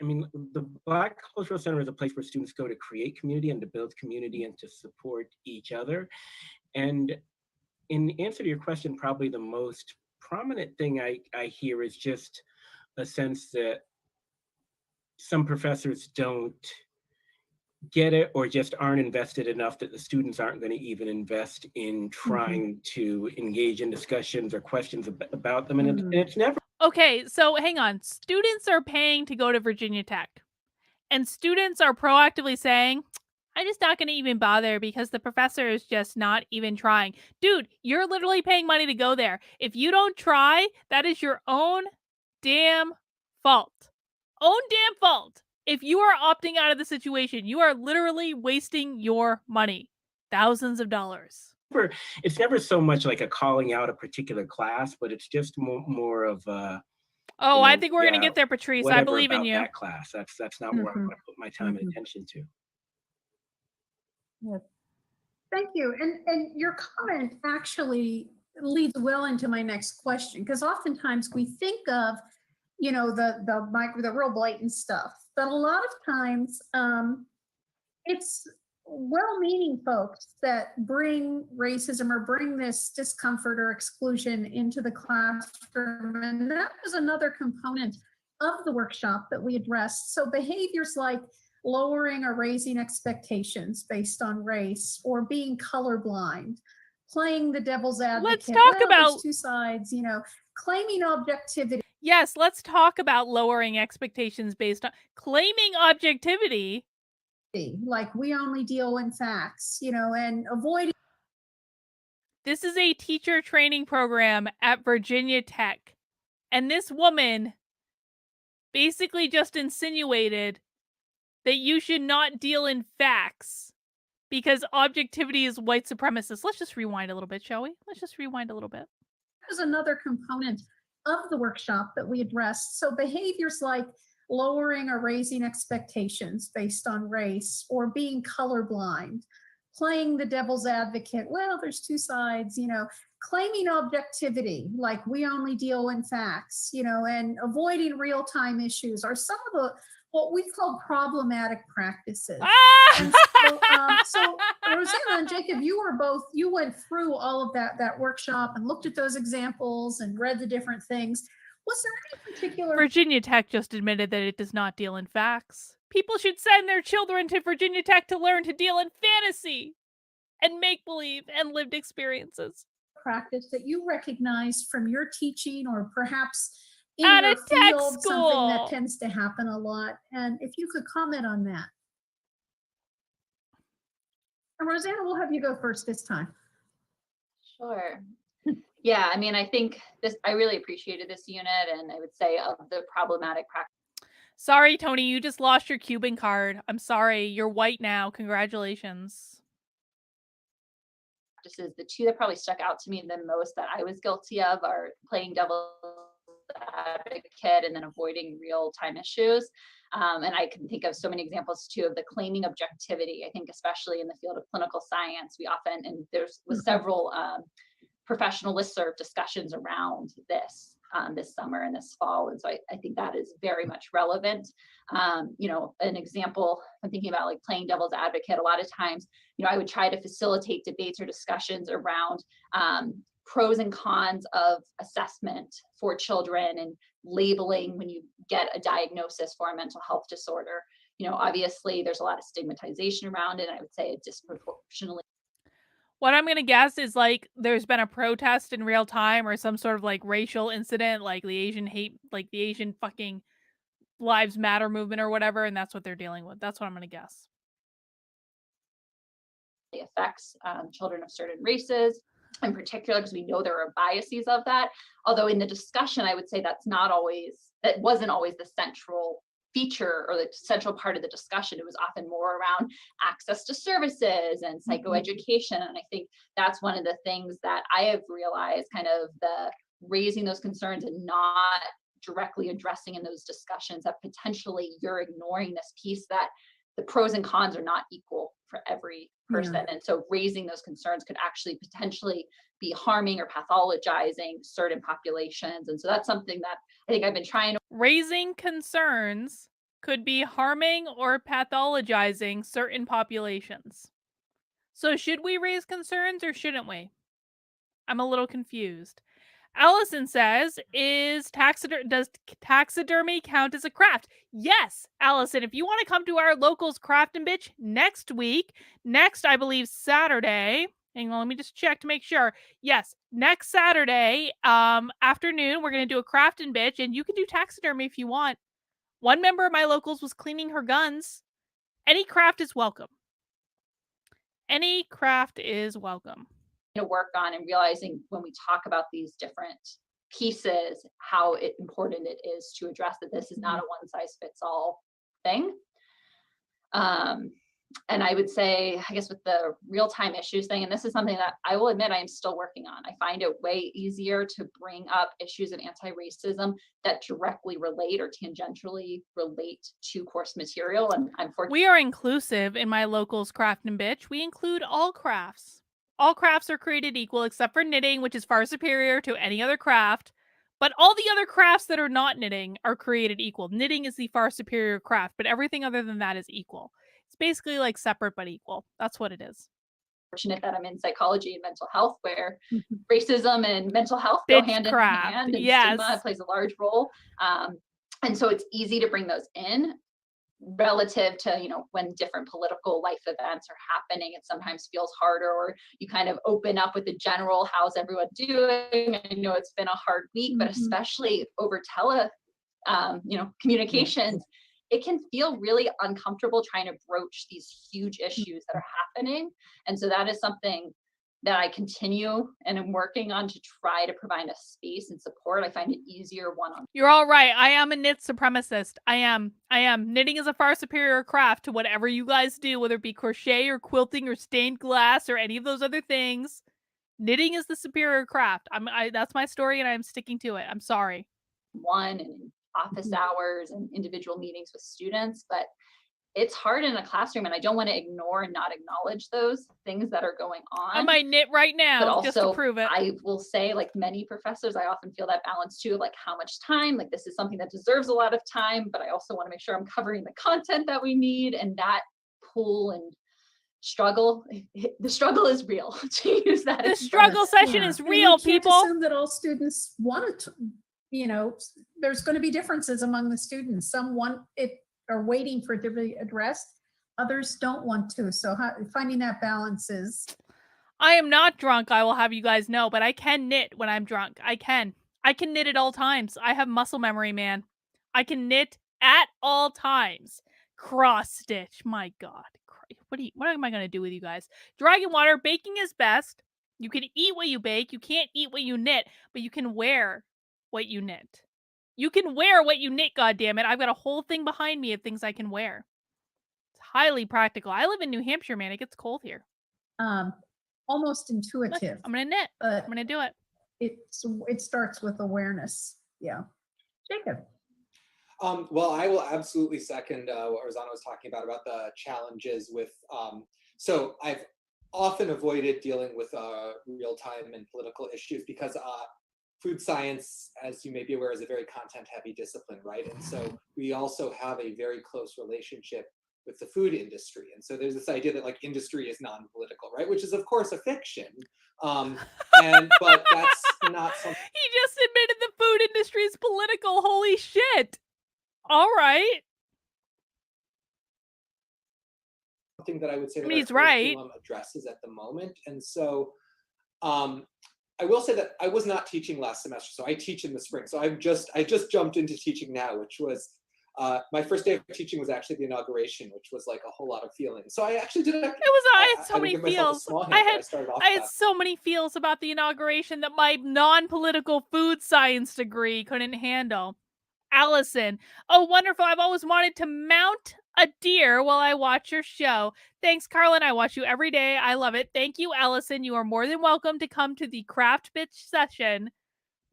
I mean, the Black Cultural Center is a place where students go to create community and to build community and to support each other. And in answer to your question, probably the most prominent thing I hear is just a sense that some professors don't get it or just aren't invested enough that the students aren't going to even invest in trying to engage in discussions or questions about them. And it's never. Okay, so hang on. Students are paying to go to Virginia Tech, and students are proactively saying, I'm just not going to even bother because the professor is just not even trying. Dude, you're literally paying money to go there. If you don't try, that is your own damn fault. Own damn fault. If you are opting out of the situation, you are literally wasting your money. Thousands of dollars. It's never so much like a calling out a particular class, but it's just more of a. Oh, I think we're going to get there, Patrice. I believe in you. That class. That's not where I'm going to put my time and attention to. Yes. Thank you. And your comment actually leads well into my next question, because oftentimes we think of, you know, the real blatant stuff, but a lot of times it's well-meaning folks that bring racism or bring this discomfort or exclusion into the classroom. And that was another component of the workshop that we addressed. So behaviors like lowering or raising expectations based on race, or being colorblind, playing the devil's advocate. Let's talk about there's two sides, you know, claiming objectivity. Yes, let's talk about lowering expectations based on claiming objectivity. Like we only deal in facts, you know, and avoiding. This is a teacher training program at Virginia Tech. And this woman basically just insinuated that you should not deal in facts because objectivity is white supremacist. Let's just rewind a little bit, shall we? Let's just rewind a little bit. There's another component of the workshop that we addressed. So behaviors like lowering or raising expectations based on race, or being colorblind, playing the devil's advocate. Well, there's two sides, you know, claiming objectivity, like we only deal in facts, you know, and avoiding real-time issues are some of the what we call problematic practices. And so Rosanna and Jacob, you went through all of that workshop and looked at those examples and read the different things. Was there any particular? Virginia Tech just admitted that it does not deal in facts. People should send their children to Virginia Tech to learn to deal in fantasy and make-believe and lived experiences. Practice that you recognize from your teaching, or perhaps in at your a tech field, school. something that tends to happen a lot. And if you could comment on that. And Rosanna, we'll have you go first this time. Sure. Yeah, I mean, I think I really appreciated this unit, and I would say of the problematic practice. Sorry, Tony, you just lost your Cuban card. I'm sorry, you're white now. Congratulations. Practices, the two that probably stuck out to me the most that I was guilty of are playing devil's advocate and then avoiding real-time issues. And I can think of so many examples too of the claiming objectivity. I think especially in the field of clinical science, we often, and there's several professional listserv discussions around this this summer and this fall. And so I think that is very much relevant. You know, an example, I'm thinking about like playing devil's advocate. A lot of times, you know, I would try to facilitate debates or discussions around pros and cons of assessment for children and labeling when you get a diagnosis for a mental health disorder. You know, obviously there's a lot of stigmatization around it. And I would say it disproportionately. What I'm going to guess is like there's been a protest in real time or some sort of like racial incident, like the Asian fucking Lives Matter movement or whatever. And that's what they're dealing with. That's what I'm going to guess. Affects children of certain races. in particular, because we know there are biases of that. Although in the discussion, I would say that wasn't always the central feature or the central part of the discussion. It was often more around access to services and psychoeducation. And I think that's one of the things that I have realized, kind of the raising those concerns and not directly addressing in those discussions, that potentially you're ignoring this piece that the pros and cons are not equal for every person. Yeah. And so raising those concerns could actually potentially be harming or pathologizing certain populations. And so that's something that I think I've been trying to. Raising concerns could be harming or pathologizing certain populations. So should we raise concerns or shouldn't we? I'm a little confused. Allison says, does taxidermy count as a craft? Yes, Allison, if you want to come to our locals craft and bitch next week, I believe Saturday. Hang on, let me just check to make sure. Yes, next Saturday afternoon, we're going to do a craft and bitch, and you can do taxidermy if you want. One member of my locals was cleaning her guns. Any craft is welcome. Any craft is welcome. To work on and realizing when we talk about these different pieces, how important it is to address that this is not a one size fits all thing. And I would say, I guess with the real-time issues thing, and this is something that I will admit I am still working on. I find it way easier to bring up issues of anti-racism that directly relate or tangentially relate to course material. And I'm fortunate. We are inclusive in my locals craft and bitch. We include all crafts. All crafts are created equal except for knitting, which is far superior to any other craft. But all the other crafts that are not knitting are created equal. Knitting is the far superior craft, but everything other than that is equal. It's basically like separate but equal. That's what it is. Fortunate that I'm in psychology and mental health, where racism and mental health go hand in hand, and stigma plays a large role. And so it's easy to bring those in relative to, when different political life events are happening. It sometimes feels harder, or you kind of open up with the general, how's everyone doing? I know it's been a hard week, but especially over communications, it can feel really uncomfortable trying to broach these huge issues that are happening. And so that is something that I continue and am working on to try to provide a space and support. I find it easier one-on-one. You're all right. I am a knit supremacist. I am. Knitting is a far superior craft to whatever you guys do, whether it be crochet or quilting or stained glass or any of those other things. Knitting is the superior craft. That's my story, and I'm sticking to it. I'm sorry. And in office hours and individual meetings with students, but it's hard in a classroom, and I don't want to ignore and not acknowledge those things that are going on. I might knit right now, but also, just to prove it. I will say, like many professors, I often feel that balance too, like how much time, like this is something that deserves a lot of time, but I also want to make sure I'm covering the content that we need, and that pull and struggle. The struggle is real. To use that. The struggle session is real, people. Can't assume that all students want to, there's going to be differences among the students. Some want it, are waiting for it to be addressed. Others don't want to. So finding that balance is. I am not drunk, I will have you guys know, but I can knit when I'm drunk. I can knit at all times. I have muscle memory, man. I can knit at all times. Cross stitch. My God. What am I going to do with you guys? Dragon water, baking is best. You can eat what you bake. You can't eat what you knit, but you can wear what you knit. You can wear what you knit, goddammit. I've got a whole thing behind me of things I can wear. It's highly practical. I live in New Hampshire, man. It gets cold here. Almost intuitive. I'm going to knit. I'm going to do it. It starts with awareness. Yeah. Jacob. Well, I will absolutely second what Rosanna was talking about the challenges with, so I've often avoided dealing with real-time and political issues because food science, as you may be aware, is a very content-heavy discipline, right? And so we also have a very close relationship with the food industry. And so there's this idea that like industry is non-political, right? Which is of course a fiction. But that's not something. He just admitted the food industry is political. Holy shit. All right. Something that I would say that he's right. Addresses at the moment. And so I will say that I was not teaching last semester, so I teach in the spring. So I just jumped into teaching now, which was My first day of teaching was actually the inauguration, which was like a whole lot of feelings. So I actually did. I had so many feels. I started off I had so many feels about the inauguration that my non-political food science degree couldn't handle. Allison, oh wonderful! I've always wanted to mount a deer while I watch your show. Thanks, Carlin. I watch you every day. I love it. Thank you, Allison. You are more than welcome to come to the Craft Bitch session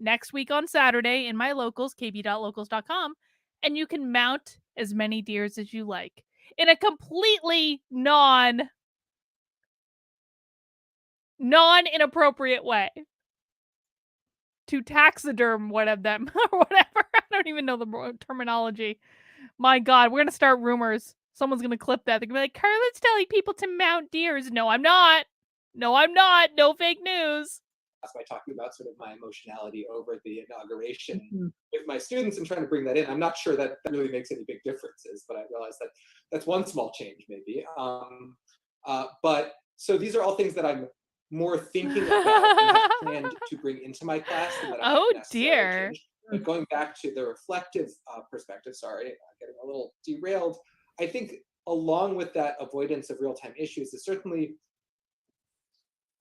next week on Saturday in my locals, kb.locals.com, and you can mount as many deers as you like in a completely non-inappropriate way. To taxiderm one of them or whatever. I don't even know the terminology. My God, we're going to start rumors. Someone's going to clip that. They're going to be like, Carlin's telling people to mount deers. No, I'm not. No, I'm not. No fake news. By talking about sort of my emotionality over the inauguration with my students and trying to bring that in. I'm not sure that really makes any big differences, but I realize that that's one small change maybe. But so these are all things that I'm more thinking about and have planned to bring into my class than that I have necessarily changed. But going back to the reflective perspective, sorry, I'm getting a little derailed. I think along with that avoidance of real-time issues is certainly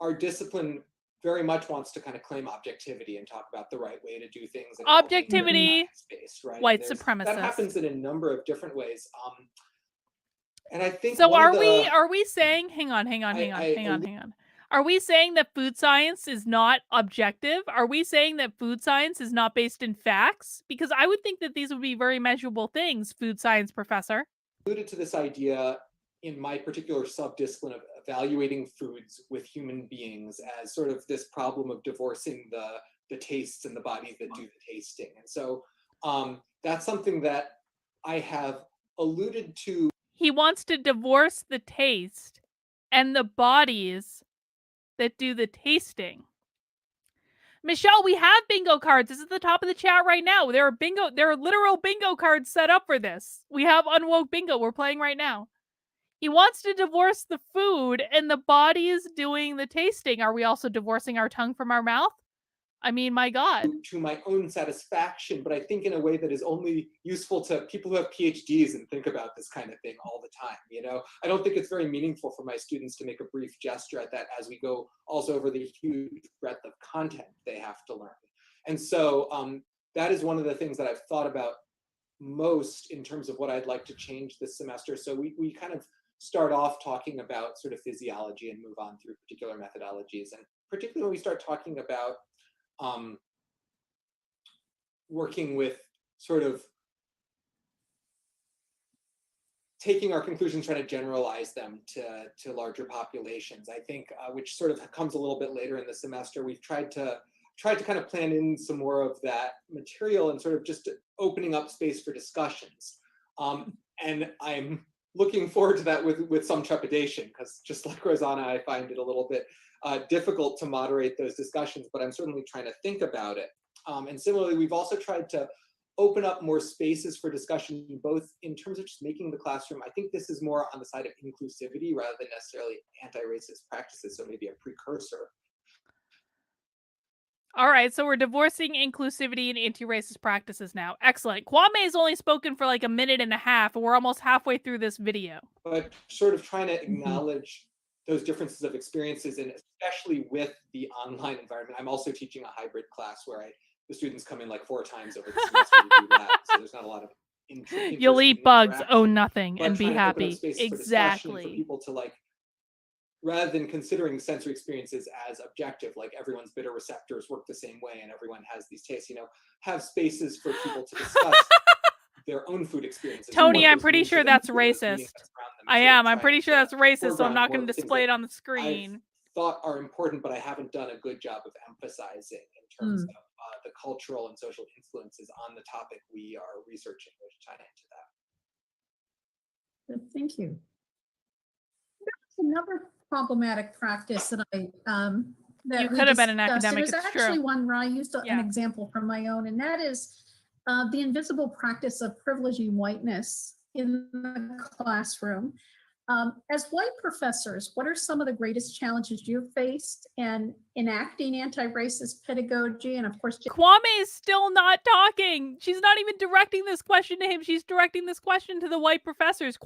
our discipline very much wants to kind of claim objectivity and talk about the right way to do things. Objectivity, space, right? White supremacist. That happens in a number of different ways. And I think so. Are we saying? Hang on. Are we saying that food science is not objective? Are we saying that food science is not based in facts? Because I would think that these would be very measurable things, food science professor. Alluded to this idea in my particular sub-discipline of evaluating foods with human beings as sort of this problem of divorcing the tastes and the bodies that do the tasting. And so that's something that I have alluded to. He wants to divorce the taste and the bodies that do the tasting. Michelle, we have bingo cards. This is at the top of the chat right now. There are literal bingo cards set up for this. We have Unwoke Bingo. We're playing right now. He wants to divorce the food and the body is doing the tasting. Are we also divorcing our tongue from our mouth? I mean, my God. To my own satisfaction, but I think in a way that is only useful to people who have PhDs and think about this kind of thing all the time. You know, I don't think it's very meaningful for my students to make a brief gesture at that as we go also over the huge breadth of content they have to learn. And so that is one of the things that I've thought about most in terms of what I'd like to change this semester. So we kind of start off talking about sort of physiology and move on through particular methodologies. And particularly when we start talking about working with sort of taking our conclusions, trying to generalize them to larger populations. I think, which sort of comes a little bit later in the semester, we've tried to kind of plan in some more of that material and sort of just opening up space for discussions. And I'm looking forward to that with some trepidation, because just like Rosanna, I find it a little bit difficult to moderate those discussions, but I'm certainly trying to think about it. And similarly, we've also tried to open up more spaces for discussion, both in terms of just making the classroom. I think this is more on the side of inclusivity rather than necessarily anti-racist practices, so maybe a precursor. All right, so we're divorcing inclusivity and anti-racist practices now. Excellent. Kwame has only spoken for like a minute and a half, and we're almost halfway through this video. But sort of trying to acknowledge those differences of experiences, and especially with the online environment. I'm also teaching a hybrid class where the students come in like 4 times over the semester to do that, so there's not a lot of You'll eat bugs, own nothing, and be happy. Exactly. For people to like, rather than considering sensory experiences as objective, like everyone's bitter receptors work the same way and everyone has these tastes, you know, have spaces for people to discuss their own food experiences. Tony, I'm pretty sure that's racist. I am. I'm pretty sure that's racist, so I'm not going to display it on the screen. I thought are important, but I haven't done a good job of emphasizing in terms of the cultural and social influences on the topic we are researching, which tie into that. Good, thank you. There's another problematic practice that you could have been an academic. There's actually one where I used an example from my own, and that is the invisible practice of privileging whiteness in the classroom. As white professors, what are some of the greatest challenges you've faced in enacting anti-racist pedagogy? And of course, Kwame is still not talking. She's not even directing this question to him. She's directing this question to the white professors.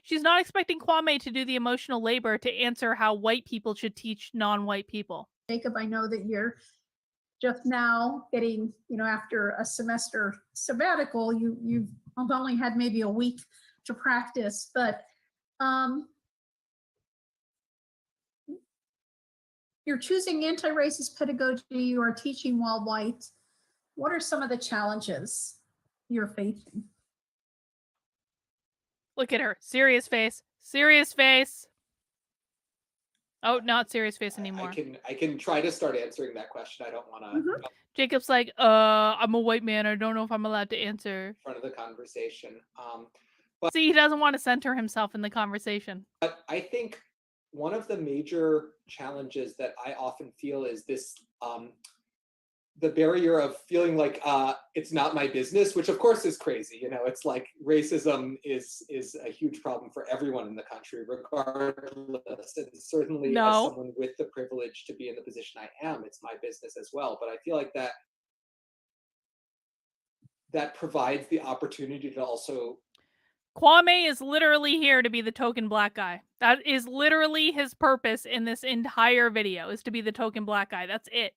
She's not expecting Kwame to do the emotional labor to answer how white people should teach non-white people. Jacob, I know that you're just now getting, after a semester sabbatical, you've only had maybe a week to practice, but you're choosing anti-racist pedagogy, you are teaching while white. What are some of the challenges you're facing? Look at her. Serious face. Serious face. Oh, not serious face anymore. I can try to start answering that question. I don't want to. Jacob's like, I'm a white man. I don't know if I'm allowed to answer. In front of the conversation. See, he doesn't want to center himself in the conversation. But I think one of the major challenges that I often feel is this, the barrier of feeling like it's not my business, which of course is crazy. It's like racism is a huge problem for everyone in the country, regardless. And certainly as someone with the privilege to be in the position I am, it's my business as well. But I feel like that provides the opportunity to also. Kwame is literally here to be the token black guy. That is literally his purpose in this entire video, is to be the token black guy. That's it.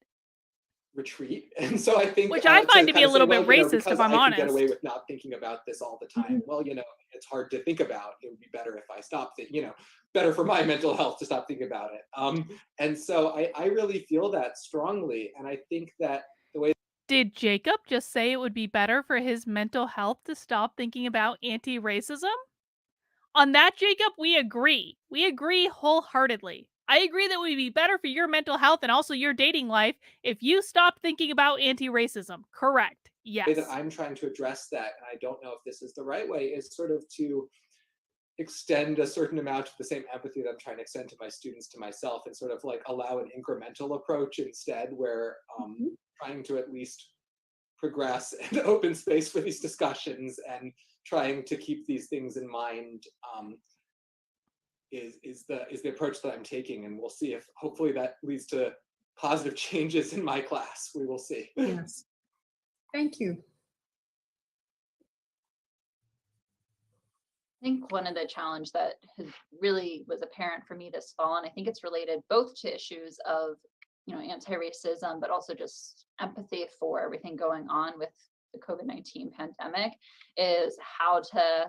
Retreat. And so I think, which I find to be a little bit racist, if I'm honest. I can get away with not thinking about this all the time. Well, it's hard to think about. It would be better if I stopped it, better for my mental health to stop thinking about it. And so I really feel that strongly. And I think that the way. Did Jacob just say it would be better for his mental health to stop thinking about anti-racism? On that, Jacob, we agree. We agree wholeheartedly. I agree that it would be better for your mental health and also your dating life if you stopped thinking about anti-racism. Correct. Yes. The way that I'm trying to address that, and I don't know if this is the right way, is sort of to extend a certain amount of the same empathy that I'm trying to extend to my students, to myself, and sort of like allow an incremental approach instead, where trying to at least progress and open space for these discussions and trying to keep these things in mind is the approach that I'm taking. And we'll see if hopefully that leads to positive changes in my class. We will see. Yes. Thank you. I think one of the challenge that really was apparent for me this fall, and I think it's related both to issues of anti-racism, but also just empathy for everything going on with the COVID-19 pandemic, is how to,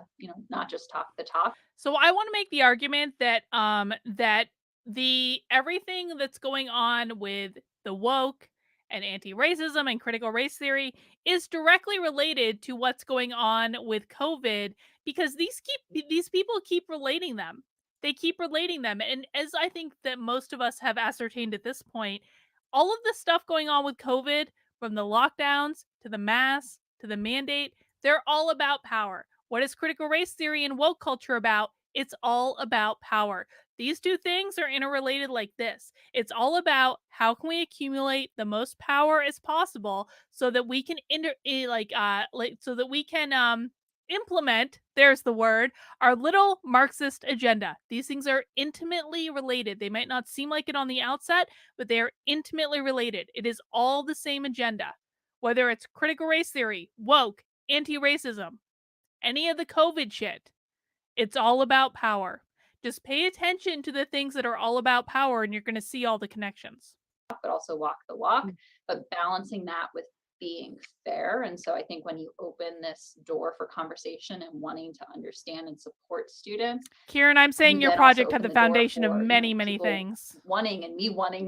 not just talk the talk. So I want to make the argument that that the everything that's going on with the woke and anti-racism and critical race theory is directly related to what's going on with COVID, because these people keep relating them. They keep relating them. And as I think that most of us have ascertained at this point, all of the stuff going on with COVID, from the lockdowns to the masks to the mandate, they're all about power. What is critical race theory and woke culture about? It's all about power. These two things are interrelated like this. It's all about how can we accumulate the most power as possible so that we can implement, there's the word, our little Marxist agenda. These things are intimately related. They might not seem like it on the outset, but they are intimately related. It is all the same agenda. Whether it's critical race theory, woke, anti-racism, any of the COVID shit, it's all about power. Just pay attention to the things that are all about power and you're going to see all the connections. But also walk the walk, but balancing that with being fair. And so I think when you open this door for conversation and wanting to understand and support students. Kieran, I'm saying your project had the foundation of many, many things. Wanting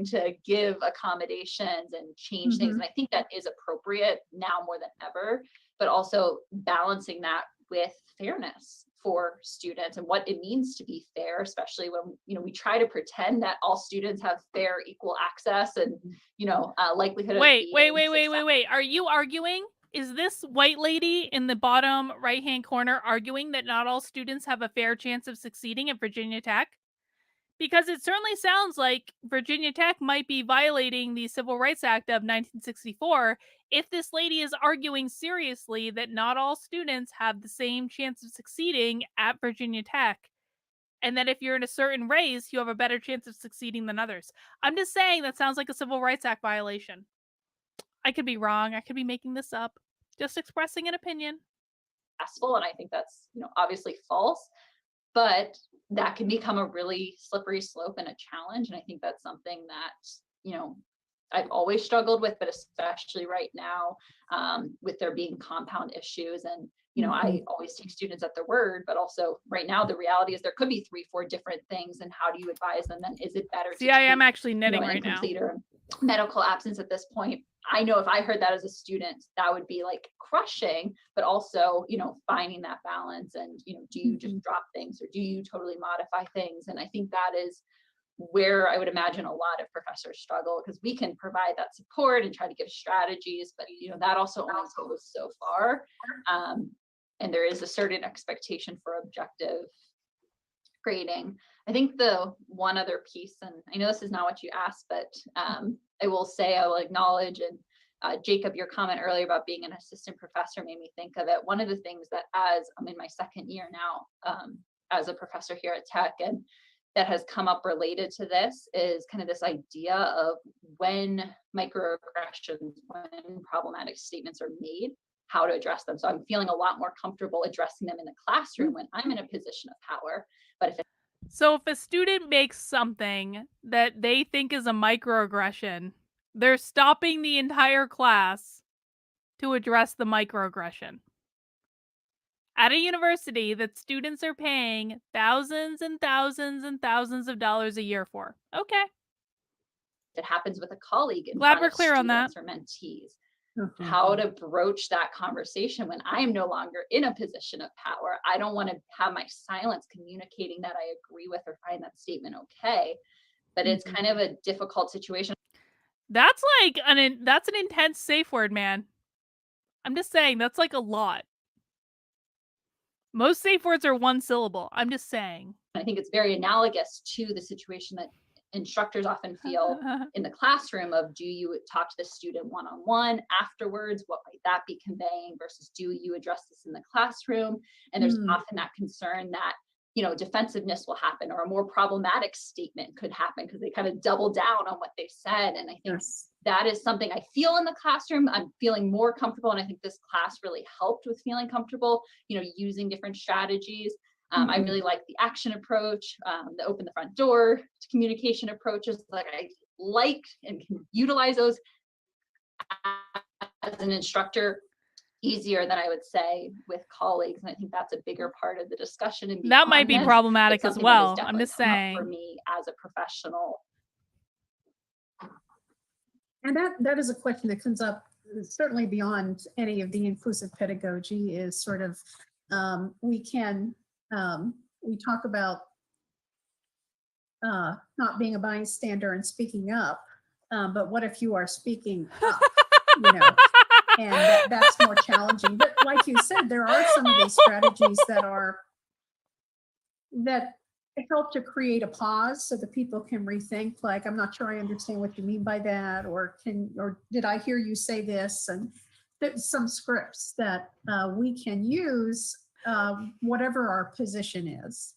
to give accommodations and change things. And I think that is appropriate now more than ever, but also balancing that with fairness for students and what it means to be fair, especially when we try to pretend that all students have fair, equal access and likelihood. Wait. Are you arguing? Is this white lady in the bottom right-hand corner arguing that not all students have a fair chance of succeeding at Virginia Tech? Because it certainly sounds like Virginia Tech might be violating the Civil Rights Act of 1964 if this lady is arguing seriously that not all students have the same chance of succeeding at Virginia Tech and that if you're in a certain race, you have a better chance of succeeding than others. I'm just saying that sounds like a Civil Rights Act violation. I could be wrong. I could be making this up. Just expressing an opinion. Successful, and I think that's, you know, obviously false, but that can become a really slippery slope and a challenge. And I think that's something that, you know, I've always struggled with, but especially right now, with there being compound issues. And, you know, I always take students at their word, but also right now the reality is there could be 3-4 different things. And how do you advise them? Then is it better See, I am actually knitting right now. incomplete or medical absence at this point? I know if I heard that as a student, that would be like crushing, but also, you know, finding that balance. And, you know, do you just drop things or do you totally modify things? And I think that is where I would imagine a lot of professors struggle, because we can provide that support and try to give strategies, but, you know, that also only goes so far. And there is a certain expectation for objective grading. I think the one other piece, and I know this is not what you asked, but I will say, I will acknowledge, and Jacob, your comment earlier about being an assistant professor made me think of it. One of the things that, as I'm in my second year now as a professor here at Tech, and that has come up related to this, is kind of this idea of when microaggressions, when problematic statements are made, how to address them. So I'm feeling a lot more comfortable addressing them in the classroom when I'm in a position of power. But so if a student makes something that they think is a microaggression, they're stopping the entire class to address the microaggression. At a university that students are paying thousands and thousands and thousands of dollars a year for. Okay. it happens with a colleague in Glad front we're of clear on that. students or mentees. How to broach that conversation when I am no longer in a position of power. I don't want to have my silence communicating that I agree with or find that statement okay, but it's kind of a difficult situation. That's like that's an intense safe word, man. I'm just saying, that's like a lot. Most safe words are one syllable. I'm just saying. I think it's very analogous to the situation that instructors often feel in the classroom of, do you talk to the student one-on-one afterwards? What might that be conveying versus do you address this in the classroom? And there's often that concern that, you know, defensiveness will happen or a more problematic statement could happen because they kind of double down on what they've said. And I think that is something I feel in the classroom. I'm feeling more comfortable. And I think this class really helped with feeling comfortable, you know, using different strategies. I really like the action approach, the open the front door to communication approaches. Like I like and can utilize those as an instructor easier than I would say with colleagues. And I think that's a bigger part of the discussion. And that might be problematic as well. I'm just saying. For me as a professional. And that is a question that comes up certainly beyond any of the inclusive pedagogy, is sort of we talk about not being a bystander and speaking up, but what if you are speaking up, you know, and that's more challenging. But like you said, there are some of these strategies that help to create a pause so that people can rethink, like, I'm not sure I understand what you mean by that, or did I hear you say this? And there's some scripts that we can use, whatever our position is.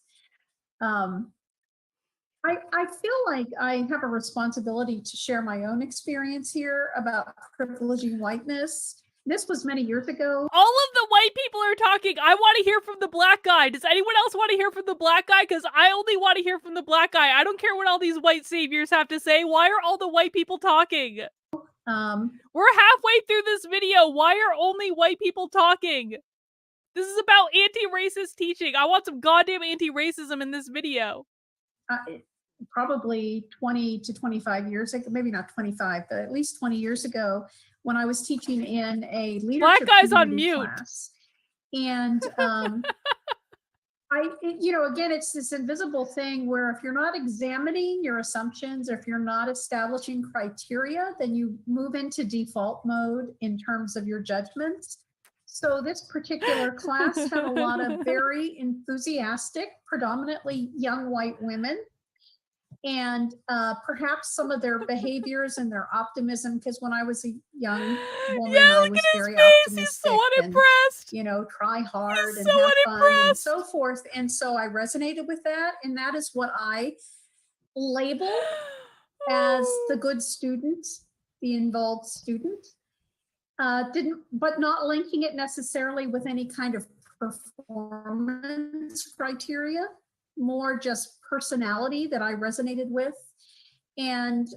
I feel like I have a responsibility to share my own experience here about privileging whiteness. This was many years ago. All of the white people are talking. I want to hear from the black guy. Does anyone else want to hear from the black guy? Because I only want to hear from the black guy. I don't care what all these white saviors have to say. Why are all the white people talking? We're halfway through this video. Why are only white people talking? This is about anti-racist teaching. I want some goddamn anti-racism in this video. Probably 20 to 25 years ago, maybe not 25, but at least 20 years ago, when I was teaching in a leadership Black guys on mute class. And again, it's this invisible thing where if you're not examining your assumptions, or if you're not establishing criteria, then you move into default mode in terms of your judgments. So this particular class had a lot of very enthusiastic, predominantly young white women. and perhaps some of their behaviors and their optimism, because when I was a young woman, Yeah, I look was at his very face. He's optimistic so and, unimpressed. you know, try hard He's and so have fun and unimpressed. so forth. And so I resonated with that. And that is what I label as the good student, the involved student. But not linking it necessarily with any kind of performance criteria, more just personality that I resonated with. And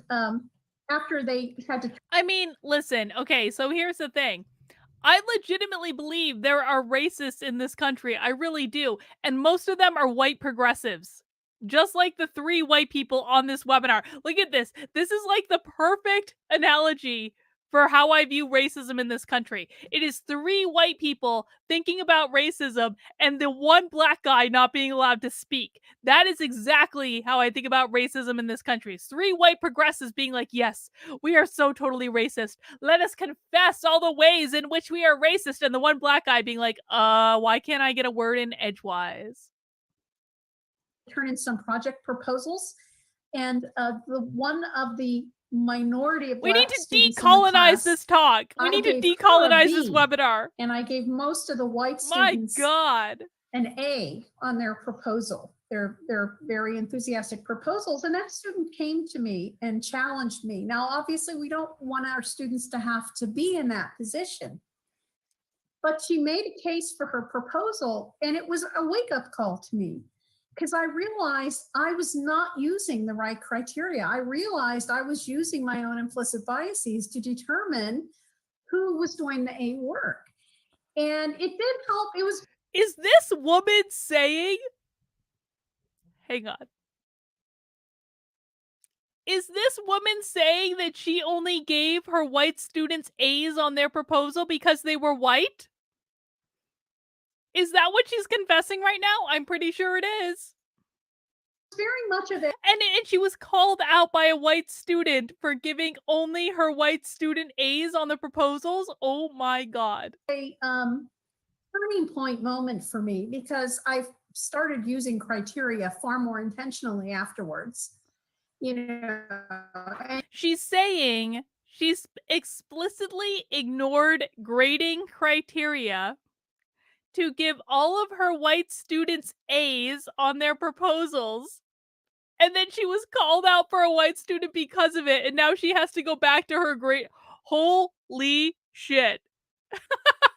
after they had to. I mean, listen, okay, so here's the thing. I legitimately believe there are racists in this country. I really do. And most of them are white progressives. Just like the 3 white people on this webinar. Look at this. This is like the perfect analogy for how I view racism in this country. It is 3 white people thinking about racism and the 1 black guy not being allowed to speak. That is exactly how I think about racism in this country. It's 3 white progressives being like, yes, we are so totally racist. Let us confess all the ways in which we are racist. And the 1 black guy being like, why can't I get a word in edgewise? Turn in some project proposals. And the one of the minority of we need Black to students in the decolonize class, this talk. We I need to gave her a decolonize this B, webinar. and I gave most of the white My students God. an A on their proposal. They're very enthusiastic proposals. And that student came to me and challenged me. Now, obviously, we don't want our students to have to be in that position. But she made a case for her proposal, and it was a wake-up call to me, because I realized I was not using the right criteria. I realized I was using my own implicit biases to determine who was doing the A work. And it did help. It was. Is this woman saying, hang on. Is this woman saying that she only gave her white students A's on their proposal because they were white? Is that what she's confessing right now? I'm pretty sure it is. Very much of it. And she was called out by a white student for giving only her white student A's on the proposals. Oh my God. A turning point moment for me, because I started using criteria far more intentionally afterwards. You know, she's saying she's explicitly ignored grading criteria to give all of her white students A's on their proposals. And then she was called out for a white student because of it. And now she has to go back to her grade. Holy shit.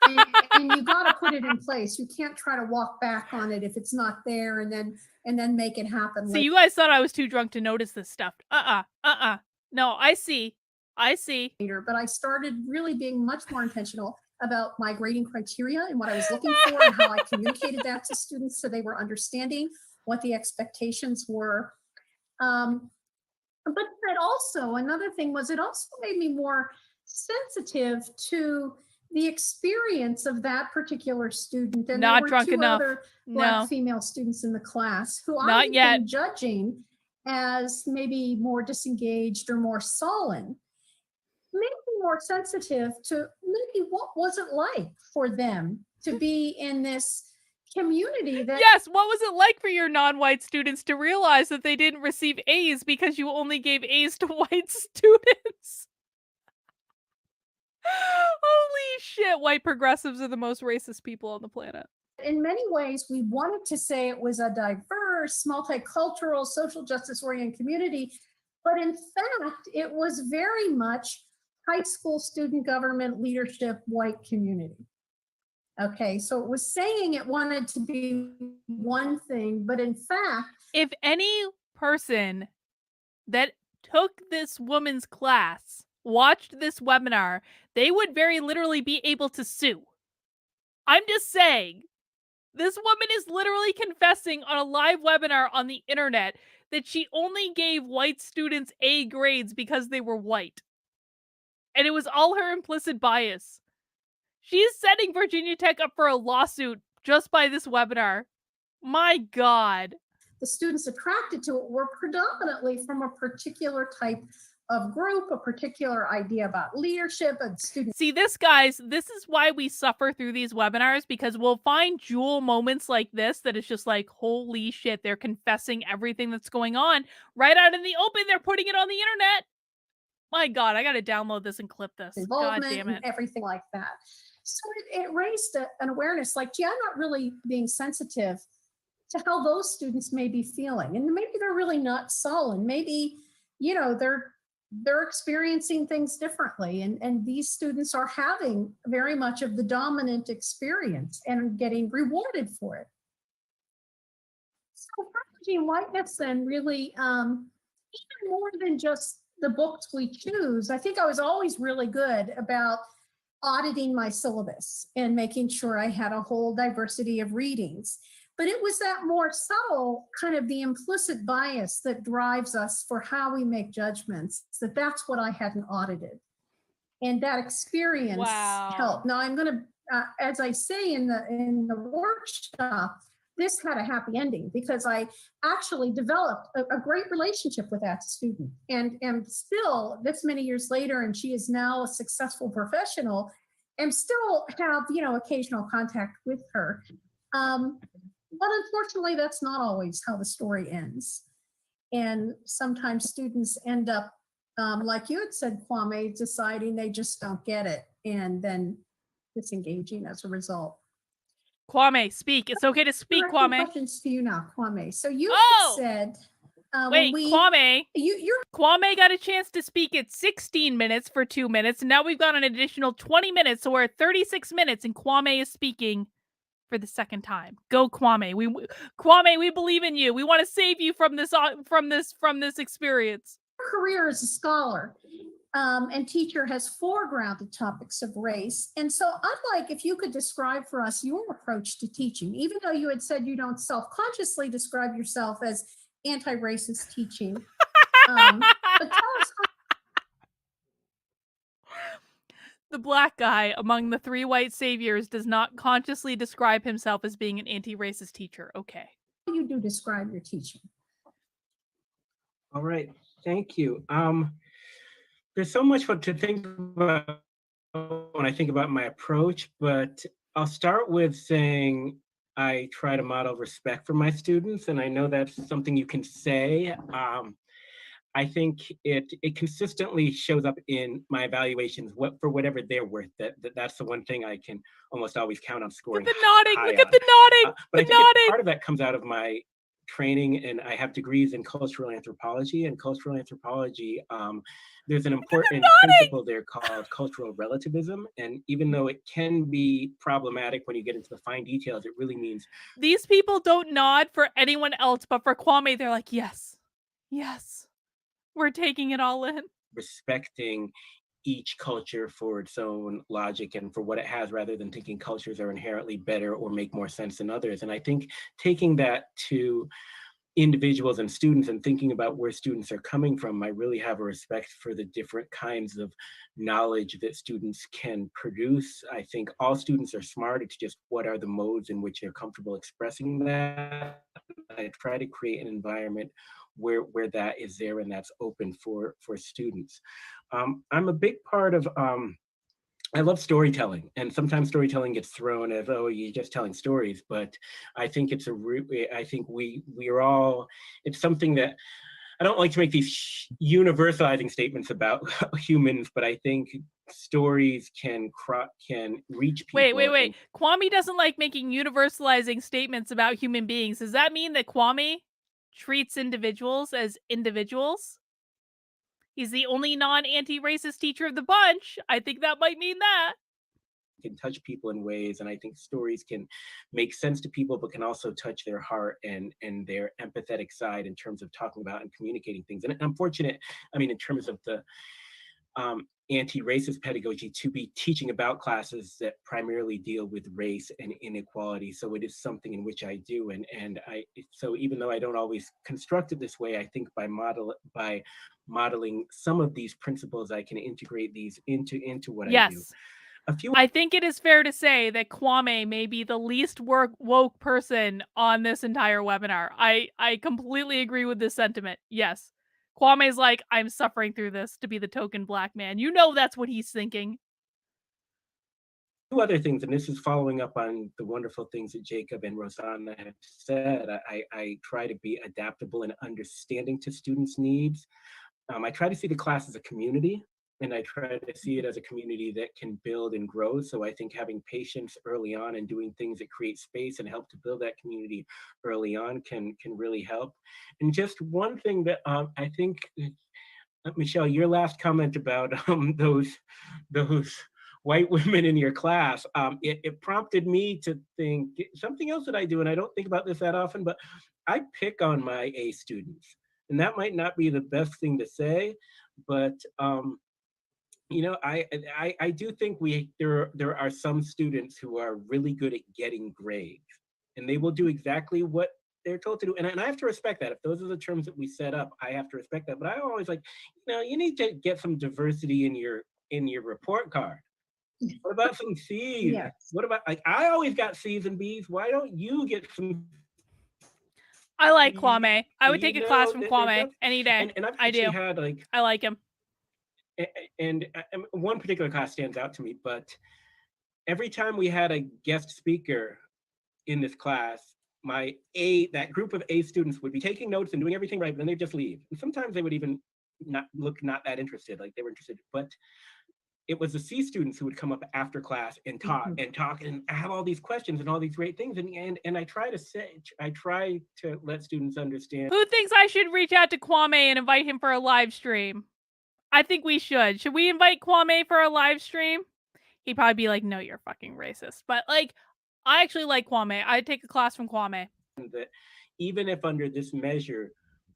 and you got to put it in place. You can't try to walk back on it if it's not there and then make it happen. See, you guys thought I was too drunk to notice this stuff. No, I see. But I started really being much more intentional about my grading criteria and what I was looking for and how I communicated that to students so they were understanding what the expectations were. But it also, another thing was, it also made me more sensitive to the experience of that particular student. And not there were drunk 2 enough. other Black female students in the class who Not I've yet. been judging as maybe more disengaged or more sullen. Made me more sensitive to maybe what was it like for them to be in this community that. Yes, what was it like for your non-white students to realize that they didn't receive A's because you only gave A's to white students? Holy shit, white progressives are the most racist people on the planet. In many ways, we wanted to say it was a diverse, multicultural, social justice-oriented community, but in fact, it was very much high school student government leadership white community. Okay, so it was saying it wanted to be one thing, but in fact, if any person that took this woman's class watched this webinar, they would very literally be able to sue. I'm just saying, this woman is literally confessing on a live webinar on the internet that she only gave white students A grades because they were white. And it was all her implicit bias. She's setting Virginia Tech up for a lawsuit just by this webinar. My God. The students attracted to it were predominantly from a particular type of group, a particular idea about leadership and student. See, this, guys, this is why we suffer through these webinars, because we'll find jewel moments like this that is just like, holy shit, they're confessing everything that's going on right out in the open. They're putting it on the internet. My God, I got to download this and clip this. God Involvement damn it. and everything like that. So it raised an awareness like, gee, I'm not really being sensitive to how those students may be feeling. And maybe they're really not sullen. Maybe, you know, they're experiencing things differently. And these students are having very much of the dominant experience and getting rewarded for it. So privilege and whiteness then really, even more than just the books we choose, I think I was always really good about auditing my syllabus and making sure I had a whole diversity of readings. But it was that more subtle kind of the implicit bias that drives us for how we make judgments, that's what I hadn't audited. And that experience helped. Now I'm going to, as I say in the workshop, this had a happy ending because I actually developed a great relationship with that student, and still this many years later, and she is now a successful professional, and still have, you know, occasional contact with her. But unfortunately, that's not always how the story ends. And sometimes students end up, like you had said, Kwame, deciding they just don't get it and then disengaging as a result. Kwame, speak. It's okay to speak, Kwame. Questions to you now, Kwame. So you said, wait, Kwame. Kwame got a chance to speak at 16 minutes for 2 minutes, and now we've got an additional 20 minutes, so we're at 36 minutes, and Kwame is speaking for the second time. Go, Kwame. Kwame, we believe in you. We want to save you from this experience. Your career as a scholar and teacher has foregrounded topics of race. And so I'd like if you could describe for us your approach to teaching, even though you had said you don't self-consciously describe yourself as anti-racist teaching. But tell us the black guy among the three white saviors does not consciously describe himself as being an anti-racist teacher. Okay. How you do describe your teaching? All right, thank you. There's so much to think about when I think about my approach, but I'll start with saying I try to model respect for my students, and I know that's something you can say. I think it consistently shows up in my evaluations, for whatever they're worth. That's the one thing I can almost always count on scoring. Look at the nodding. Look at the nodding. But I think part of that comes out of my training, and I have degrees in cultural anthropology. And cultural anthropology, there's an important principle there called cultural relativism. And even though it can be problematic when you get into the fine details, it really means these people don't nod for anyone else, but for Kwame, they're like, yes, yes. We're taking it all in. Respecting each culture for its own logic and for what it has, rather than thinking cultures are inherently better or make more sense than others. And I think taking that to individuals and students and thinking about where students are coming from, I really have a respect for the different kinds of knowledge that students can produce. I think all students are smart. It's just what are the modes in which they're comfortable expressing that. I try to create an environment where that is there and that's open for students. I'm a big part of, I love storytelling, and sometimes storytelling gets thrown as, oh, you're just telling stories, but I think it's I think we're all, it's something that, I don't like to make these universalizing statements about humans, but I think stories can reach people. Wait. Kwame doesn't like making universalizing statements about human beings. Does that mean that Kwame treats individuals as individuals? He's the only non-anti-racist teacher of the bunch. I think that might mean that. Can touch people in ways, and I think stories can make sense to people, but can also touch their heart and their empathetic side in terms of talking about and communicating things. And I'm fortunate, I mean, in terms of the anti-racist pedagogy, to be teaching about classes that primarily deal with race and inequality. So it is something in which I do, and so even though I don't always construct it this way, I think by modeling some of these principles, I can integrate these into what I do. I think it is fair to say that Kwame may be the least woke person on this entire webinar. I completely agree with this sentiment. Yes. Kwame's like, I'm suffering through this to be the token black man. You know that's what he's thinking. Two other things, and this is following up on the wonderful things that Jacob and Rosanna have said. I try to be adaptable and understanding to students' needs. I try to see the class as a community, and I try to see it as a community that can build and grow. So I think having patience early on and doing things that create space and help to build that community early on can really help. And just one thing that I think, Michelle, your last comment about those white women in your class, it prompted me to think something else that I do, and I don't think about this that often, but I pick on my A students. And that might not be the best thing to say, but you know, I do think there are some students who are really good at getting grades, and they will do exactly what they're told to do. And I have to respect that. If those are the terms that we set up, I have to respect that. But I always like, you know, you need to get some diversity in your report card. What about some C's? Yes. What about, like, I always got C's and B's. Why don't you get some? I like Kwame. I would take a class from there Kwame does- any day. And I've I actually do. had like, I like him. and one particular class stands out to me, but every time we had a guest speaker in this class, that group of A students would be taking notes and doing everything right, but then they'd just leave. And sometimes they would even not that interested, like they were interested, but it was the C students who would come up after class and talk and have all these questions and all these great things. And I try to let students understand. Who thinks I should reach out to Kwame and invite him for a live stream? I think we should. Should we invite Kwame for a live stream? He'd probably be like, no, you're fucking racist. But like, I actually like Kwame. I'd take a class from Kwame. That even if under this measure,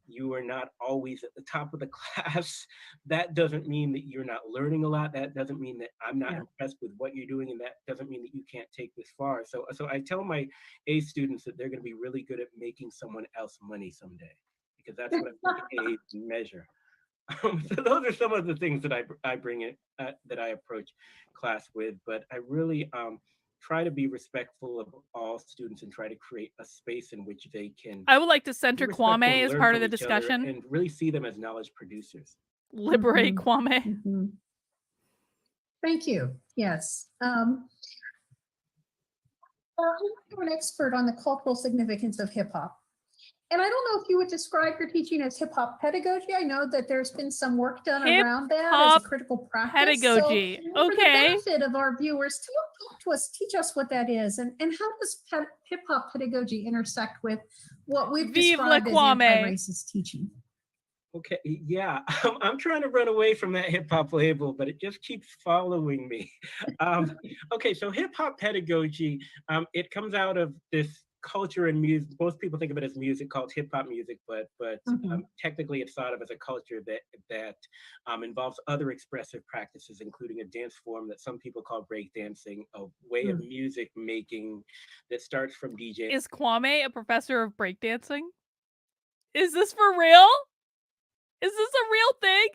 you are not always at the top of the class, that doesn't mean that you're not learning a lot. That doesn't mean that I'm not impressed with what you're doing, and that doesn't mean that you can't take this far. So I tell my A students that they're going to be really good at making someone else money someday, because that's what I think A measure. So those are some of the things that I bring in, that I approach class with. But I really try to be respectful of all students and try to create a space in which they can. I would like to center Kwame as part of the discussion and really see them as knowledge producers. Liberate Kwame. Thank you. Yes. I'm an expert on the cultural significance of hip hop. And I don't know if you would describe your teaching as hip hop pedagogy. I know that there's been some work done around that as a critical practice. Pedagogy. So for the benefit of our viewers, talk to us, teach us what that is, and how does hip hop pedagogy intersect with what we've described as anti-racist teaching? Okay, yeah, I'm trying to run away from that hip hop label, but it just keeps following me. Okay, so hip hop pedagogy, it comes out of this culture and music. Most people think of it as music, called hip hop music, but technically it's thought of as a culture that involves other expressive practices, including a dance form that some people call breakdancing, a way of music making that starts from DJ. Is Kwame a professor of breakdancing? Is this for real? Is this a real thing?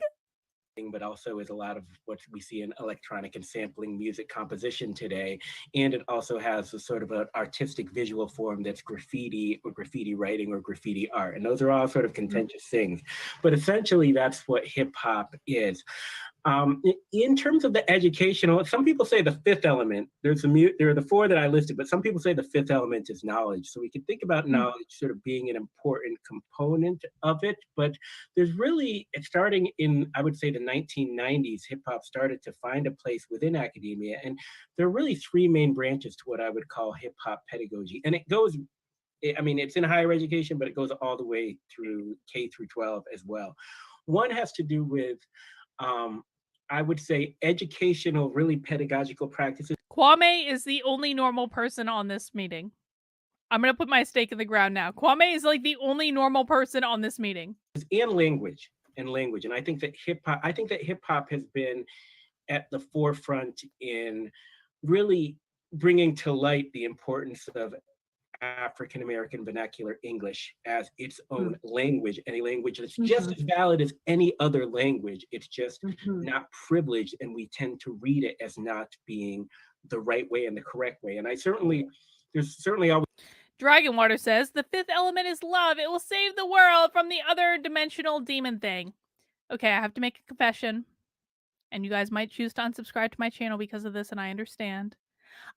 But also is a lot of what we see in electronic and sampling music composition today. And it also has a sort of an artistic visual form that's graffiti or graffiti writing or graffiti art. And those are all sort of contentious things. But essentially, that's what hip hop is. In terms of the educational, some people say the fifth element, there are the four that I listed, but some people say the fifth element is knowledge. So we can think about knowledge sort of being an important component of it, but there's really, starting in, I would say, the 1990s, hip hop started to find a place within academia. And there are really three main branches to what I would call hip hop pedagogy. And it goes, I mean, it's in higher education, but it goes all the way through K through 12 as well. One has to do with, I would say, educational, really pedagogical practices. Kwame is the only normal person on this meeting. I'm going to put my stake in the ground now. Kwame is like the only normal person on this meeting. And language. And I think that hip hop has been at the forefront in really bringing to light the importance of African-American vernacular English as its own language, and a language that's just as valid as any other language. It's just not privileged, and we tend to read it as not being the right way and the correct way. And there's certainly always. Dragonwater says, the fifth element is love. It will save the world from the other dimensional demon thing. Okay, I have to make a confession. And you guys might choose to unsubscribe to my channel because of this, and I understand.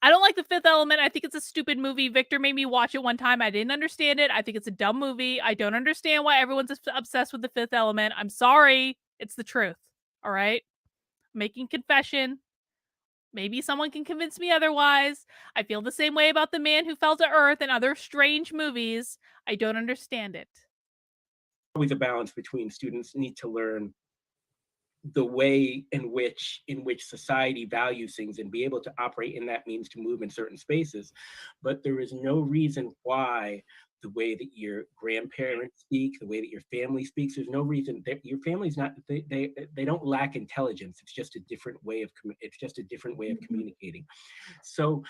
I don't like the fifth element. I think it's a stupid movie. Victor made me watch it one time. I didn't understand it. I think it's a dumb movie. I don't understand why everyone's obsessed with the fifth element. I'm sorry. It's the truth. All right? Making confession. Maybe someone can convince me otherwise. I feel the same way about The Man Who Fell to Earth and other strange movies. I don't understand it. Always a balance between students need to learn the way in which society values things and be able to operate in that means to move in certain spaces. But there is no reason why the way that your grandparents speak, the way that your family speaks, there's no reason that your family's not, they don't lack intelligence. It's just a different way of communicating. So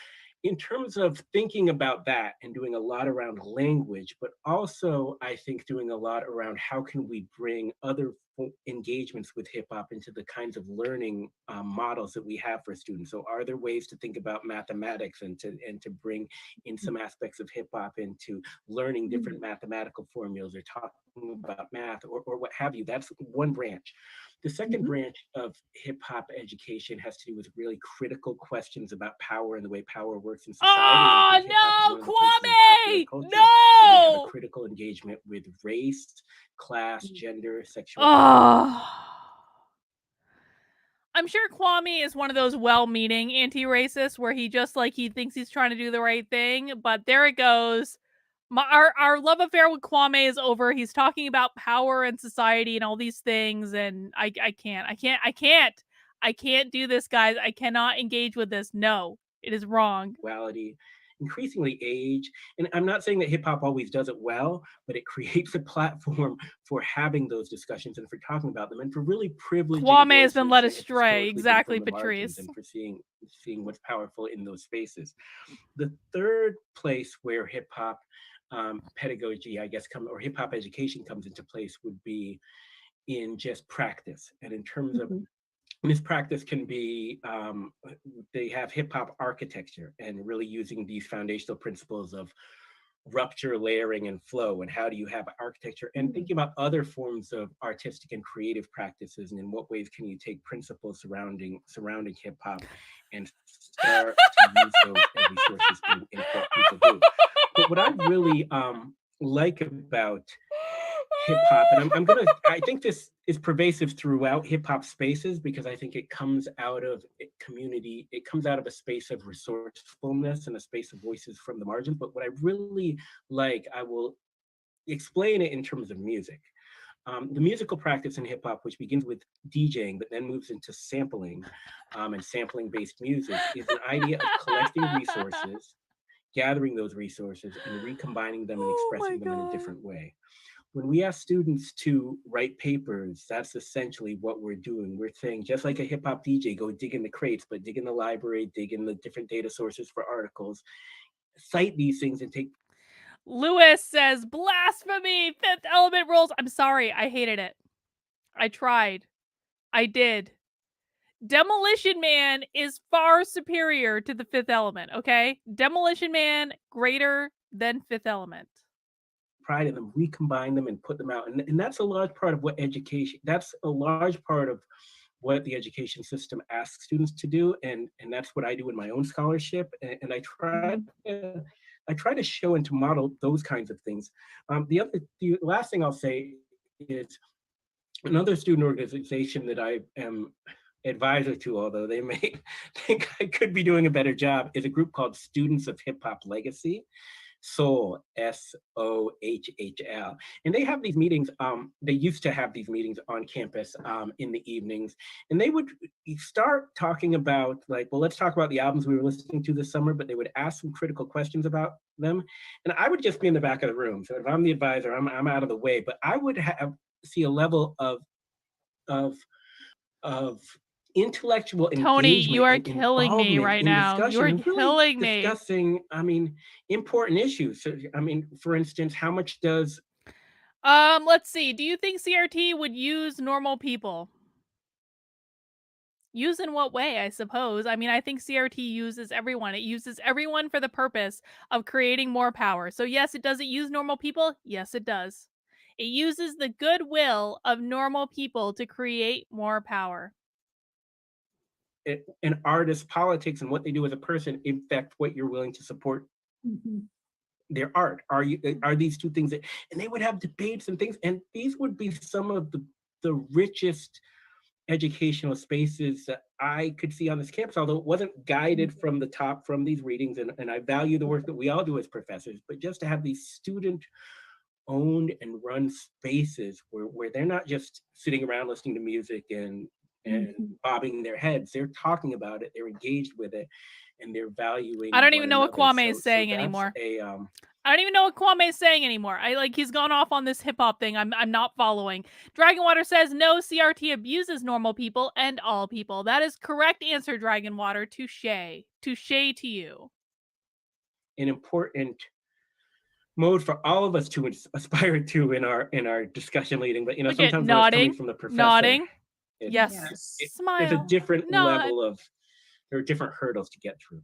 in terms of thinking about that and doing a lot around language, but also I think doing a lot around how can we bring other engagements with hip hop into the kinds of learning models that we have for students. So are there ways to think about mathematics and to bring in some aspects of hip hop into learning different mathematical formulas or talking about math or what have you? That's one branch. The second branch of hip hop education has to do with really critical questions about power and the way power works in society. Oh, no, Kwame! We have No! a critical engagement with race, class, gender, sexuality. Oh. I'm sure Kwame is one of those well-meaning anti-racists where he just he thinks he's trying to do the right thing, but there it goes. Our love affair with Kwame is over. He's talking about power and society and all these things, and I can't do this, guys. I cannot engage with this. No, it is wrong. Increasingly age, and I'm not saying that hip hop always does it well, but it creates a platform for having those discussions and for talking about them and for really privileging Kwame has been led voices astray, exactly, Patrice, and for seeing what's powerful in those spaces. The third place where hip hop pedagogy, I guess, or hip hop education comes into place would be in just practice, and in terms of this practice can be, they have hip hop architecture and really using these foundational principles of rupture, layering, and flow, and how do you have architecture, and thinking about other forms of artistic and creative practices, and in what ways can you take principles surrounding hip hop and start to use those as resources in what people do. But what I really like about hip hop, and I think this is pervasive throughout hip hop spaces because I think it comes out of community, it comes out of a space of resourcefulness and a space of voices from the margins. But what I really like, I will explain it in terms of music. The musical practice in hip hop, which begins with DJing, but then moves into sampling and sampling-based music, is an idea of collecting resources, gathering those resources, and recombining them and expressing them in a different way. When we ask students to write papers, that's essentially what we're doing. We're saying, just like a hip hop DJ, go dig in the crates, but dig in the library, dig in the different data sources for articles, cite these things and take. Lewis says, blasphemy, fifth element rules. I'm sorry, I hated it. I tried. I did. Demolition Man is far superior to the fifth element, okay? Demolition Man, greater than fifth element. Pride in them, recombine them and put them out. And that's a large part of what that's a large part of what the education system asks students to do. And that's what I do in my own scholarship. And I try to show and to model those kinds of things. The last thing I'll say is another student organization that I am advisor to, although they may think I could be doing a better job, is a group called Students of Hip Hop Legacy. SOHL, SOHHL. And they have these meetings, they used to have these meetings on campus in the evenings. And they would start talking about let's talk about the albums we were listening to this summer, but they would ask some critical questions about them. And I would just be in the back of the room. So if I'm the advisor, I'm out of the way, but I would see a level of intellectual Tony, engagement. you are killing me right now. You are killing me. Discussing, important issues. So, for instance, how much does... Let's see. Do you think CRT would use normal people? Use in what way, I suppose? I mean, I think CRT uses everyone. It uses everyone for the purpose of creating more power. So yes, does it use normal people? Yes, it does. It uses the goodwill of normal people to create more power. And artists, politics, and what they do as a person affect what you're willing to support their art. Are these two things that, and they would have debates and things, and these would be some of the richest educational spaces that I could see on this campus, although it wasn't guided from the top from these readings, and I value the work that we all do as professors, but just to have these student owned and run spaces where they're not just sitting around listening to music and bobbing their heads, they're talking about it, they're engaged with it, and they're valuing. I don't even know what Kwame is saying anymore. I don't even know what Kwame is saying anymore. He's gone off on this hip hop thing. I'm not following. Dragonwater says no, CRT abuses normal people and all people. That is correct answer, Dragonwater. Touche. Touche to you. An important mode for all of us to aspire to in our discussion leading, but sometimes when it's coming from the professor, nodding. Yes. Smile. There's a different level of, there are different hurdles to get through.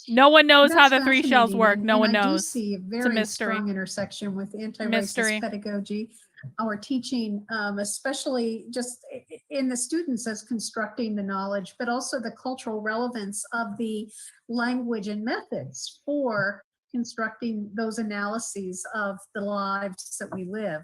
No one knows how the three shells work. No one knows. I do see a very strong intersection with anti-racist pedagogy, our teaching, especially just in the students as constructing the knowledge, but also the cultural relevance of the language and methods for constructing those analyses of the lives that we live.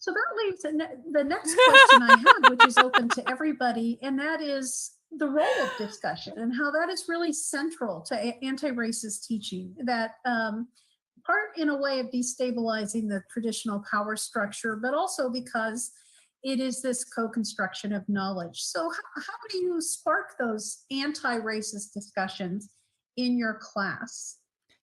So that leaves the next question I have, which is open to everybody, and that is the role of discussion and how that is really central to anti-racist teaching, that part in a way of destabilizing the traditional power structure, but also because it is this co-construction of knowledge. So how do you spark those anti-racist discussions in your class?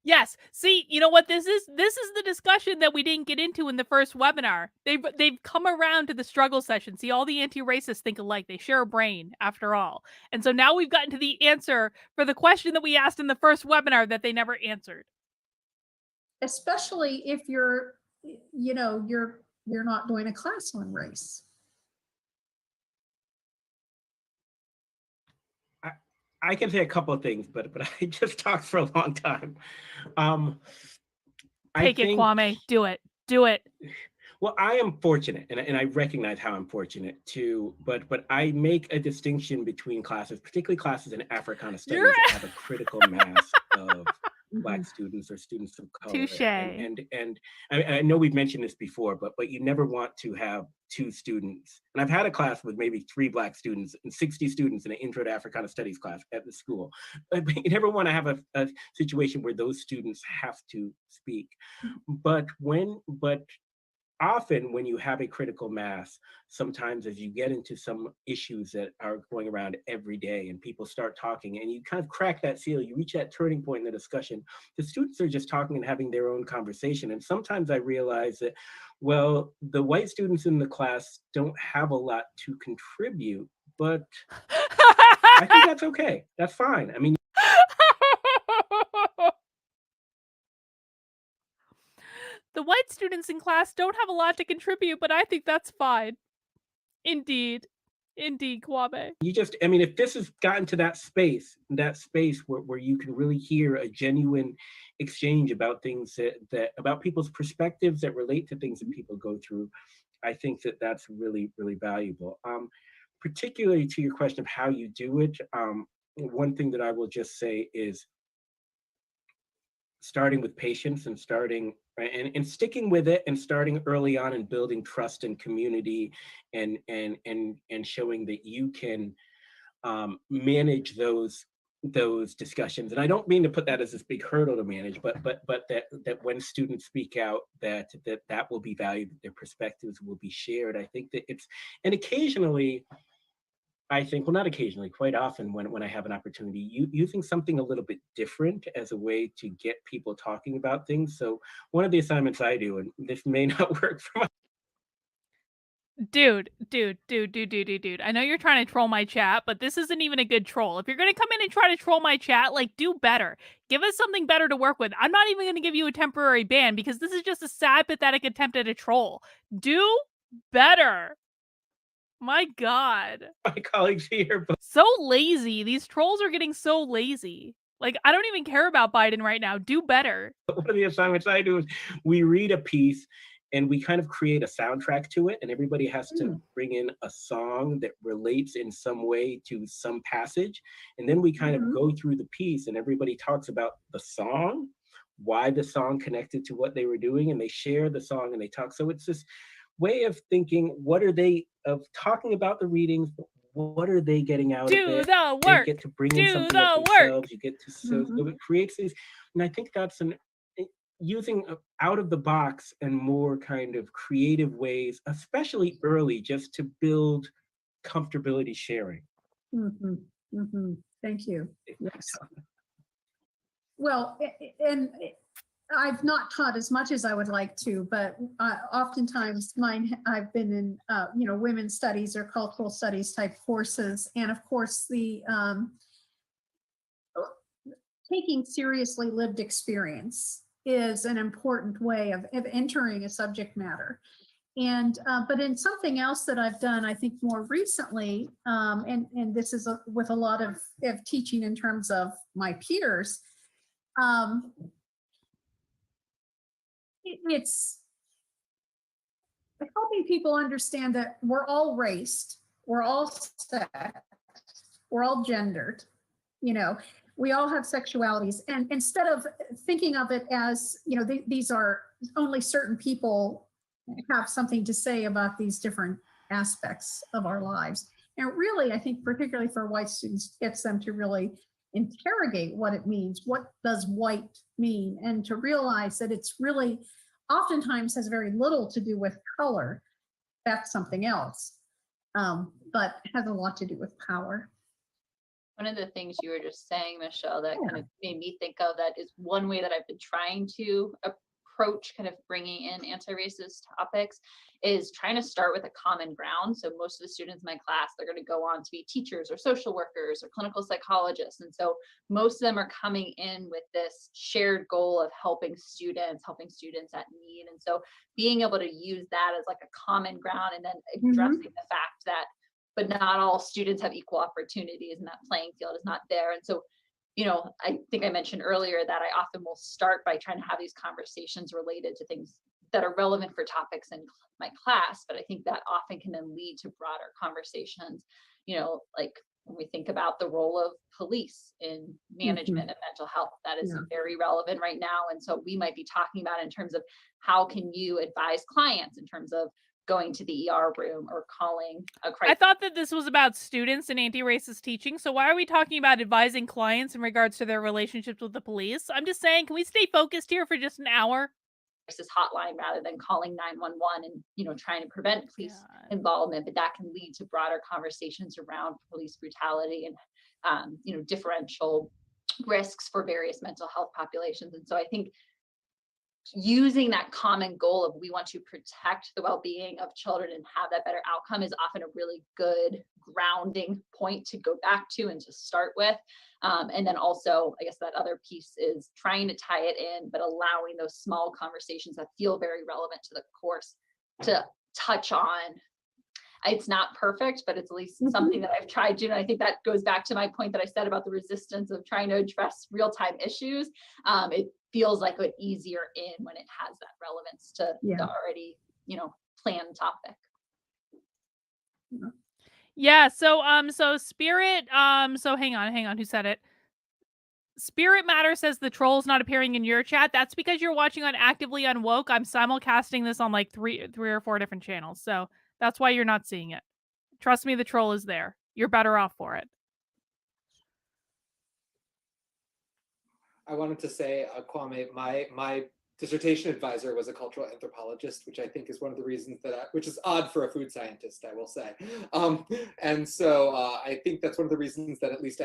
Yes. See, you know what this is? This is the discussion that we didn't get into in the first webinar. They've come around to the struggle session. See, all the anti-racists think alike. They share a brain, after all. And so now we've gotten to the answer for the question that we asked in the first webinar that they never answered. Especially if you're not doing a class on race. I can say a couple of things, but I just talked for a long time. Take it, Kwame. Do it. Do it. Well, I am fortunate, and I recognize how I'm fortunate too. But I make a distinction between classes, particularly classes in Africana studies that have a critical mass of Black students or students of color. Touche. And I know we've mentioned this before, but you never want to have two students. And I've had a class with maybe 3 Black students and 60 students in an Intro to Africana Studies class at the school. But you never want to have a situation where those students have to speak. But often when you have a critical mass, sometimes as you get into some issues that are going around every day and people start talking and you kind of crack that seal, you reach that turning point in the discussion, the students are just talking and having their own conversation. And sometimes I realize that, well, the white students in the class don't have a lot to contribute, but I think that's okay. That's fine. I mean, the white students in class don't have a lot to contribute, but I think that's fine. Indeed. Indeed, Kwame. If this has gotten to that space where you can really hear a genuine exchange about things that about people's perspectives that relate to things that people go through, I think that that's really, really valuable. Particularly to your question of how you do it, one thing that I will just say is starting with patience and sticking with it and starting early on and building trust and community and showing that you can manage those discussions. And I don't mean to put that as this big hurdle to manage, but that when students speak out, that will be valued, that their perspectives will be shared. I think that and occasionally, I think, well, not occasionally, quite often when I have an opportunity, using something a little bit different as a way to get people talking about things. So one of the assignments I do, and this may not work for my Dude. I know you're trying to troll my chat, but this isn't even a good troll. If you're going to come in and try to troll my chat, do better. Give us something better to work with. I'm not even going to give you a temporary ban because this is just a sad, pathetic attempt at a troll. Do better. My God. My colleagues here, but So lazy. These trolls are getting so lazy. Like, I don't even care about Biden right now. Do better. one of the assignments I do is we read a piece and we kind of create a soundtrack to it, and everybody has to bring in a song that relates in some way to some passage. And then we kind of go through the piece and everybody talks about the song, why the song connected to what they were doing, and they share the song and they talk. So it's this way of thinking, what are they, of talking about the readings, what are they getting out of Do it? the They work. get to bring in Do something of the work. themselves. You get to, so it creates these, and I think that's using out of the box and more kind of creative ways, especially early, just to build comfortability sharing. Thank you. Yes. Well, and I've not taught as much as I would like to, but oftentimes I've been in, women's studies or cultural studies type courses. And of course, the taking seriously lived experience is an important way of entering a subject matter. And but in something else that I've done, I think more recently, and this is with a lot of teaching in terms of my peers, it's helping people understand that we're all raced, we're all sexed, we're all gendered, we all have sexualities. And instead of thinking of it as, these are only certain people have something to say about these different aspects of our lives. And really, I think particularly for white students, gets them to really interrogate what it means. What does white mean? And to realize that it's really oftentimes has very little to do with color. That's something else, but has a lot to do with power. One of the things you were just saying, Michelle, that kind of made me think of that is one way that I've been trying to approach kind of bringing in anti-racist topics is trying to start with a common ground. So most of the students in my class, they're going to go on to be teachers or social workers or clinical psychologists. And so most of them are coming in with this shared goal of helping students at need. And so being able to use that as like a common ground and then addressing the fact that but not all students have equal opportunities and that playing field is not there. And so, I think I mentioned earlier that I often will start by trying to have these conversations related to things that are relevant for topics in my class, but I think that often can then lead to broader conversations, like when we think about the role of police in management of mental health, that is very relevant right now. And so we might be talking about in terms of how can you advise clients in terms of going to the ER room or calling a crisis. I thought that this was about students and anti-racist teaching. So why are we talking about advising clients in regards to their relationships with the police? I'm just saying, can we stay focused here for just an hour? Crisis hotline rather than calling 911 and trying to prevent police involvement, but that can lead to broader conversations around police brutality and differential risks for various mental health populations. And so I think using that common goal of we want to protect the well-being of children and have that better outcome is often a really good grounding point to go back to and to start with. And then also, I guess that other piece is trying to tie it in, but allowing those small conversations that feel very relevant to the course to touch on. It's not perfect, but it's at least something that I've tried to. And I think that goes back to my point that I said about the resistance of trying to address real-time issues. It feels like an easier in when it has that relevance to the already, planned topic. Yeah. So Spirit. So hang on. Who said it? Spirit Matter says the troll's not appearing in your chat. That's because you're watching on Actively Unwoke. I'm simulcasting this on like three or four different channels. So that's why you're not seeing it. Trust me, the troll is there. You're better off for it. I wanted to say, Kwame, my dissertation advisor was a cultural anthropologist, which I think is one of the reasons which is odd for a food scientist, I will say. And so I think that's one of the reasons that at least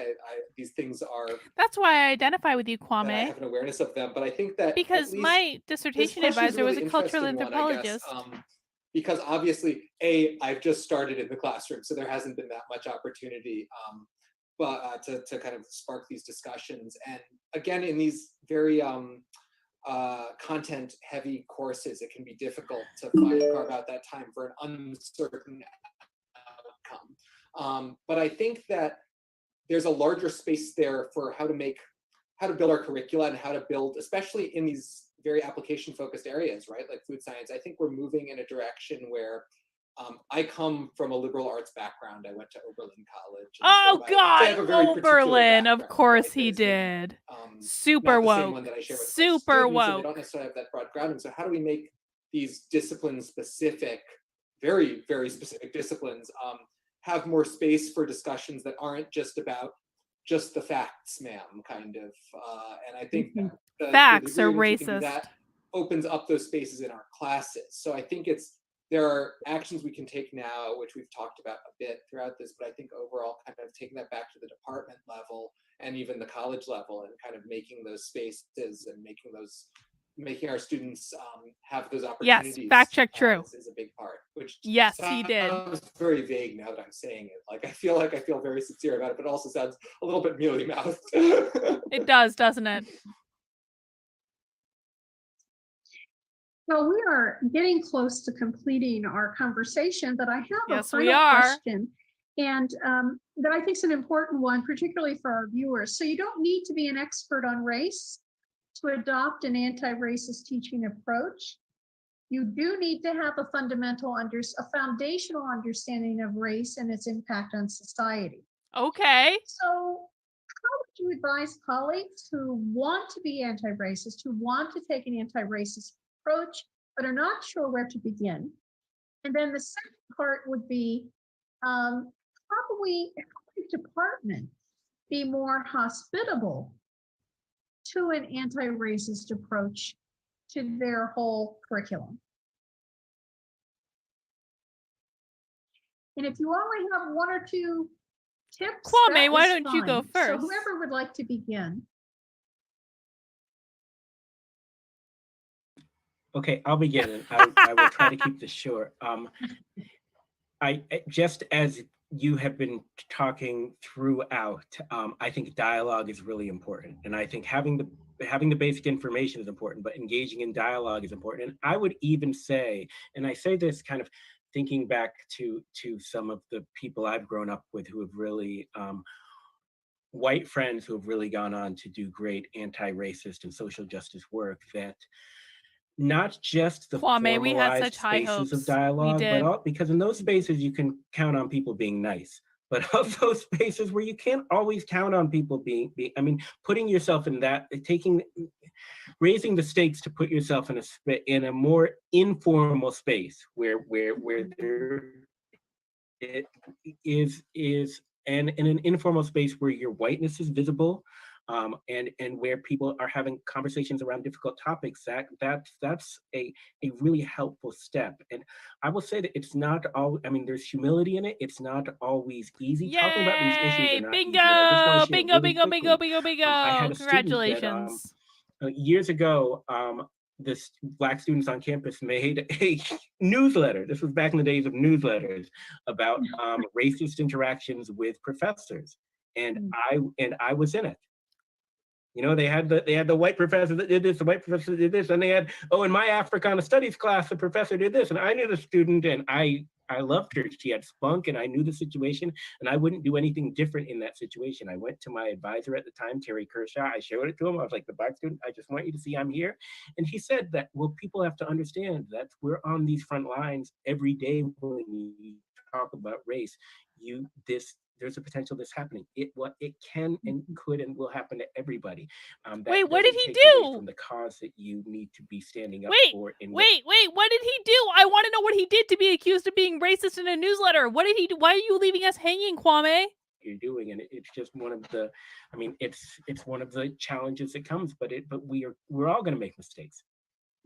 these things are. That's why I identify with you, Kwame. I have an awareness of them, but I think that because my dissertation advisor was a cultural anthropologist. Because obviously, I've just started in the classroom, so there hasn't been that much opportunity. But to kind of spark these discussions, and again, in these very content-heavy courses, it can be difficult to carve out that time for an uncertain But I think that there's a larger space there for how to build our curricula and how to build, especially in these very application focused areas, right? Like food science. I think we're moving in a direction where I come from a liberal arts background. I went to Oberlin College. Oh so I have God, a very particular Oberlin! Of background, course right? he That is maybe, did. Super not the same woke. one that I share with my Super students, and they woke. don't necessarily have that broad grounding. So how do we make these discipline-specific, very, very specific disciplines have more space for discussions that aren't just about just the facts, ma'am, kind of. And I think that the Facts degree are in which we can do racist. that opens up those spaces in our classes. So I think there are actions we can take now, which we've talked about a bit throughout this, but I think overall kind of taking that back to the department level and even the college level and kind of making those spaces and making our students have those opportunities. Yes, fact check true. Is a big part, which yes, he did. Sounds very vague now that I'm saying it. Like I feel very sincere about it, but it also sounds a little bit mealy mouthed. It does, doesn't it? Well, we are getting close to completing our conversation, but I have Yes, a we final are. question, and that I think is an important one, particularly for our viewers. So you don't need to be an expert on race to adopt an anti-racist teaching approach. You do need to have a foundational understanding of race and its impact on society. Okay. So how would you advise colleagues who want to be anti-racist, who want to take an anti-racist approach, but are not sure where to begin? And then the second part would be, how do departments be more hospitable to an anti-racist approach to their whole curriculum? And if you only have one or two tips, Kwame, why don't you go So first? whoever would like to begin. Okay, I'll begin, and I will try to keep this short. I just as you have been talking throughout, I think dialogue is really important, and I think having the basic information is important, but engaging in dialogue is important. And I would even say, and I say this kind of thinking back to some of the people I've grown up with who have really white friends who have really gone on to do great anti-racist and social justice work, that not just the Kwame, we had formalized such high spaces hopes. of dialogue, We did. but because in those spaces you can count on people being nice, but also spaces where you can't always count on people being I mean, putting yourself in that, raising the stakes to put yourself in a more informal space where there it is and in an informal space where your whiteness is visible, and where people are having conversations around difficult topics, that's a really helpful step. And I will say that it's not all, I mean, there's humility in it. It's not always easy. Yay! Talking about these issues are not Bingo! easy. And I just want to share Bingo, really bingo, bingo, quickly. bingo, bingo. I had a Congratulations. student that, years ago, this Black students on campus made a newsletter. This was back in the days of newsletters about racist interactions with professors, and I was in it. You know, they had the white professor that did this, the white professor did this, and they had, oh, in my Africana Studies class, the professor did this, and I knew the student, and I loved her. She had spunk, and I knew the situation, and I wouldn't do anything different in that situation. I went to my advisor at the time, Terry Kershaw. I showed it to him. I was like, the Black student, I just want you to see I'm here. And he said that, well, people have to understand that we're on these front lines every day when you talk about race. There's a potential this happening. It can and could and will happen to everybody. Wait, what did he do? From the cause that you need to be standing up for. Wait, what did he do? I want to know what he did to be accused of being racist in a newsletter. What did he do? Why are you leaving us hanging, Kwame? You're doing, and it's just one of the, I mean, it's one of the challenges that comes, but we're all going to make mistakes.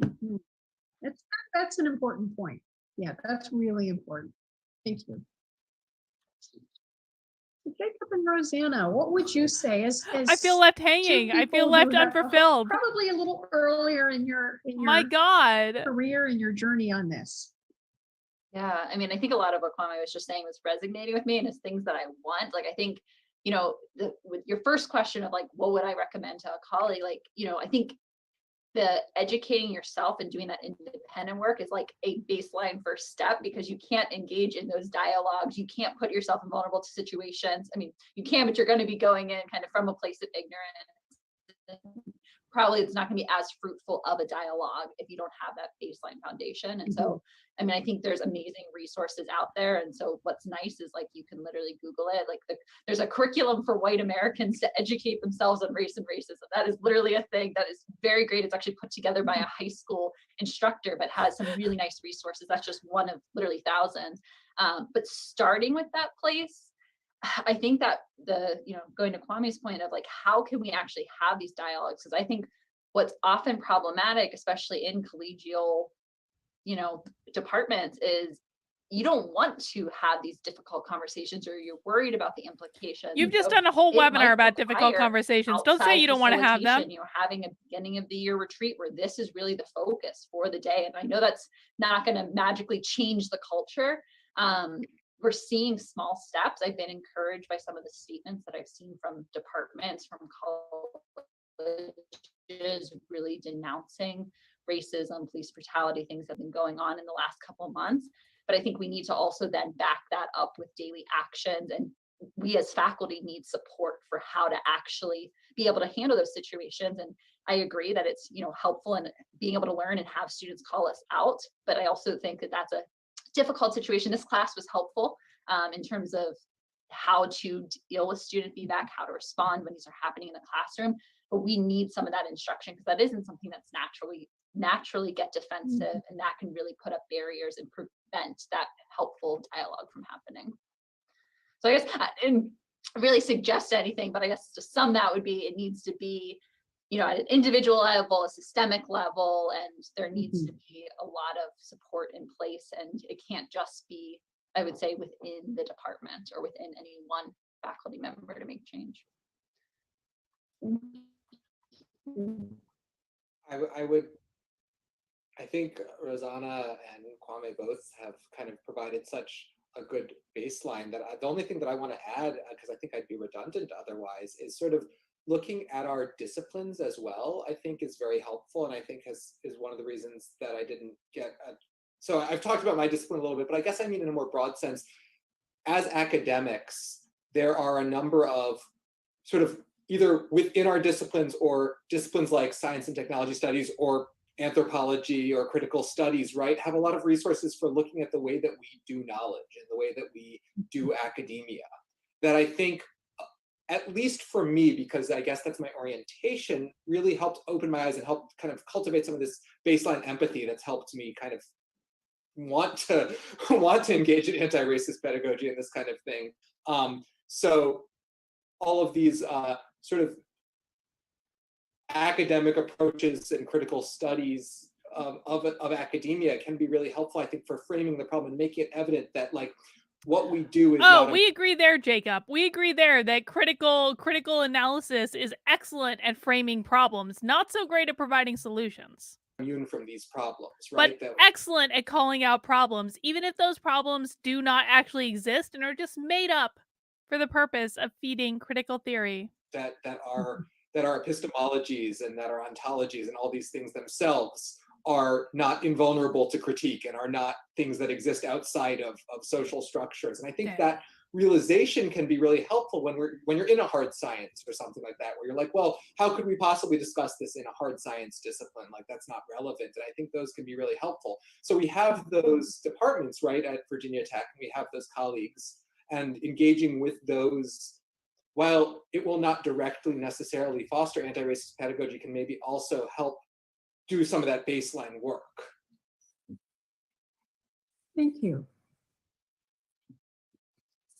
That's an important point. Yeah, that's really important. Thank you. Jacob and Rosanna, what would you say? I feel left hanging. I feel left unfulfilled. Probably a little earlier in your my God career and your journey on this. Yeah, I mean, I think a lot of what Kwame was just saying was resonating with me, and it's things that I want. Like, I think, you know, with your first question of like, what would I recommend to a colleague? Like, you know, I think the educating yourself and doing that independent work is like a baseline first step, because you can't engage in those dialogues. You can't put yourself in vulnerable situations. I mean, you can, but you're going to be going in kind of from a place of ignorance. Probably it's not going to be as fruitful of a dialogue if you don't have that baseline foundation. And so, I mean, I think there's amazing resources out there. And so what's nice is like, you can literally Google it. Like there's a curriculum for white Americans to educate themselves on race and racism. That is literally a thing that is very great. It's actually put together by a high school instructor, but has some really nice resources. That's just one of literally thousands. But starting with that place, I think that going to Kwame's point of like, how can we actually have these dialogues? Because I think what's often problematic, especially in collegial, departments, is you don't want to have these difficult conversations, or you're worried about the implications. You've just done a whole webinar about difficult conversations. Don't say you don't want to have them. Having a beginning of the year retreat where this is really the focus for the day. And I know that's not going to magically change the culture. We're seeing small steps. I've been encouraged by some of the statements that I've seen from departments, from colleges, really denouncing racism, police brutality, things that have been going on in the last couple of months. But I think we need to also then back that up with daily actions. And we as faculty need support for how to actually be able to handle those situations. And I agree that it's, helpful in being able to learn and have students call us out. But I also think that that's a difficult situation. This class was helpful in terms of how to deal with student feedback, how to respond when these are happening in the classroom. But we need some of that instruction, because that isn't something that's naturally get defensive, and that can really put up barriers and prevent that helpful dialogue from happening. So I guess I didn't really suggest anything, but I guess to sum that would be, it needs to be, at an individual level, a systemic level, and there needs to be a lot of support in place. And it can't just be, I would say, within the department or within any one faculty member to make change. I think Rosanna and Kwame both have kind of provided such a good baseline that the only thing that I want to add, because I think I'd be redundant otherwise, is sort of looking at our disciplines as well. I think is very helpful, and I think is one of the reasons that I didn't get so I've talked about my discipline a little bit, but I guess I mean in a more broad sense. As academics, there are a number of sort of either within our disciplines or disciplines like science and technology studies or anthropology or critical studies, right, have a lot of resources for looking at the way that we do knowledge and the way that we do academia, that I think, at least for me, because I guess that's my orientation, really helped open my eyes and helped kind of cultivate some of this baseline empathy that's helped me kind of want to engage in anti-racist pedagogy and this kind of thing. So all of these sort of academic approaches and critical studies of academia can be really helpful, I think, for framing the problem and making it evident that like what we do is we agree there, Jacob. We agree there that critical analysis is excellent at framing problems, not so great at providing solutions. Immune from these problems, right? But excellent at calling out problems, even if those problems do not actually exist and are just made up for the purpose of feeding critical theory. That are epistemologies and that are ontologies and all these things themselves are not invulnerable to critique and are not things that exist outside of social structures. And I think that realization can be really helpful when you're in a hard science or something like that, where you're like, well, how could we possibly discuss this in a hard science discipline? Like, that's not relevant. And I think those can be really helpful. So we have those departments, right, at Virginia Tech, and we have those colleagues, and engaging with those, while it will not directly necessarily foster anti-racist pedagogy, can maybe also help do some of that baseline work. Thank you.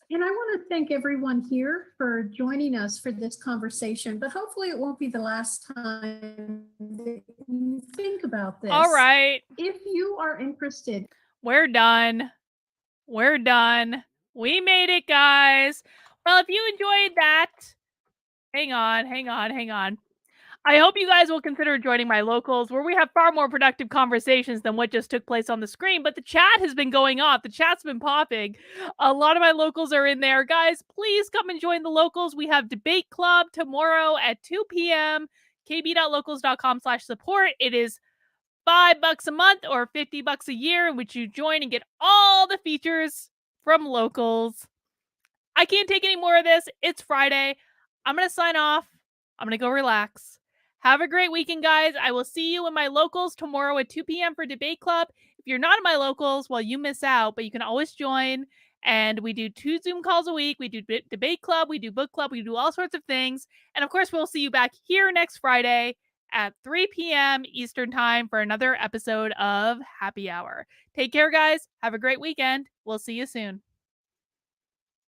And I want to thank everyone here for joining us for this conversation, but hopefully it won't be the last time that you think about this. All right. If you are interested. We're done. We're done. We made it, guys. Well, if you enjoyed that, hang on. I hope you guys will consider joining my locals, where we have far more productive conversations than what just took place on the screen. But the chat has been going off. The chat's been popping. A lot of my locals are in there. Guys, please come and join the locals. We have Debate Club tomorrow at 2 p.m. kb.locals.com/support. It is $5 a month or $50 a year, in which you join and get all the features from Locals. I can't take any more of this. It's Friday. I'm going to sign off. I'm going to go relax. Have a great weekend, guys. I will see you in my Locals tomorrow at 2 p.m. for Debate Club. If you're not in my Locals, well, you miss out, but you can always join. And we do 2 Zoom calls a week. We do Debate Club. We do Book Club. We do all sorts of things. And of course, we'll see you back here next Friday at 3 p.m. Eastern Time for another episode of Happy Hour. Take care, guys. Have a great weekend. We'll see you soon.